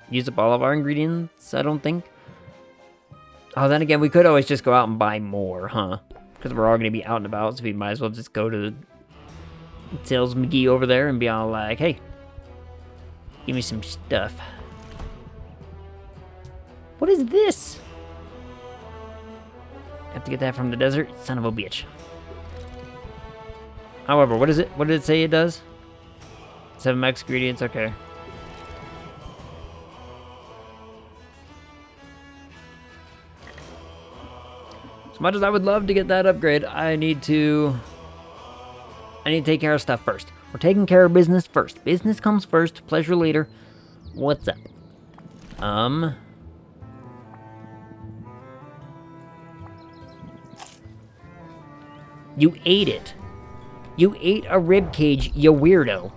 A: use up all of our ingredients, I don't think. Oh, then again, we could always just go out and buy more, huh? Because we're all going to be out and about, so we might as well just go to Sales McGee over there and be all like, hey, give me some stuff. What is this? I have to get that from the desert? Son of a bitch. However, what is it? What did it say it does? 7 max ingredients, okay. As much as I would love to get that upgrade, I need to take care of stuff first. We're taking care of business first. Business comes first, pleasure later. What's up? You ate it. You ate a rib cage, you weirdo.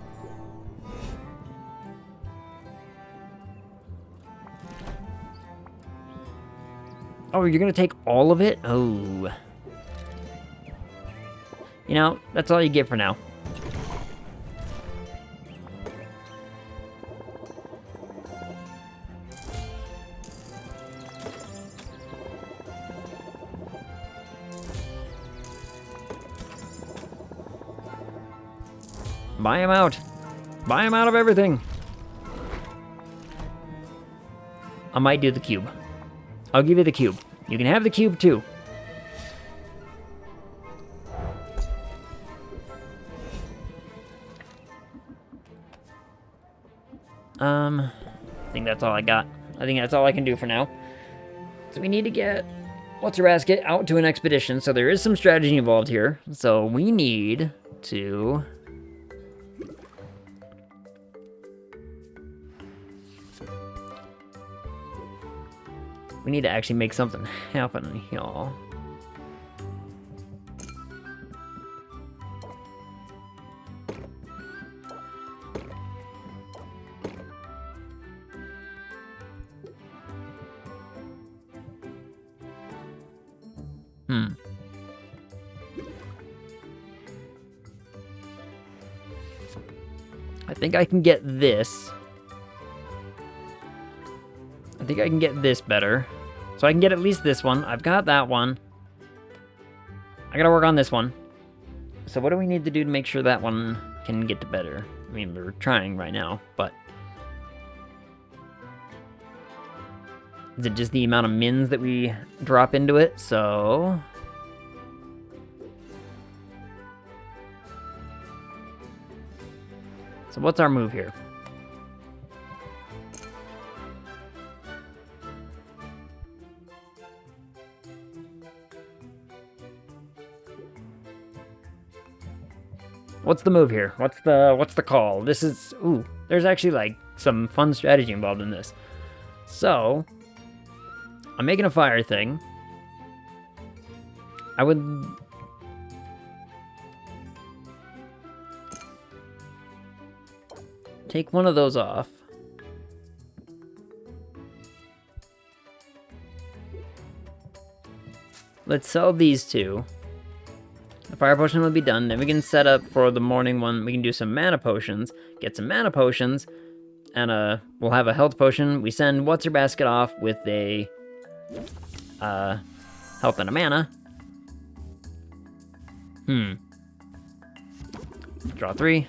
A: Oh, you're gonna take all of it? Oh. You know, that's all you get for now. Buy him out. Buy him out of everything. I might do the cube. I'll give you the cube. You can have the cube too. I think that's all I got. I think that's all I can do for now. So we need to get What's-Her-Basket out to an expedition. So there is some strategy involved here. So we need to... We need to actually make something happen, y'all. I think I can get this. I think I can get this better. So I can get at least this one. I've got that one. I gotta work on this one. So what do we need to do to make sure that one can get to better? I mean, we're trying right now, but... Is it just the amount of mins that we drop into it? So... So what's our move here? What's the move here? What's the call? This is... Ooh, there's actually, like, some fun strategy involved in this. So, I'm making a fire thing. I would... take one of those off. Let's sell these two. The fire potion will be done. Then we can set up for the morning one. We can do some mana potions. Get some mana potions. And we'll have a health potion. We send What's-Her-Basket off with a health and a mana. Draw 3.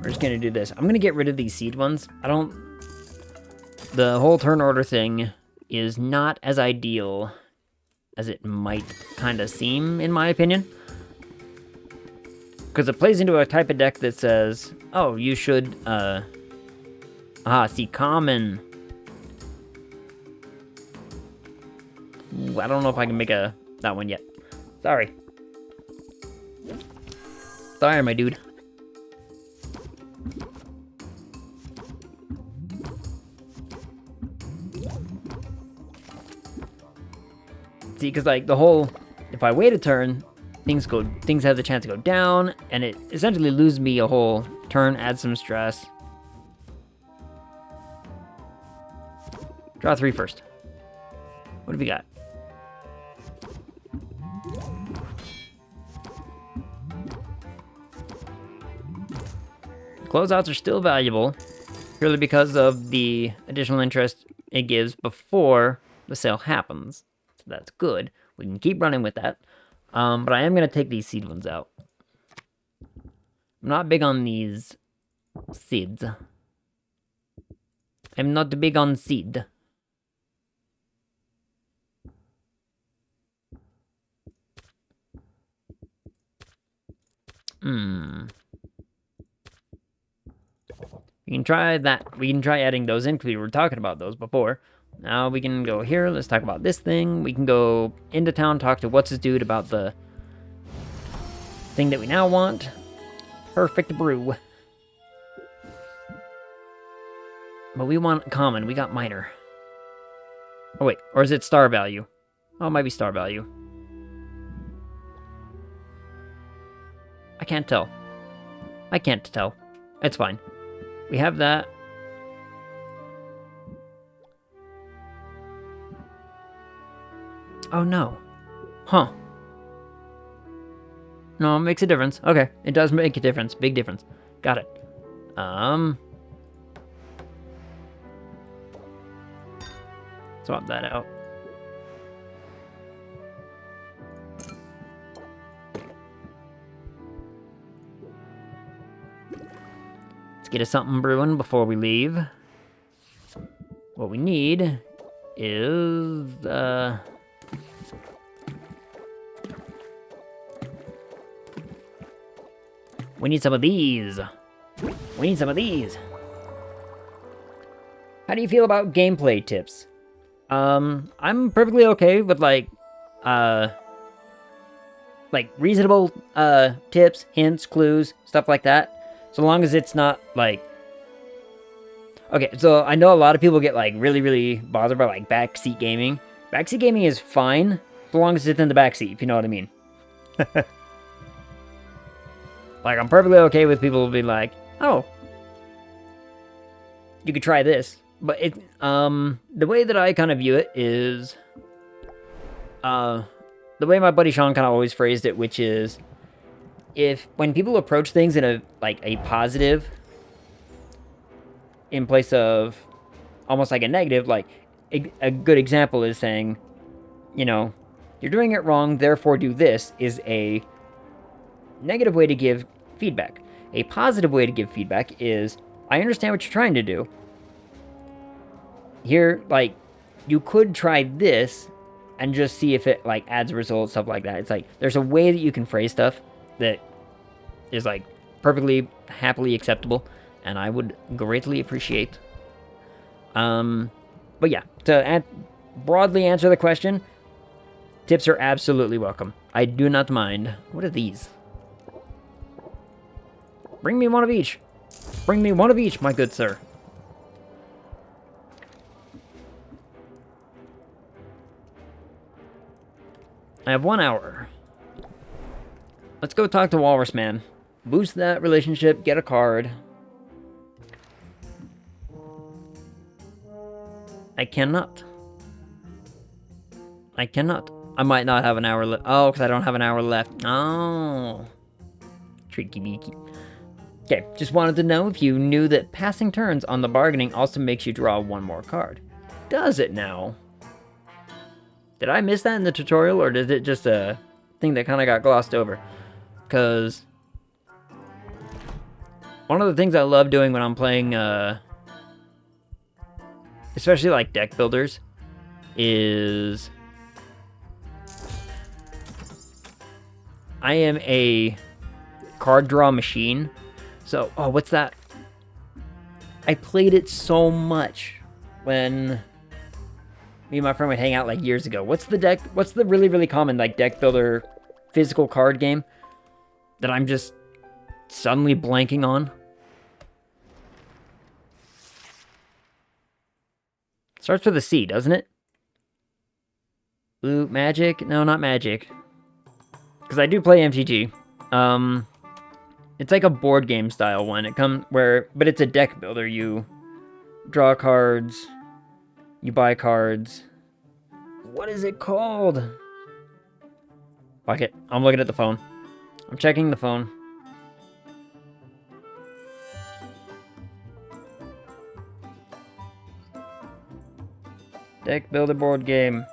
A: We're just gonna do this. I'm gonna get rid of these seed ones. The whole turn order thing is not as ideal as it might kind of seem, in my opinion. Because it plays into a type of deck that says, oh, you should, see, common. Ooh, I don't know if I can make that one yet. Sorry. Sorry, my dude. See, because like the whole, if I wait a turn, things have the chance to go down, and it essentially loses me a whole turn, adds some stress. Draw 3 first. What have we got? Closeouts are still valuable, purely because of the additional interest it gives before the sale happens. So that's good. We can keep running with that. But I am going to take these seed ones out. I'm not big on these seeds. I'm not big on seed. We can try that. We can try adding those in because we were talking about those before. Now we can go here. Let's talk about this thing. We can go into town, talk to what's his dude about the thing that we now want. Perfect brew. But we want common. We got minor. Oh wait, or is it star value? Oh, it might be star value. I can't tell. I can't tell. It's fine. We have that. Oh no. Huh. No, it makes a difference. Okay, it does make a difference. Big difference. Got it. Swap that out. Let's get us something brewing before we leave. What we need is, we need some of these. We need some of these. How do you feel about gameplay tips? I'm perfectly okay with, like reasonable, tips, hints, clues, stuff like that. So long as it's not, like... Okay, so I know a lot of people get, like, really, really bothered by, like, backseat gaming. Backseat gaming is fine, so long as it's in the backseat, if you know what I mean. Like, I'm perfectly okay with people being like, oh, you could try this. But it, the way that I kind of view it is, the way my buddy Sean kind of always phrased it, which is, when people approach things in a positive, in place of almost like a negative, like, a good example is saying, you know, you're doing it wrong, therefore do this, is a negative way to give feedback. A positive way to give feedback is, I understand what you're trying to do. Here, like, you could try this and just see if it, like, adds results, stuff like that. It's like, there's a way that you can phrase stuff that is, like, perfectly, happily acceptable, and I would greatly appreciate. But yeah, to broadly answer the question, tips are absolutely welcome. I do not mind. What are these? Bring me one of each. Bring me one of each, my good sir. I have 1 hour. Let's go talk to Walrus Man. Boost that relationship, get a card. I cannot. I cannot. I might not have an hour left. Oh, because I don't have an hour left. Oh. Tricky beaky. Okay, just wanted to know if you knew that passing turns on the bargaining also makes you draw one more card. Does it now? Did I miss that in the tutorial, or is it just a thing that kind of got glossed over? Because one of the things I love doing when I'm playing, especially like deck builders, is I am a card draw machine. So, oh, what's that? I played it so much when me and my friend would hang out like years ago. What's the really, really common like deck builder physical card game that I'm just suddenly blanking on. Starts with a C, doesn't it? Ooh, Magic? No, not Magic. Because I do play MTG. It's like a board game style one. But it's a deck builder. You draw cards, you buy cards. What is it called? Fuck it. I'm looking at the phone. I'm checking the phone. Deck builder board game.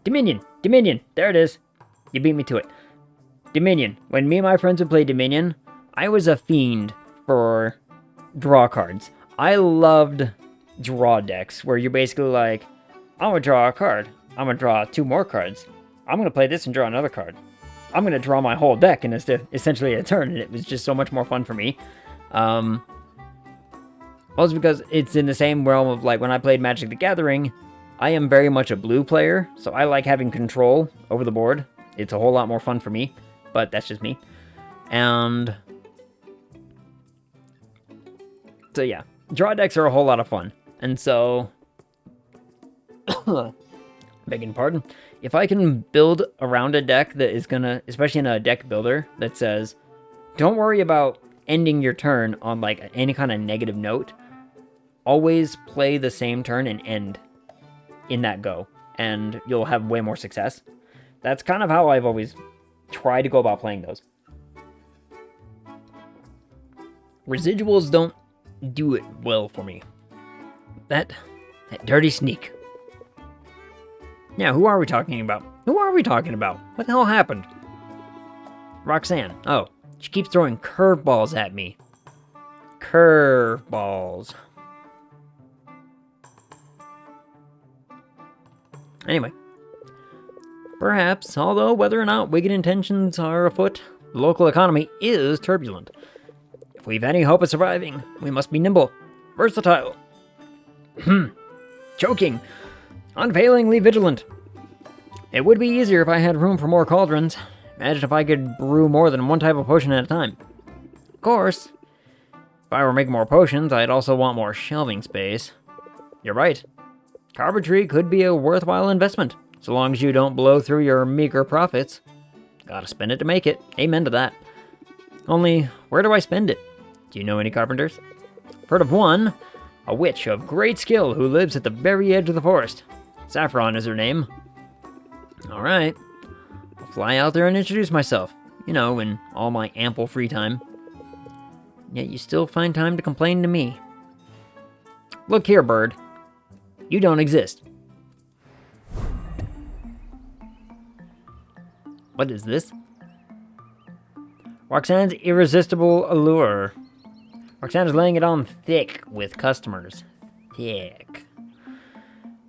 A: Dominion! Dominion! There it is. You beat me to it. Dominion. When me and my friends would play Dominion, I was a fiend for draw cards. I loved draw decks, where you're basically like, I'm gonna draw a card. I'm gonna draw 2 more cards. I'm gonna play this and draw another card. I'm gonna draw my whole deck in essentially a turn, and it was just so much more fun for me. Also because it's in the same realm of, like, when I played Magic the Gathering, I am very much a blue player, so I like having control over the board. It's a whole lot more fun for me, but that's just me. And so yeah, draw decks are a whole lot of fun. And so, begging pardon, if I can build around a deck that is gonna, especially in a deck builder that says, don't worry about ending your turn on like any kind of negative note, always play the same turn and end in that go, and you'll have way more success. That's kind of how I've always tried to go about playing those. Residuals don't do it well for me. That dirty sneak. Now, who are we talking about? Who are we talking about? What the hell happened? Roxanne. Oh, she keeps throwing curveballs at me. Curveballs. Anyway. Perhaps, although whether or not wicked intentions are afoot, the local economy is turbulent. If we've any hope of surviving, we must be nimble, versatile, choking, unfailingly vigilant. It would be easier if I had room for more cauldrons. Imagine if I could brew more than one type of potion at a time. Of course, if I were making more potions, I'd also want more shelving space. You're right. Carpentry could be a worthwhile investment, so long as you don't blow through your meager profits. Gotta spend it to make it. Amen to that. Only, where do I spend it? Do you know any carpenters? Heard of one, a witch of great skill who lives at the very edge of the forest. Saffron is her name. Alright. I'll fly out there and introduce myself. You know, in all my ample free time. Yet you still find time to complain to me. Look here, bird. You don't exist. What is this? Roxanne's irresistible allure. Roxanne is laying it on thick with customers. Thick.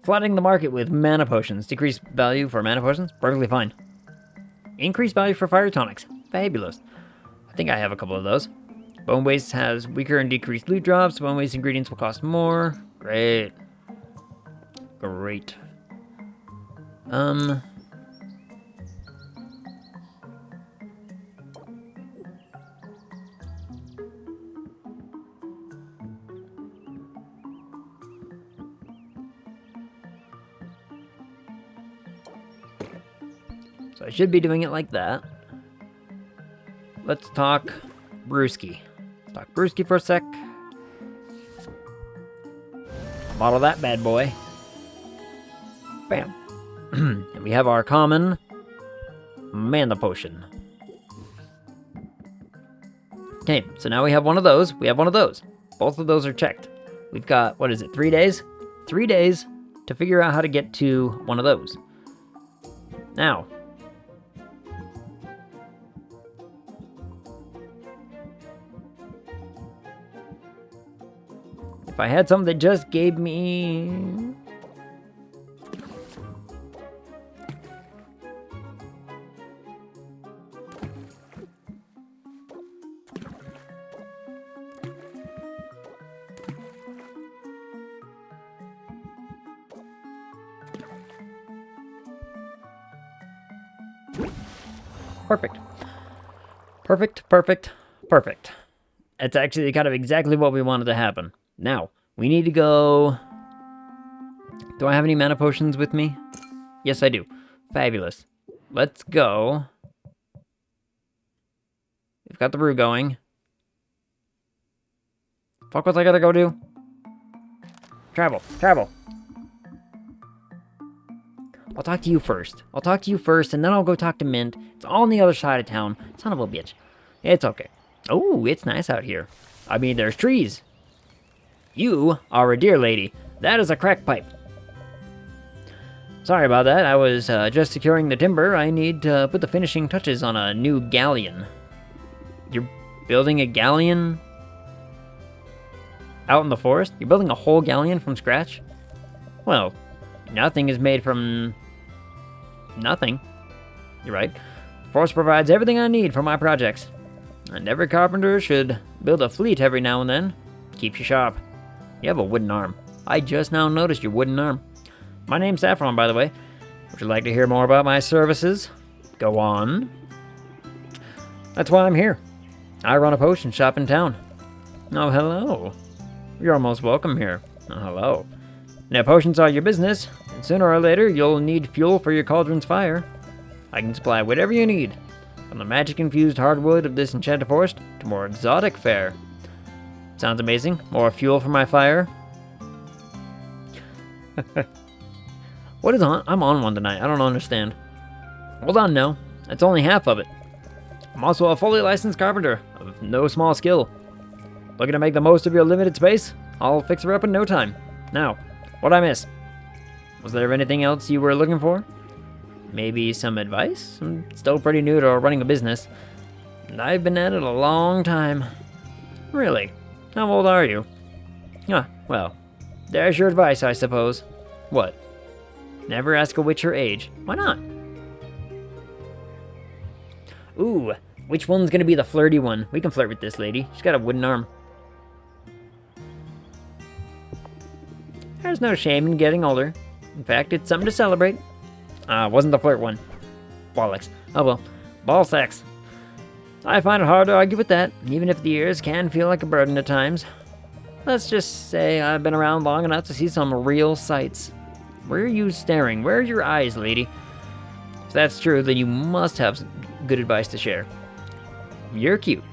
A: Flooding the market with mana potions. Decreased value for mana potions? Perfectly fine. Increased value for fire tonics. Fabulous. I think I have a couple of those. Bone waste has weaker and decreased loot drops. Bone waste ingredients will cost more. Great. Great. So I should be doing it like that. Let's talk Brewski. Let's talk Brewski for a sec. Bottle that bad boy. Bam. And we have our common mana potion. Okay, so now we have one of those. We have one of those. Both of those are checked. We've got, what is it, 3 days? 3 days to figure out how to get to one of those. Now, if I had something that just gave me... Perfect. Perfect, perfect, perfect. It's actually kind of exactly what we wanted to happen. Now, we need to go... Do I have any mana potions with me? Yes, I do. Fabulous. Let's go. We've got the brew going. Fuck what I gotta go do. Travel, travel. I'll talk to you first. And then I'll go talk to Mint. It's all on the other side of town. Son of a bitch. It's okay. Oh, it's nice out here. I mean, there's trees. You are a deer lady. That is a crack pipe. Sorry about that. I was just securing the timber. I need to put the finishing touches on a new galleon. You're building a galleon? Out in the forest? You're building a whole galleon from scratch? Well, nothing is made from... nothing. You're right. The forest provides everything I need for my projects. And every carpenter should build a fleet every now and then. Keeps you sharp. You have a wooden arm. I just now noticed your wooden arm. My name's Saffron, by the way. Would you like to hear more about my services? Go on. That's why I'm here. I run a potion shop in town. Oh, hello. You're almost welcome here. Oh, hello. Now, potions are your business, and sooner or later, you'll need fuel for your cauldron's fire. I can supply whatever you need, from the magic-infused hardwood of this enchanted forest to more exotic fare. Sounds amazing. More fuel for my fire. What is on? I'm on one tonight. I don't understand. Hold on, no. That's only half of it. I'm also a fully licensed carpenter of no small skill. Looking to make the most of your limited space? I'll fix her up in no time. Now, what'd I miss? Was there anything else you were looking for? Maybe some advice? I'm still pretty new to running a business, and I've been at it a long time. Really? How old are you? Ah, well, there's your advice, I suppose. What? Never ask a witch her age. Why not? Ooh, which one's gonna be the flirty one? We can flirt with this lady. She's got a wooden arm. There's no shame in getting older. In fact, it's something to celebrate. Wasn't the flirt one. Bollocks. Oh well. Ball sex. I find it hard to argue with that, even if the years can feel like a burden at times. Let's just say I've been around long enough to see some real sights. Where are you staring? Where are your eyes, lady? If that's true, then you must have some good advice to share. You're cute.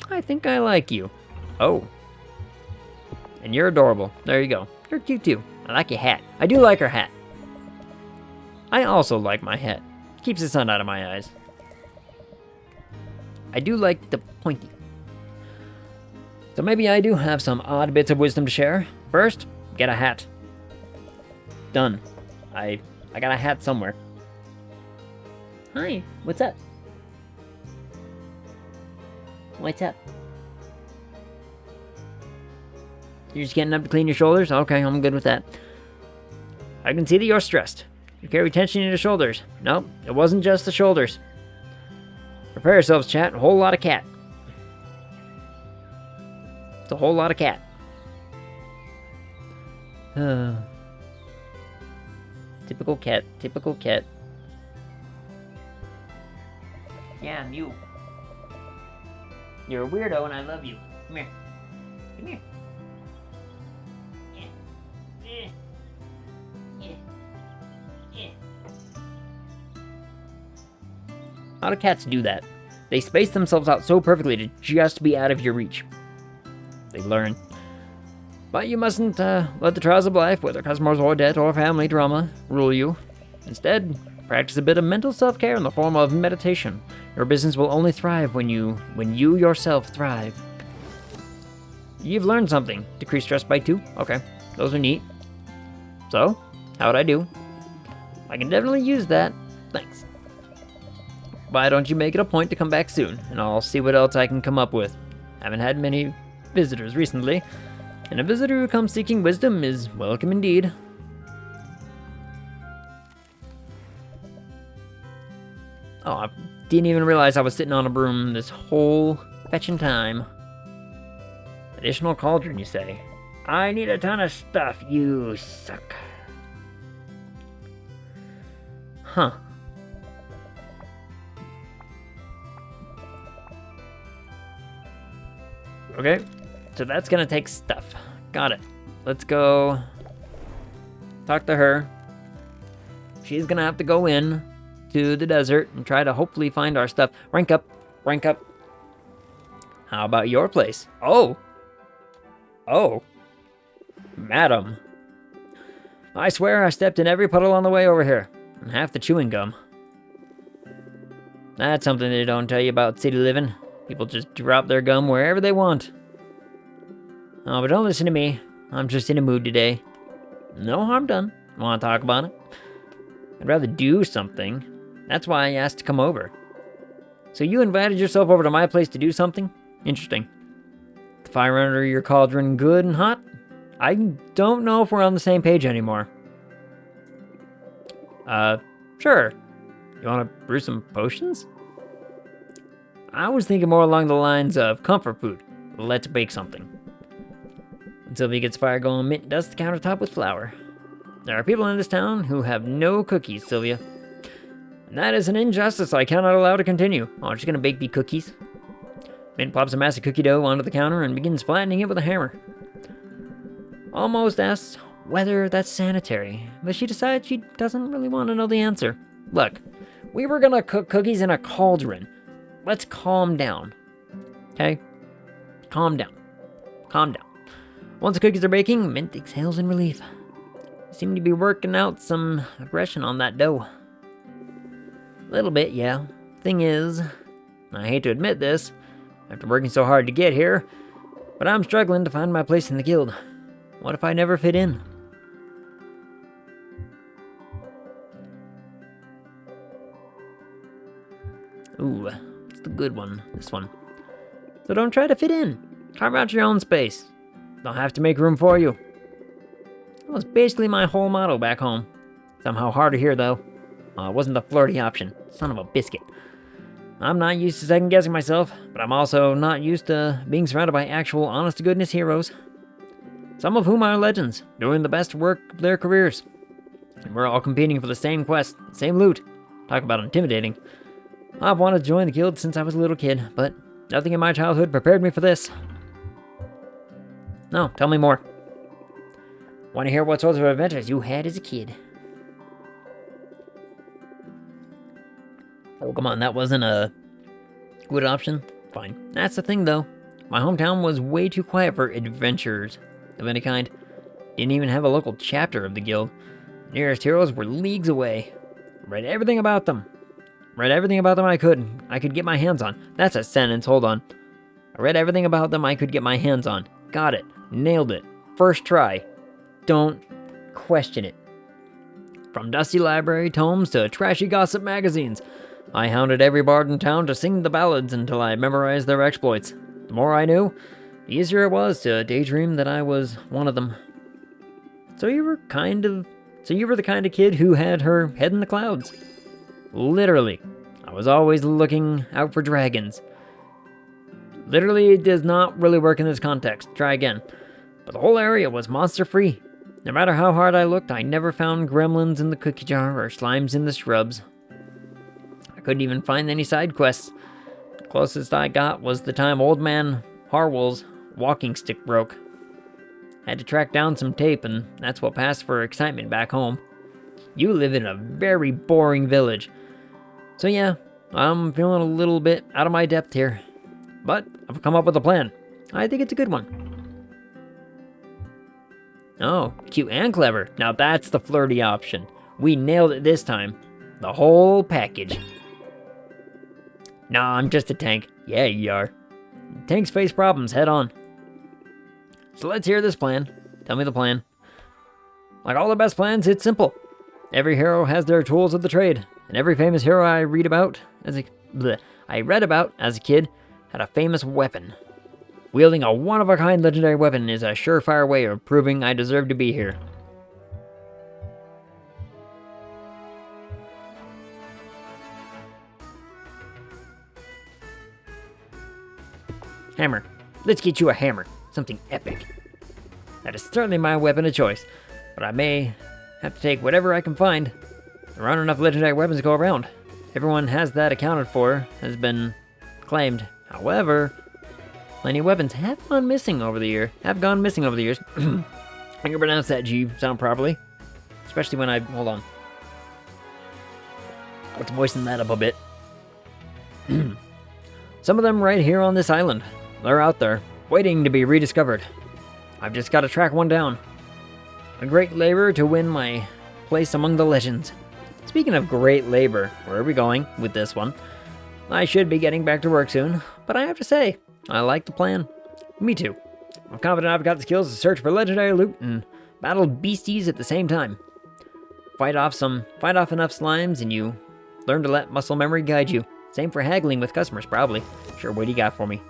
A: I think I like you. Oh. And you're adorable. There you go. You're cute too. I like your hat. I do like her hat. I also like my hat. Keeps the sun out of my eyes. I do like the pointy. So maybe I do have some odd bits of wisdom to share. First, get a hat. Done. I got a hat somewhere. Hi, what's up? What's up? You're just getting up to clean your shoulders? Okay, I'm good with that. I can see that you're stressed. You carry tension in your shoulders. Nope, it wasn't just the shoulders. Prepare yourselves, chat. A whole lot of cat. It's a whole lot of cat. Typical cat. Typical cat. Yeah, I'm you. You're a weirdo and I love you. Come here. Come here. A lot of cats do that. They space themselves out so perfectly to just be out of your reach. They learn. But you mustn't let the trials of life, whether customers or debt or family drama, rule you. Instead, practice a bit of mental self-care in the form of meditation. Your business will only thrive when you yourself thrive. You've learned something. Decrease stress by 2. Okay, those are neat. So, how'd I do? I can definitely use that. Thanks. Why don't you make it a point to come back soon, and I'll see what else I can come up with. Haven't had many visitors recently, and a visitor who comes seeking wisdom is welcome indeed. Oh, I didn't even realize I was sitting on a broom this whole fetching time. Additional cauldron, you say? I need a ton of stuff, you suck. Huh. Okay, so that's gonna take stuff. Got it. Let's go talk to her. She's gonna have to go in to the desert and try to hopefully find our stuff. Rank up, rank up. How about your place? Oh, madam. I swear I stepped in every puddle on the way over here, and half the chewing gum. That's something they don't tell you about city living. People just drop their gum wherever they want. Oh, but don't listen to me. I'm just in a mood today. No harm done. Want to talk about it? I'd rather do something. That's why I asked to come over. So you invited yourself over to my place to do something? Interesting. The fire under your cauldron good and hot? I don't know if we're on the same page anymore. Sure. You want to brew some potions? I was thinking more along the lines of comfort food. Let's bake something. When Sylvia gets fire going, Mint dusts the countertop with flour. There are people in this town who have no cookies, Sylvia. And that is an injustice I cannot allow to continue. Oh, she's gonna bake me cookies. Mint plops a mass of cookie dough onto the counter and begins flattening it with a hammer. Almost asks whether that's sanitary, but she decides she doesn't really want to know the answer. Look, we were gonna cook cookies in a cauldron. Let's calm down. Okay? Calm down. Calm down. Once the cookies are baking, Mint exhales in relief. Seem to be working out some aggression on that dough. A little bit, yeah. Thing is, I hate to admit this, after working so hard to get here, but I'm struggling to find my place in the guild. What if I never fit in? Ooh, it's the good one, this one. So don't try to fit in. Carve out your own space. They'll have to make room for you. That was basically my whole motto back home. Somehow harder here, though. It wasn't the flirty option. Son of a biscuit. I'm not used to second-guessing myself, but I'm also not used to being surrounded by actual honest-to-goodness heroes. Some of whom are legends, doing the best work of their careers. And we're all competing for the same quest, same loot. Talk about intimidating. I've wanted to join the guild since I was a little kid, but nothing in my childhood prepared me for this. No, tell me more. Want to hear what sorts of adventures you had as a kid? Oh, come on, that wasn't a good option? Fine. That's the thing, though. My hometown was way too quiet for adventures of any kind. Didn't even have a local chapter of the guild. Nearest heroes were leagues away. Read everything about them. Read everything about them I could get my hands on. That's a sentence, hold on. I read everything about them I could get my hands on. Got it. Nailed it. First try. Don't question it. From dusty library tomes to trashy gossip magazines, I hounded every bard in town to sing the ballads until I memorized their exploits. The more I knew, the easier it was to daydream that I was one of them. So you were the kind of kid who had her head in the clouds. Literally. I was always looking out for dragons. Literally does not really work in this context. Try again. But the whole area was monster-free. No matter how hard I looked, I never found gremlins in the cookie jar or slimes in the shrubs. I couldn't even find any side quests. The closest I got was the time old man Harwell's walking stick broke. Had to track down some tape, and that's what passed for excitement back home. You live in a very boring village. So yeah, I'm feeling a little bit out of my depth here. But I've come up with a plan. I think it's a good one. Oh, cute and clever. Now that's the flirty option. We nailed it this time. The whole package. Nah, I'm just a tank. Yeah, you are. Tanks face problems head on. So let's hear this plan. Tell me the plan. Like all the best plans, it's simple. Every hero has their tools of the trade, and every famous hero I read about as a kid had a famous weapon. Wielding a one-of-a-kind legendary weapon is a surefire way of proving I deserve to be here. Hammer. Let's get you a hammer. Something epic. That is certainly my weapon of choice, but I may have to take whatever I can find. There aren't enough legendary weapons to go around. Everyone has that accounted for, has been claimed. However, Plenty of weapons have gone missing over the years. I can pronounce that G sound properly. Especially when I... Hold on. Let's moisten that up a bit. Some of them right here on this island. They're out there, waiting to be rediscovered. I've just got to track one down. A great labor to win my place among the legends. Speaking of great labor, where are we going with this one? I should be getting back to work soon, but I have to say, I like the plan. Me too. I'm confident I've got the skills to search for legendary loot and battle beasties at the same time. Fight off enough slimes and you learn to let muscle memory guide you. Same for haggling with customers, probably. Sure, what do you got for me?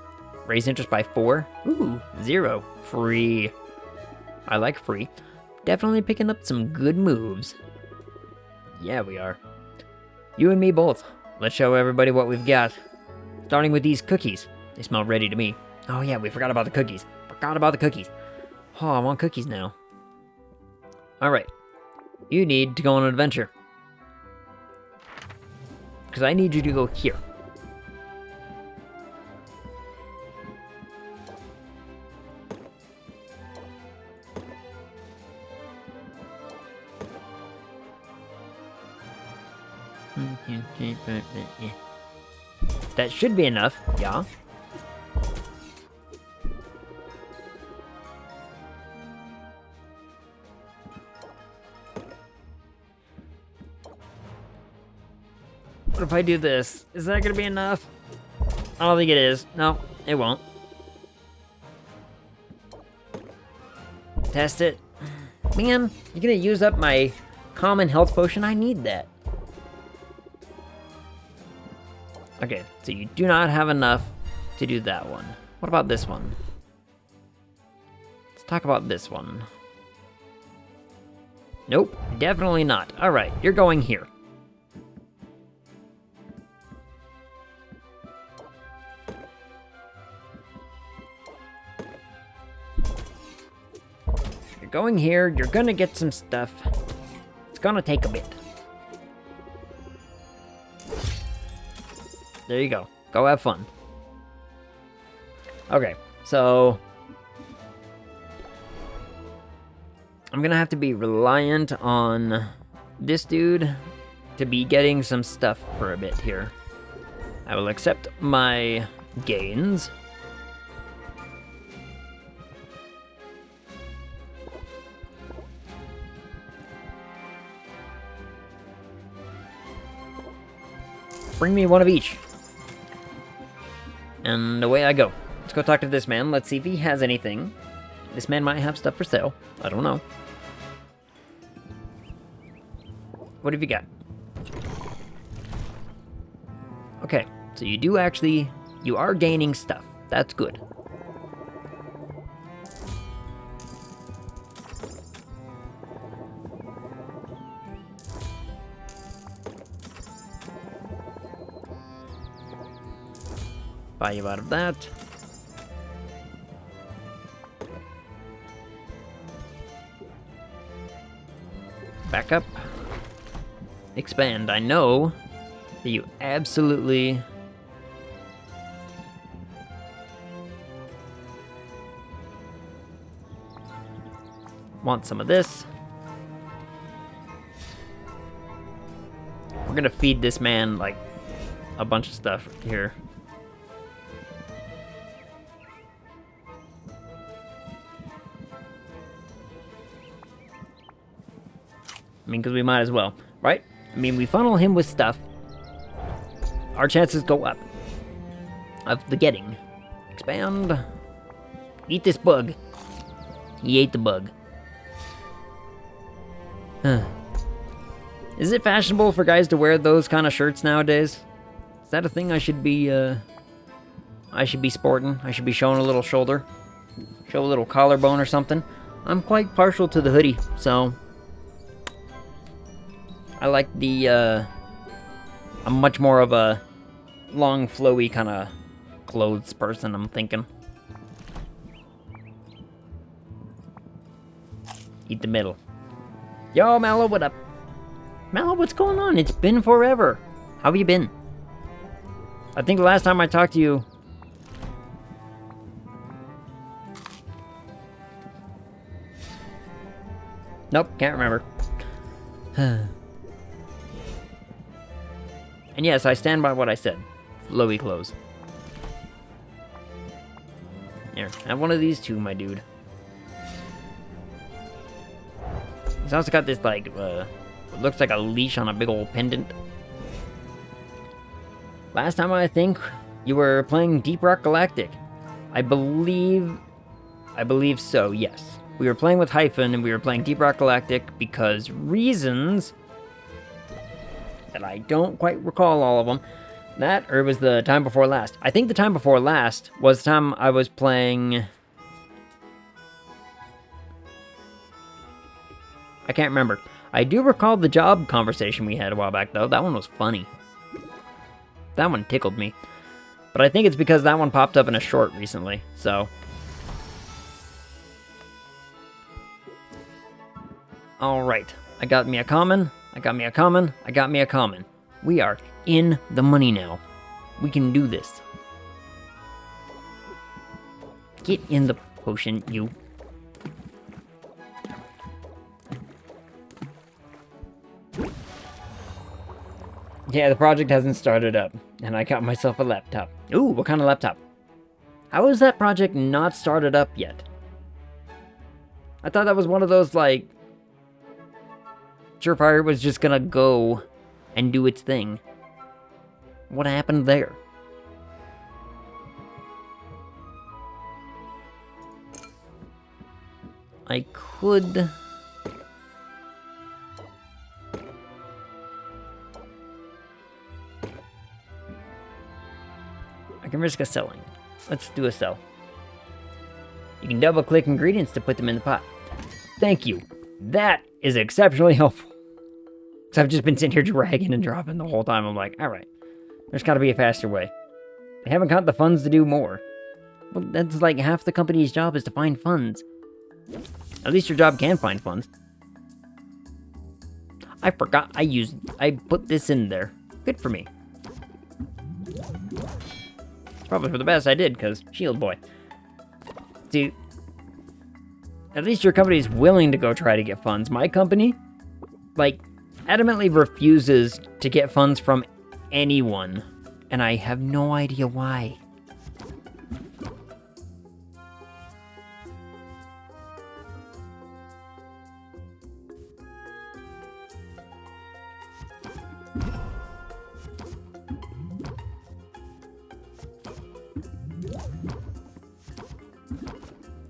A: Raise interest by 4? Ooh, 0. Free. I like free. Definitely picking up some good moves. Yeah, we are. You and me both. Let's show everybody what we've got. Starting with these cookies. They smell ready to me. Oh yeah, we forgot about the cookies. Oh, I want cookies now. Alright. You need to go on an adventure. Because I need you to go here. That should be enough, yeah. What if I do this? Is that gonna be enough? I don't think it is. No, it won't. Test it. Man, you're gonna use up my common health potion? I need that. Okay, so you do not have enough to do that one. What about this one? Let's talk about this one. Nope, definitely not. Alright, you're going here. You're going here, you're gonna get some stuff. It's gonna take a bit. There you go. Go have fun. Okay, so... I'm gonna have to be reliant on this dude to be getting some stuff for a bit here. I will accept my gains. Bring me one of each. And away I go. Let's go talk to this man. Let's see if he has anything. This man might have stuff for sale. I don't know. What have you got? Okay, so you do actually... You are gaining stuff. That's good. Buy you out of that. Back up. Expand. I know that you absolutely want some of this. We're gonna feed this man like a bunch of stuff here. I mean, because we might as well, right? I mean, we funnel him with stuff. Our chances go up. Of the getting. Expand. Eat this bug. He ate the bug. Is it fashionable for guys to wear those kind of shirts nowadays? Is that a thing I should be sporting? I should be showing a little shoulder? Show a little collarbone or something? I'm quite partial to the hoodie, so... I like the, I'm much more of a long, flowy kind of clothes person, I'm thinking. Eat the middle. Yo, Mallow, what up? Mallow, what's going on? It's been forever. How have you been? I think the last time I talked to you... Nope, can't remember. And yes, I stand by what I said. Flowy clothes. Here, have one of these too, my dude. It's also got this, like, it looks like a leash on a big old pendant. Last time, I think, you were playing Deep Rock Galactic. I believe so, yes. We were playing with Hyphen, and we were playing Deep Rock Galactic because reasons that I don't quite recall all of them. That, or it was the time before last. I think the time before last was the time I was playing... I can't remember. I do recall the job conversation we had a while back, though. That one was funny. That one tickled me. But I think it's because that one popped up in a short recently, so... Alright. I got me a common. I got me a common. I got me a common. We are in the money now. We can do this. Get in the potion, you. Yeah, the project hasn't started up, and I got myself a laptop. Ooh, what kind of laptop? How is that project not started up yet? I thought that was one of those, like... Surefire was just gonna go and do its thing. What happened there? I could... I can risk a selling. Let's do a sell. You can double-click ingredients to put them in the pot. Thank you. That is exceptionally helpful. Because I've just been sitting here dragging and dropping the whole time. I'm like, alright, there's got to be a faster way. They haven't got the funds to do more. Well, that's like half the company's job is to find funds. At least your job can find funds. I forgot I put this in there. Good for me. Probably for the best I did, because Shield Boy. See, at least your company's willing to go try to get funds. My company, like, adamantly refuses to get funds from anyone. And I have no idea why.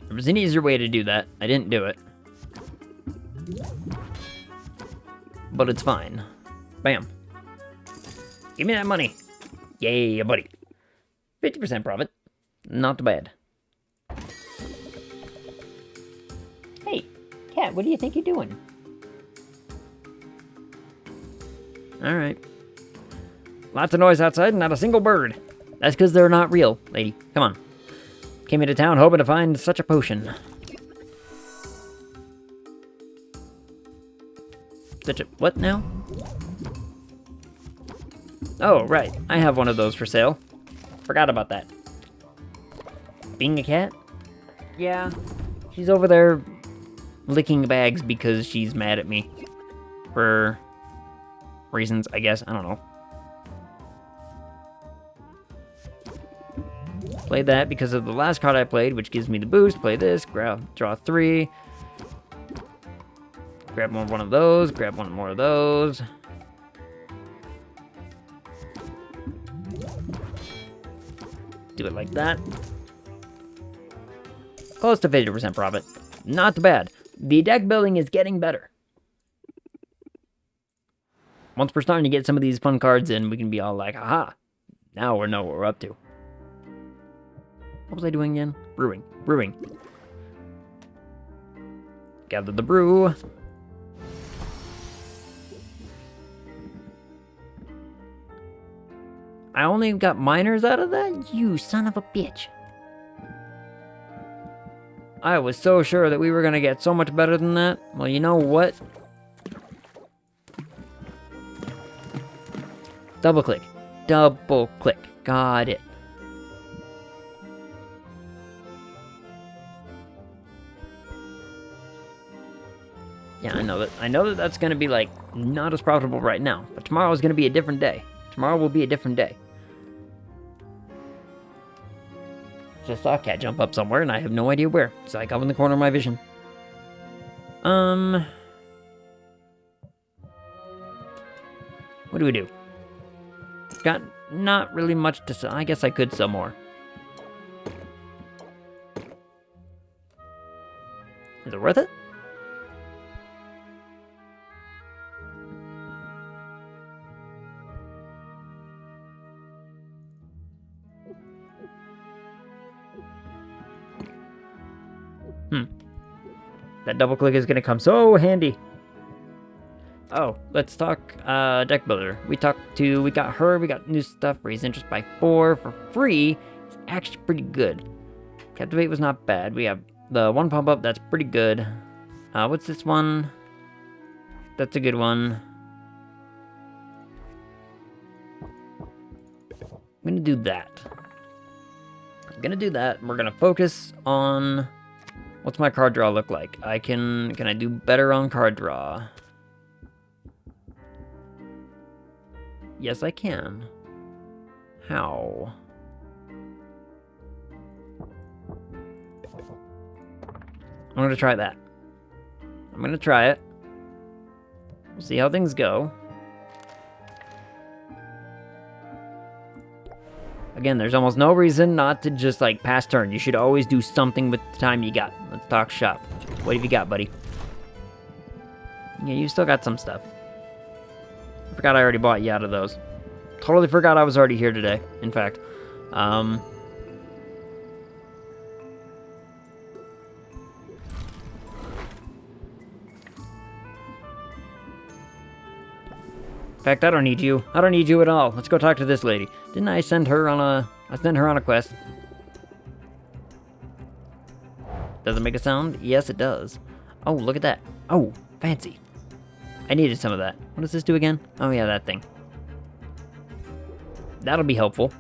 A: There was an easier way to do that. I didn't do it. But it's fine. Bam. Give me that money. Yay, buddy. 50% profit. Not bad. Hey, cat, what do you think you're doing? Alright. Lots of noise outside and not a single bird. That's because they're not real, lady. Come on. Came into town hoping to find such a potion. Such a... what now? Oh, right. I have one of those for sale. Forgot about that. Being a cat? Yeah. She's over there licking bags because she's mad at me. For reasons, I guess. I don't know. Play that because of the last card I played, which gives me the boost. Play this, draw 3. Grab one of those, grab one more of those. Do it like that. Close to 50% profit. Not bad. The deck building is getting better. Once we're starting to get some of these fun cards in, we can be all like, aha, now we know what we're up to. What was I doing again? Brewing. Gather the brew. I only got miners out of that? You son of a bitch. I was so sure that we were going to get so much better than that. Well, you know what? Double click. Got it. Yeah, I know that. I know that that's going to be, like, not as profitable right now. But tomorrow is going to be a different day. Tomorrow will be a different day. Just saw a cat jump up somewhere, and I have no idea where. It's like up in the corner of my vision. What do we do? Got not really much to sell. I guess I could sell more. Is it worth it? That double click is gonna come so handy. Oh, let's talk deck builder. We got her, we got new stuff, raise interest by 4 for free. It's actually pretty good. Captivate was not bad. We have the 1 pump up, that's pretty good. What's this one? That's a good one. I'm gonna do that. We're gonna focus on what's my card draw look like? Can I do better on card draw? Yes, I can. How? I'm gonna try that. I'm gonna try it. We'll see how things go. Again, there's almost no reason not to just, like, pass turn. You should always do something with the time you got. Let's talk shop. What have you got, buddy? Yeah, you still got some stuff. I forgot I already bought you out of those. Totally forgot I was already here today, in fact. In fact, I don't need you. I don't need you at all. Let's go talk to this lady. Didn't I send her on a quest? Does it make a sound? Yes, it does. Oh, look at that. Oh, fancy. I needed some of that. What does this do again? Oh, yeah, that thing. That'll be helpful.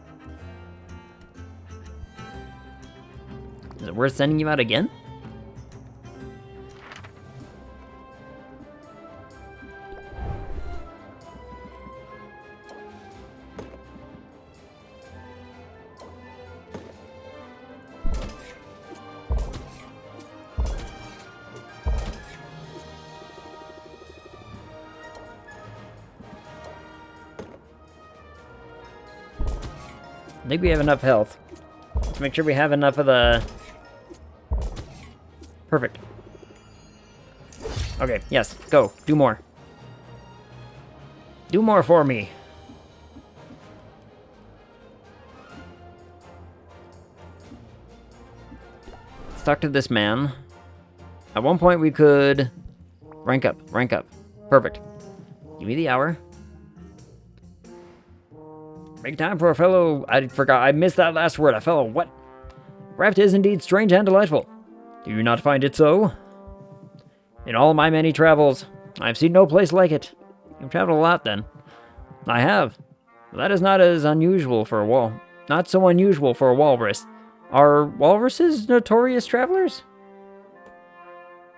A: Is it worth sending you out again? I think we have enough health. Let's make sure we have enough of the... Perfect. Okay, yes, go. Do more. Do more for me. Let's talk to this man. At one point we could... Rank up, rank up. Perfect. Give me the hour. Make time for a fellow... I forgot, I missed that last word. A fellow what? Raft is indeed strange and delightful. Do you not find it so? In all my many travels, I have seen no place like it. You've traveled a lot, then. I have. That is not as unusual for a not so unusual for a walrus. Are walruses notorious travelers?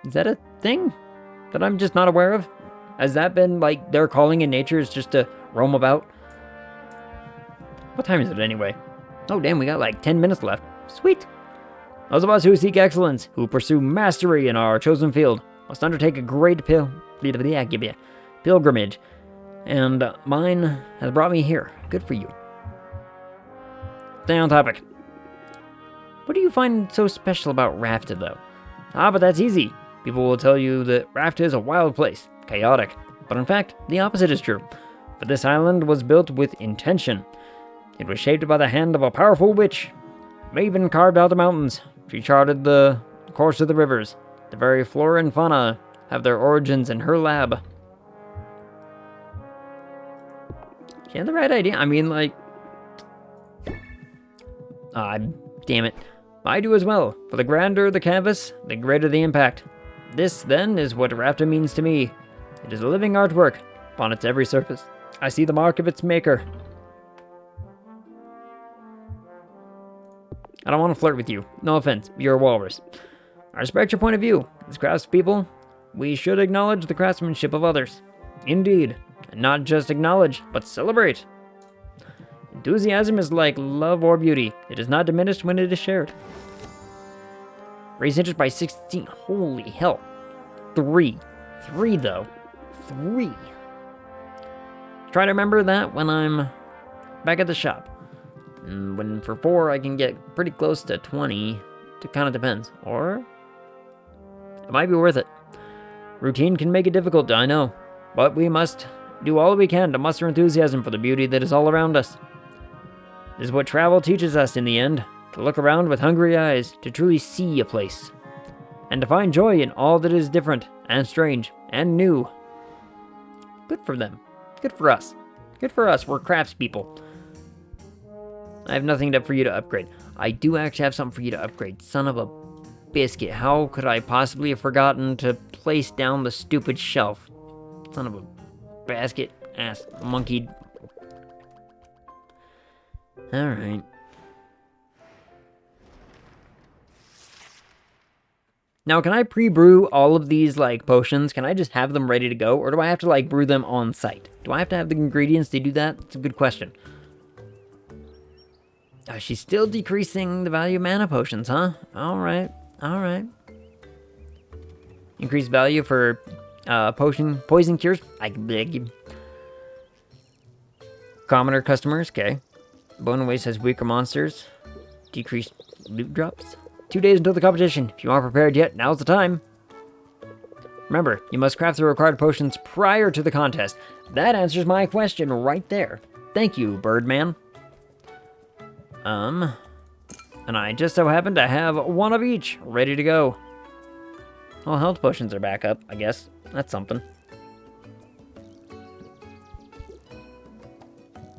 A: Is that a thing that I'm just not aware of? Has that been, like, their calling in nature is just to roam about? What time is it anyway? Oh, damn, we got like 10 minutes left. Sweet. Those of us who seek excellence, who pursue mastery in our chosen field, must undertake a great pilgrimage. And mine has brought me here. Good for you. Stay on topic. What do you find so special about Rafta, though? Ah, but that's easy. People will tell you that Rafta is a wild place, chaotic. But in fact, the opposite is true. For this island was built with intention. It was shaped by the hand of a powerful witch. Maven carved out the mountains. She charted the course of the rivers. The very flora and fauna have their origins in her lab. She had the right idea. I mean, like... damn it. I do as well. For the grander the canvas, the greater the impact. This, then, is what Rafta means to me. It is a living artwork. Upon its every surface, I see the mark of its maker. I don't want to flirt with you. No offense, you're a walrus. I respect your point of view. As craftspeople, We should acknowledge the craftsmanship of others. Indeed. And not just acknowledge, but celebrate. Enthusiasm is like love or beauty. It is not diminished when it is shared. Raise interest by 16. Holy hell. 3. 3, though. 3. Try to remember that when I'm back at the shop. And when for 4, I can get pretty close to 20. It kind of depends. Or it might be worth it. Routine can make it difficult, I know. But we must do all we can to muster enthusiasm for the beauty that is all around us. This is what travel teaches us in the end. To look around with hungry eyes, to truly see a place. And to find joy in all that is different, and strange, and new. Good for them. Good for us. Good for us, we're craftspeople. I have nothing for you to upgrade. I do actually have something for you to upgrade. Son of a biscuit. How could I possibly have forgotten to place down the stupid shelf? Son of a basket ass monkey. Alright. Now, can I pre-brew all of these, like, potions? Can I just have them ready to go? Or do I have to, like, brew them on site? Do I have to have the ingredients to do that? That's a good question. She's still decreasing the value of mana potions, huh? Alright. Alright. Increased value for poison cures. I beg you. Commoner customers, okay. Bone Waste has weaker monsters. Decreased loot drops. 2 days until the competition. If you aren't prepared yet, now's the time. Remember, you must craft the required potions prior to the contest. That answers my question right there. Thank you, Birdman. And I just so happen to have one of each ready to go. Well, health potions are back up, I guess. That's something.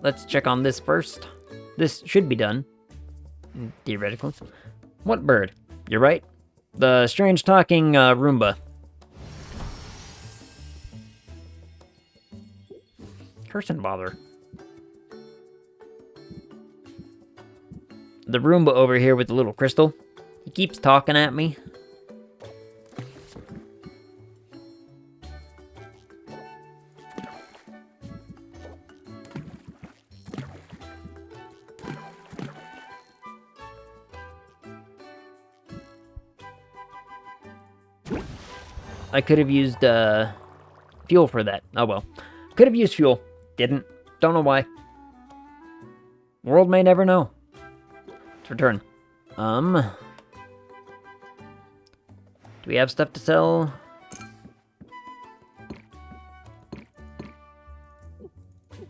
A: Let's check on this first. This should be done. Theoretically. What bird? You're right. The strange talking Roomba. Curse and bother. The Roomba over here with the little crystal. He keeps talking at me. I could have used fuel for that. Oh well. Could have used fuel. Didn't. Don't know why. World may never know. Let's return. Do we have stuff to sell?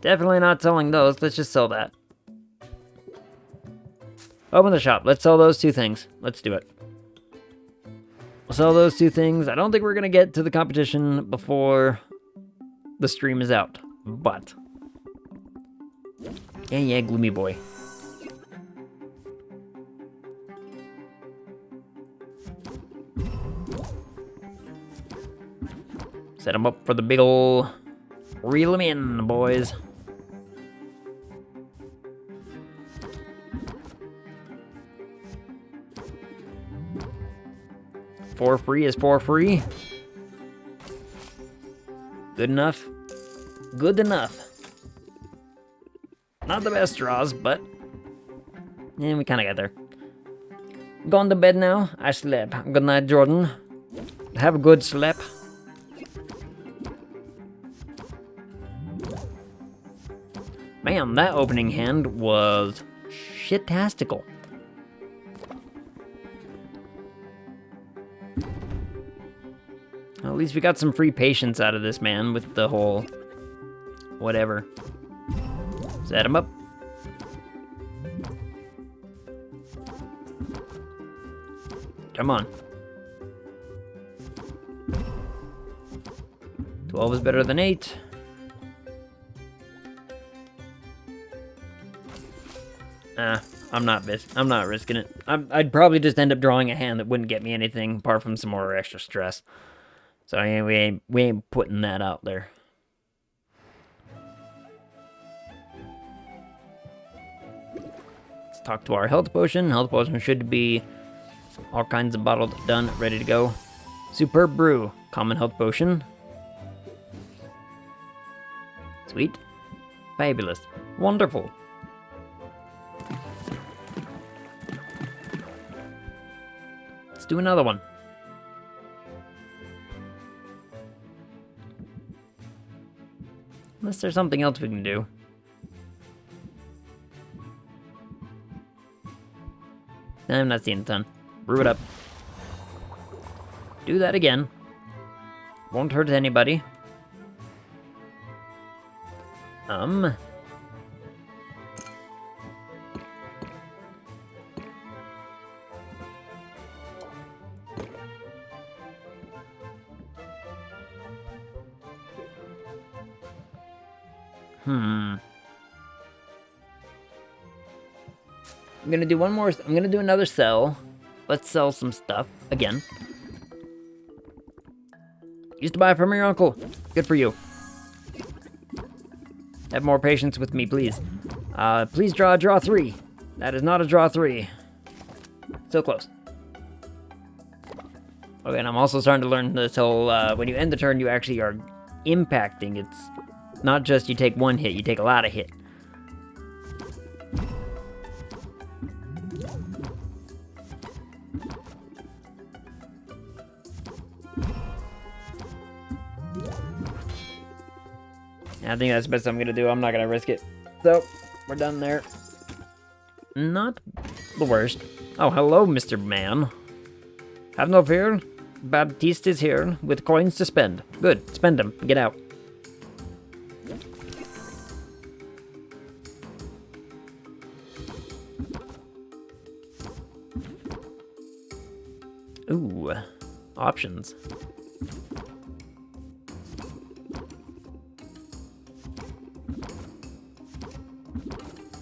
A: Definitely not selling those. Let's just sell that. Open the shop. Let's sell those 2 things. Let's do it. We'll sell those 2 things. I don't think we're going to get to the competition before the stream is out. But. Yeah, gloomy boy. Set him up for the big ol' reel him in, boys. For free is for free. Good enough. Good enough. Not the best draws, but yeah, we kind of got there. Gone to bed now. I slept. Good night, Jordan. Have a good sleep. Man, that opening hand was shit-tastical. Well, at least we got some free patience out of this man with the whole whatever. Set him up. Come on. 12 is better than 8. I'm not risking it. I'd probably just end up drawing a hand that wouldn't get me anything apart from some more extra stress. So we ain't putting that out there. Let's talk to our health potion. Health potion should be all kinds of bottled, done, ready to go. Superb brew. Common health potion. Sweet. Fabulous. Wonderful. Let's do another one. Unless there's something else we can do. I'm not seeing a ton. Brew it up. Do that again. Won't hurt anybody. I'm gonna do one more. I'm gonna do another sell. Let's sell some stuff again. Used to buy from your uncle. Good for you. Have more patience with me, please. Please draw a draw 3. That is not a draw 3. So close. Okay, and I'm also starting to learn this whole, when you end the turn, you actually are impacting. It's not just you take one hit, you take a lot of hit. I think that's the best I'm gonna do. I'm not gonna risk it. So, we're done there. Not the worst. Oh, hello, Mr. Man. Have no fear. Baptiste is here with coins to spend. Good, spend them. Get out. Ooh, options.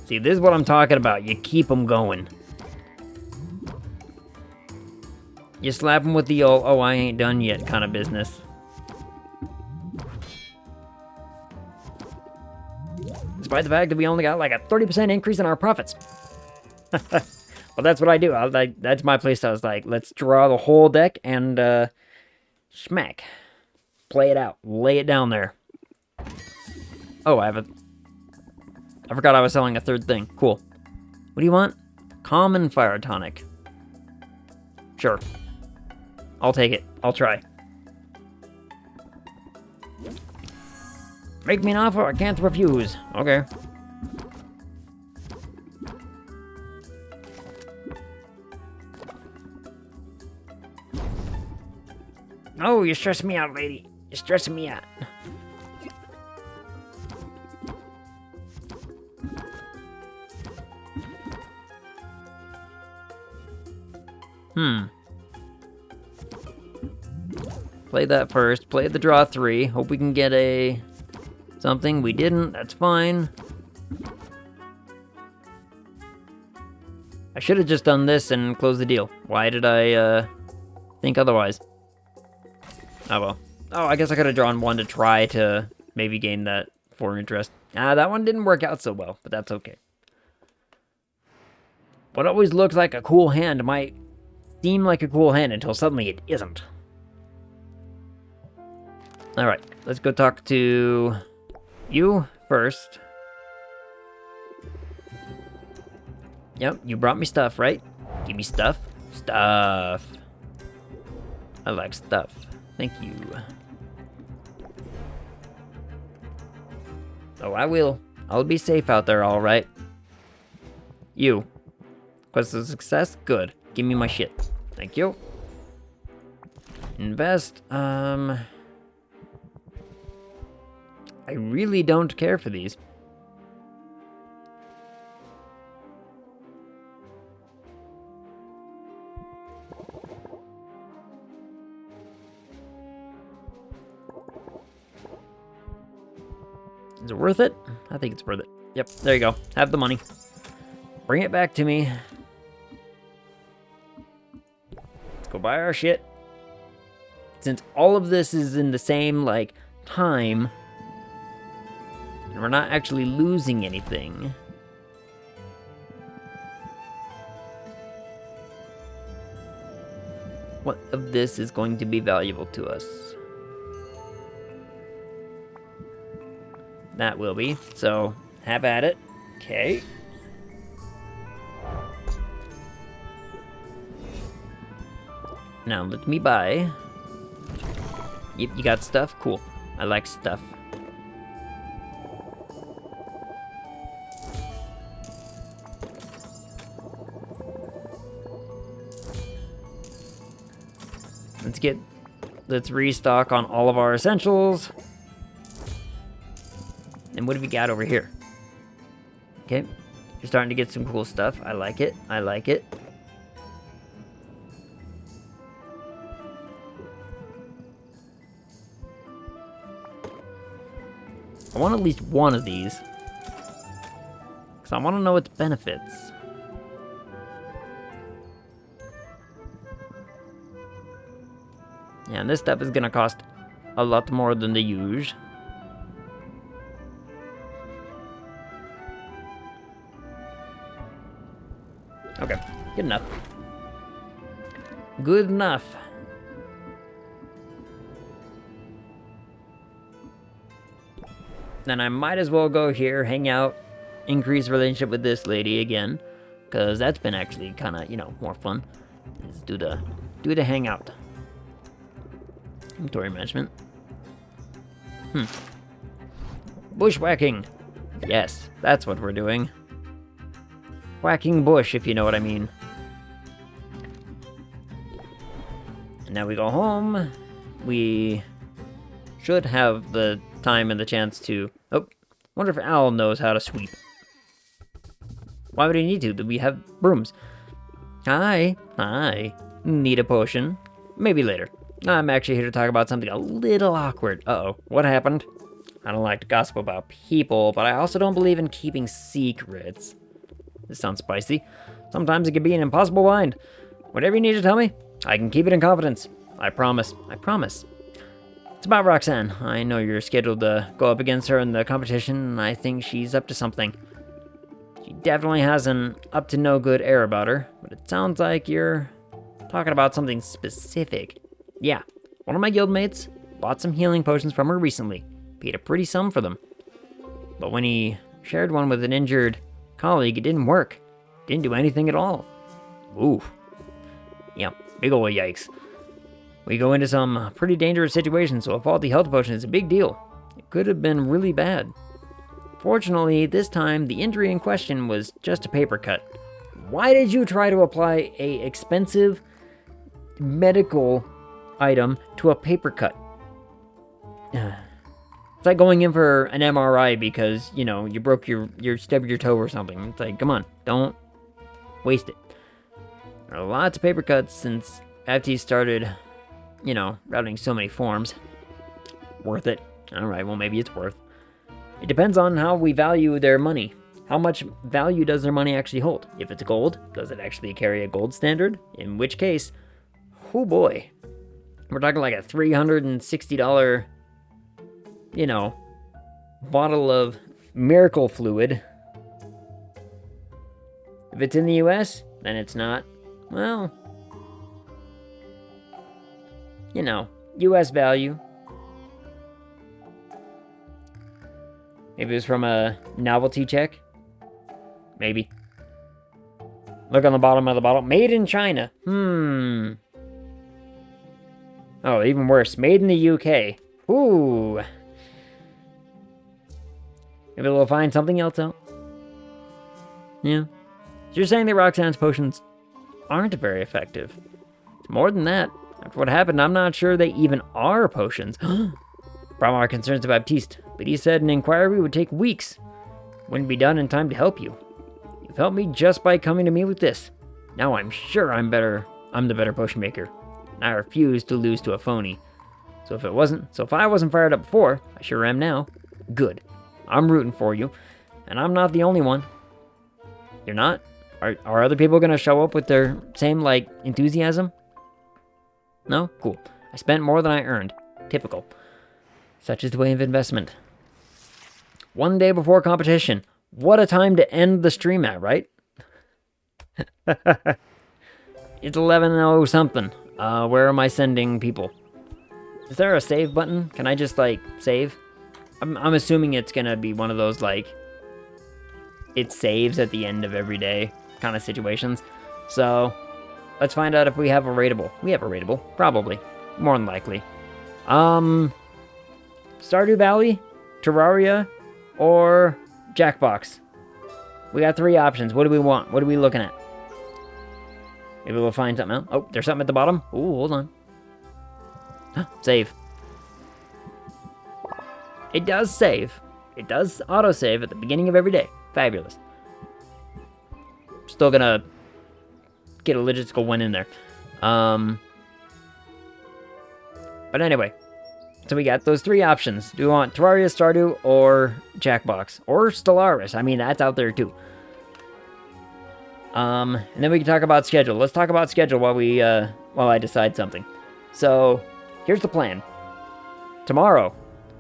A: See, this is what I'm talking about. You keep them going. You slap them with the old, oh, I ain't done yet kind of business. Despite the fact that we only got like a 30% increase in our profits. Well, that's what I do. That's my playstyle. It's like, let's draw the whole deck and schmack. Play it out. Lay it down there. Oh, I forgot I was selling a third thing. Cool. What do you want? Common fire tonic. Sure. I'll take it. I'll try. Make me an offer I can't refuse. Okay. Oh, you're stressing me out, lady. You're stressing me out. Play that first. Play the draw 3. Hope we can get a something. We didn't. That's fine. I should have just done this and closed the deal. Why did I think otherwise? Oh well. Oh, I guess I could have drawn one to try to maybe gain that 4 interest. That one didn't work out so well, but that's okay. What always looks like a cool hand might seem like a cool hand until suddenly it isn't. Alright, let's go talk to you first. Yep, you brought me stuff, right? Give me stuff. Stuff. I like stuff. Thank you. Oh, I will. I'll be safe out there, alright. You. Quest of success? Good. Give me my shit. Thank you. Invest. I really don't care for these. Is it worth it? I think it's worth it. Yep, there you go. Have the money. Bring it back to me. Let's go buy our shit. Since all of this is in the same, like, time, and we're not actually losing anything. What of this is going to be valuable to us? That will be. So, have at it. Okay. Now, let me buy. Yep, you got stuff? Cool. I like stuff. Let's restock on all of our essentials. And what have we got over here? Okay, you're starting to get some cool stuff. I like it. I like it. I want at least one of these. Because I want to know its benefits. Yeah, and this stuff is going to cost a lot more than the usual. Okay, good enough. Good enough. Then I might as well go here, hang out, increase relationship with this lady again, because that's been actually kind of, you know, more fun. Let's do the hangout. Inventory management. Bushwhacking. Yes, that's what we're doing. Whacking bush, if you know what I mean. And now we go home. We should have the time and the chance to... Oh, wonder if Al knows how to sweep. Why would he need to? Do we have brooms? Hi. Hi. Need a potion? Maybe later. I'm actually here to talk about something a little awkward. Uh-oh. What happened? I don't like to gossip about people, but I also don't believe in keeping secrets. This sounds spicy. Sometimes it can be an impossible bind. Whatever you need to tell me, I can keep it in confidence. I promise. I promise. It's about Roxanne. I know you're scheduled to go up against her in the competition, and I think she's up to something. She definitely has an up-to-no-good air about her, but it sounds like you're talking about something specific. Yeah, one of my guildmates bought some healing potions from her recently. Paid a pretty sum for them. But when he shared one with an injured colleague, it didn't work. Didn't do anything at all. Oof. Yeah, big ol' yikes. We go into some pretty dangerous situations, so a faulty health potion is a big deal. It could have been really bad. Fortunately, this time, the injury in question was just a paper cut. Why did you try to apply a expensive medical item to a paper cut? It's like going in for an MRI because, you know, you broke your stubbed your toe or something. It's like, come on, don't waste it. There are lots of paper cuts since FT started, you know, routing so many forms. Worth it. Alright, well, maybe it's worth. It depends on how we value their money. How much value does their money actually hold? If it's gold, does it actually carry a gold standard? In which case, oh boy. We're talking like a $360, you know, bottle of miracle fluid. If it's in the US, then it's not, well, you know, US value. Maybe it was from a novelty check. Maybe. Look on the bottom of the bottle. Made in China. Oh, even worse. Made in the UK. Ooh. Maybe we'll find something else out. Yeah. So you're saying that Roxanne's potions aren't very effective. It's more than that. After what happened, I'm not sure they even are potions. Brought our concerns to Baptiste, but he said an inquiry would take weeks. Wouldn't be done in time to help you. You've helped me just by coming to me with this. Now I'm sure I'm the better potion maker. And I refuse to lose to a phony. So if I wasn't fired up before, I sure am now. Good. I'm rooting for you. And I'm not the only one. You're not? Are other people gonna show up with their same, like, enthusiasm? No? Cool. I spent more than I earned. Typical. Such is the way of investment. One day before competition. What a time to end the stream at, right? It's 11:00 something. Where am I sending people? Is there a save button? Can I just, like, save? I'm assuming it's gonna be one of those, like, it saves at the end of every day kind of situations. So, let's find out if we have a rateable. We have a rateable. Probably. More than likely. Stardew Valley, Terraria, or Jackbox. We got 3 options. What do we want? What are we looking at? Maybe we'll find something else. Oh, there's something at the bottom. Ooh, hold on. Save. It does save. It does autosave at the beginning of every day. Fabulous. Still gonna get a logistical win in there. But anyway. So we got those 3 options. Do we want Terraria, Stardew, or Jackbox? Or Stellaris. I mean, that's out there too. And then we can talk about schedule. Let's talk about schedule while I decide something. So, here's the plan. Tomorrow,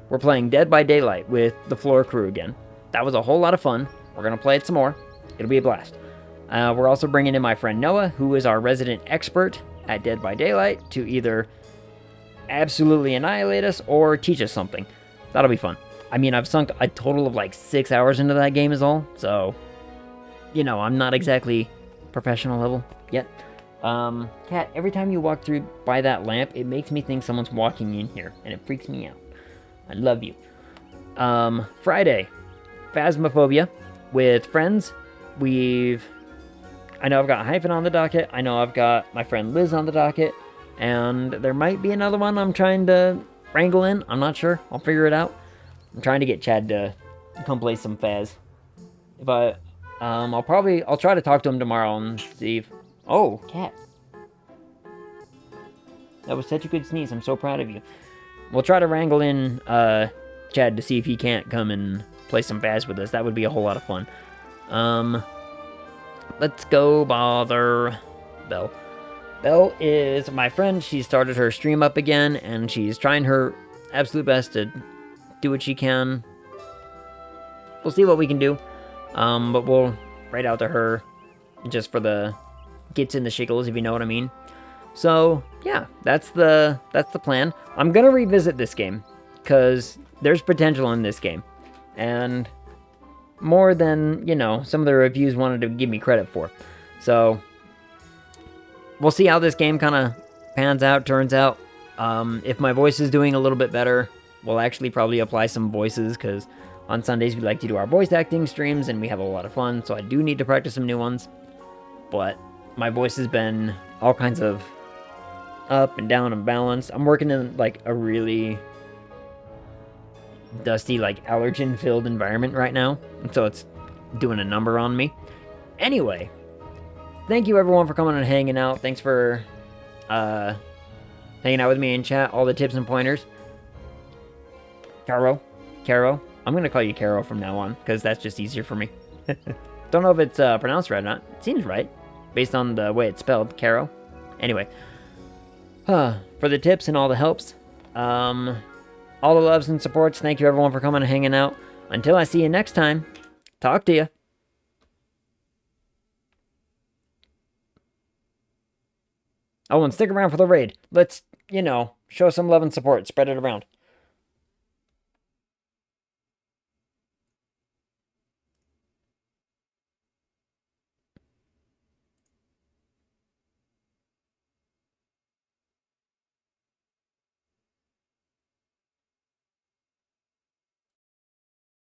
A: we're playing Dead by Daylight with the floor crew again. That was a whole lot of fun. We're gonna play it some more. It'll be a blast. We're also bringing in my friend Noah, who is our resident expert at Dead by Daylight, to either absolutely annihilate us or teach us something. That'll be fun. I mean, I've sunk a total of like 6 hours into that game is all, so, you know, I'm not exactly professional level yet. Kat, every time you walk through by that lamp, it makes me think someone's walking in here, and it freaks me out. I love you. Friday, Phasmophobia with friends. I know I've got Hyphen on the docket. I know I've got my friend Liz on the docket. And there might be another one I'm trying to wrangle in. I'm not sure. I'll figure it out. I'm trying to get Chad to come play some Phaz. But I'll try to talk to him tomorrow and see if... Oh, cat. That was such a good sneeze. I'm so proud of you. We'll try to wrangle in Chad to see if he can't come and play some Phaz with us. That would be a whole lot of fun. Let's go bother Belle. Belle is my friend. She started her stream up again, and she's trying her absolute best to do what she can. We'll see what we can do, but we'll write out to her just for the gets in the shiggles, if you know what I mean. So, yeah, that's the plan. I'm gonna revisit this game, because there's potential in this game, and more than, you know, some of the reviews wanted to give me credit for. So, we'll see how this game kind of pans out, turns out. If my voice is doing a little bit better, we'll actually probably apply some voices, because on Sundays we like to do our voice acting streams, and we have a lot of fun, so I do need to practice some new ones. But my voice has been all kinds of up and down and balanced. I'm working in, like, a really dusty, like, allergen-filled environment right now, and so it's doing a number on me. Anyway, thank you everyone for coming and hanging out. Thanks for hanging out with me in chat, all the tips and pointers. Caro, I'm gonna call you Caro from now on, because that's just easier for me. Don't know if it's pronounced right or not. It seems right, based on the way it's spelled, Caro. Anyway, for the tips and all the helps, all the loves and supports, thank you everyone for coming and hanging out. Until I see you next time, talk to you. Oh, and stick around for the raid. Let's, you know, show some love and support. Spread it around.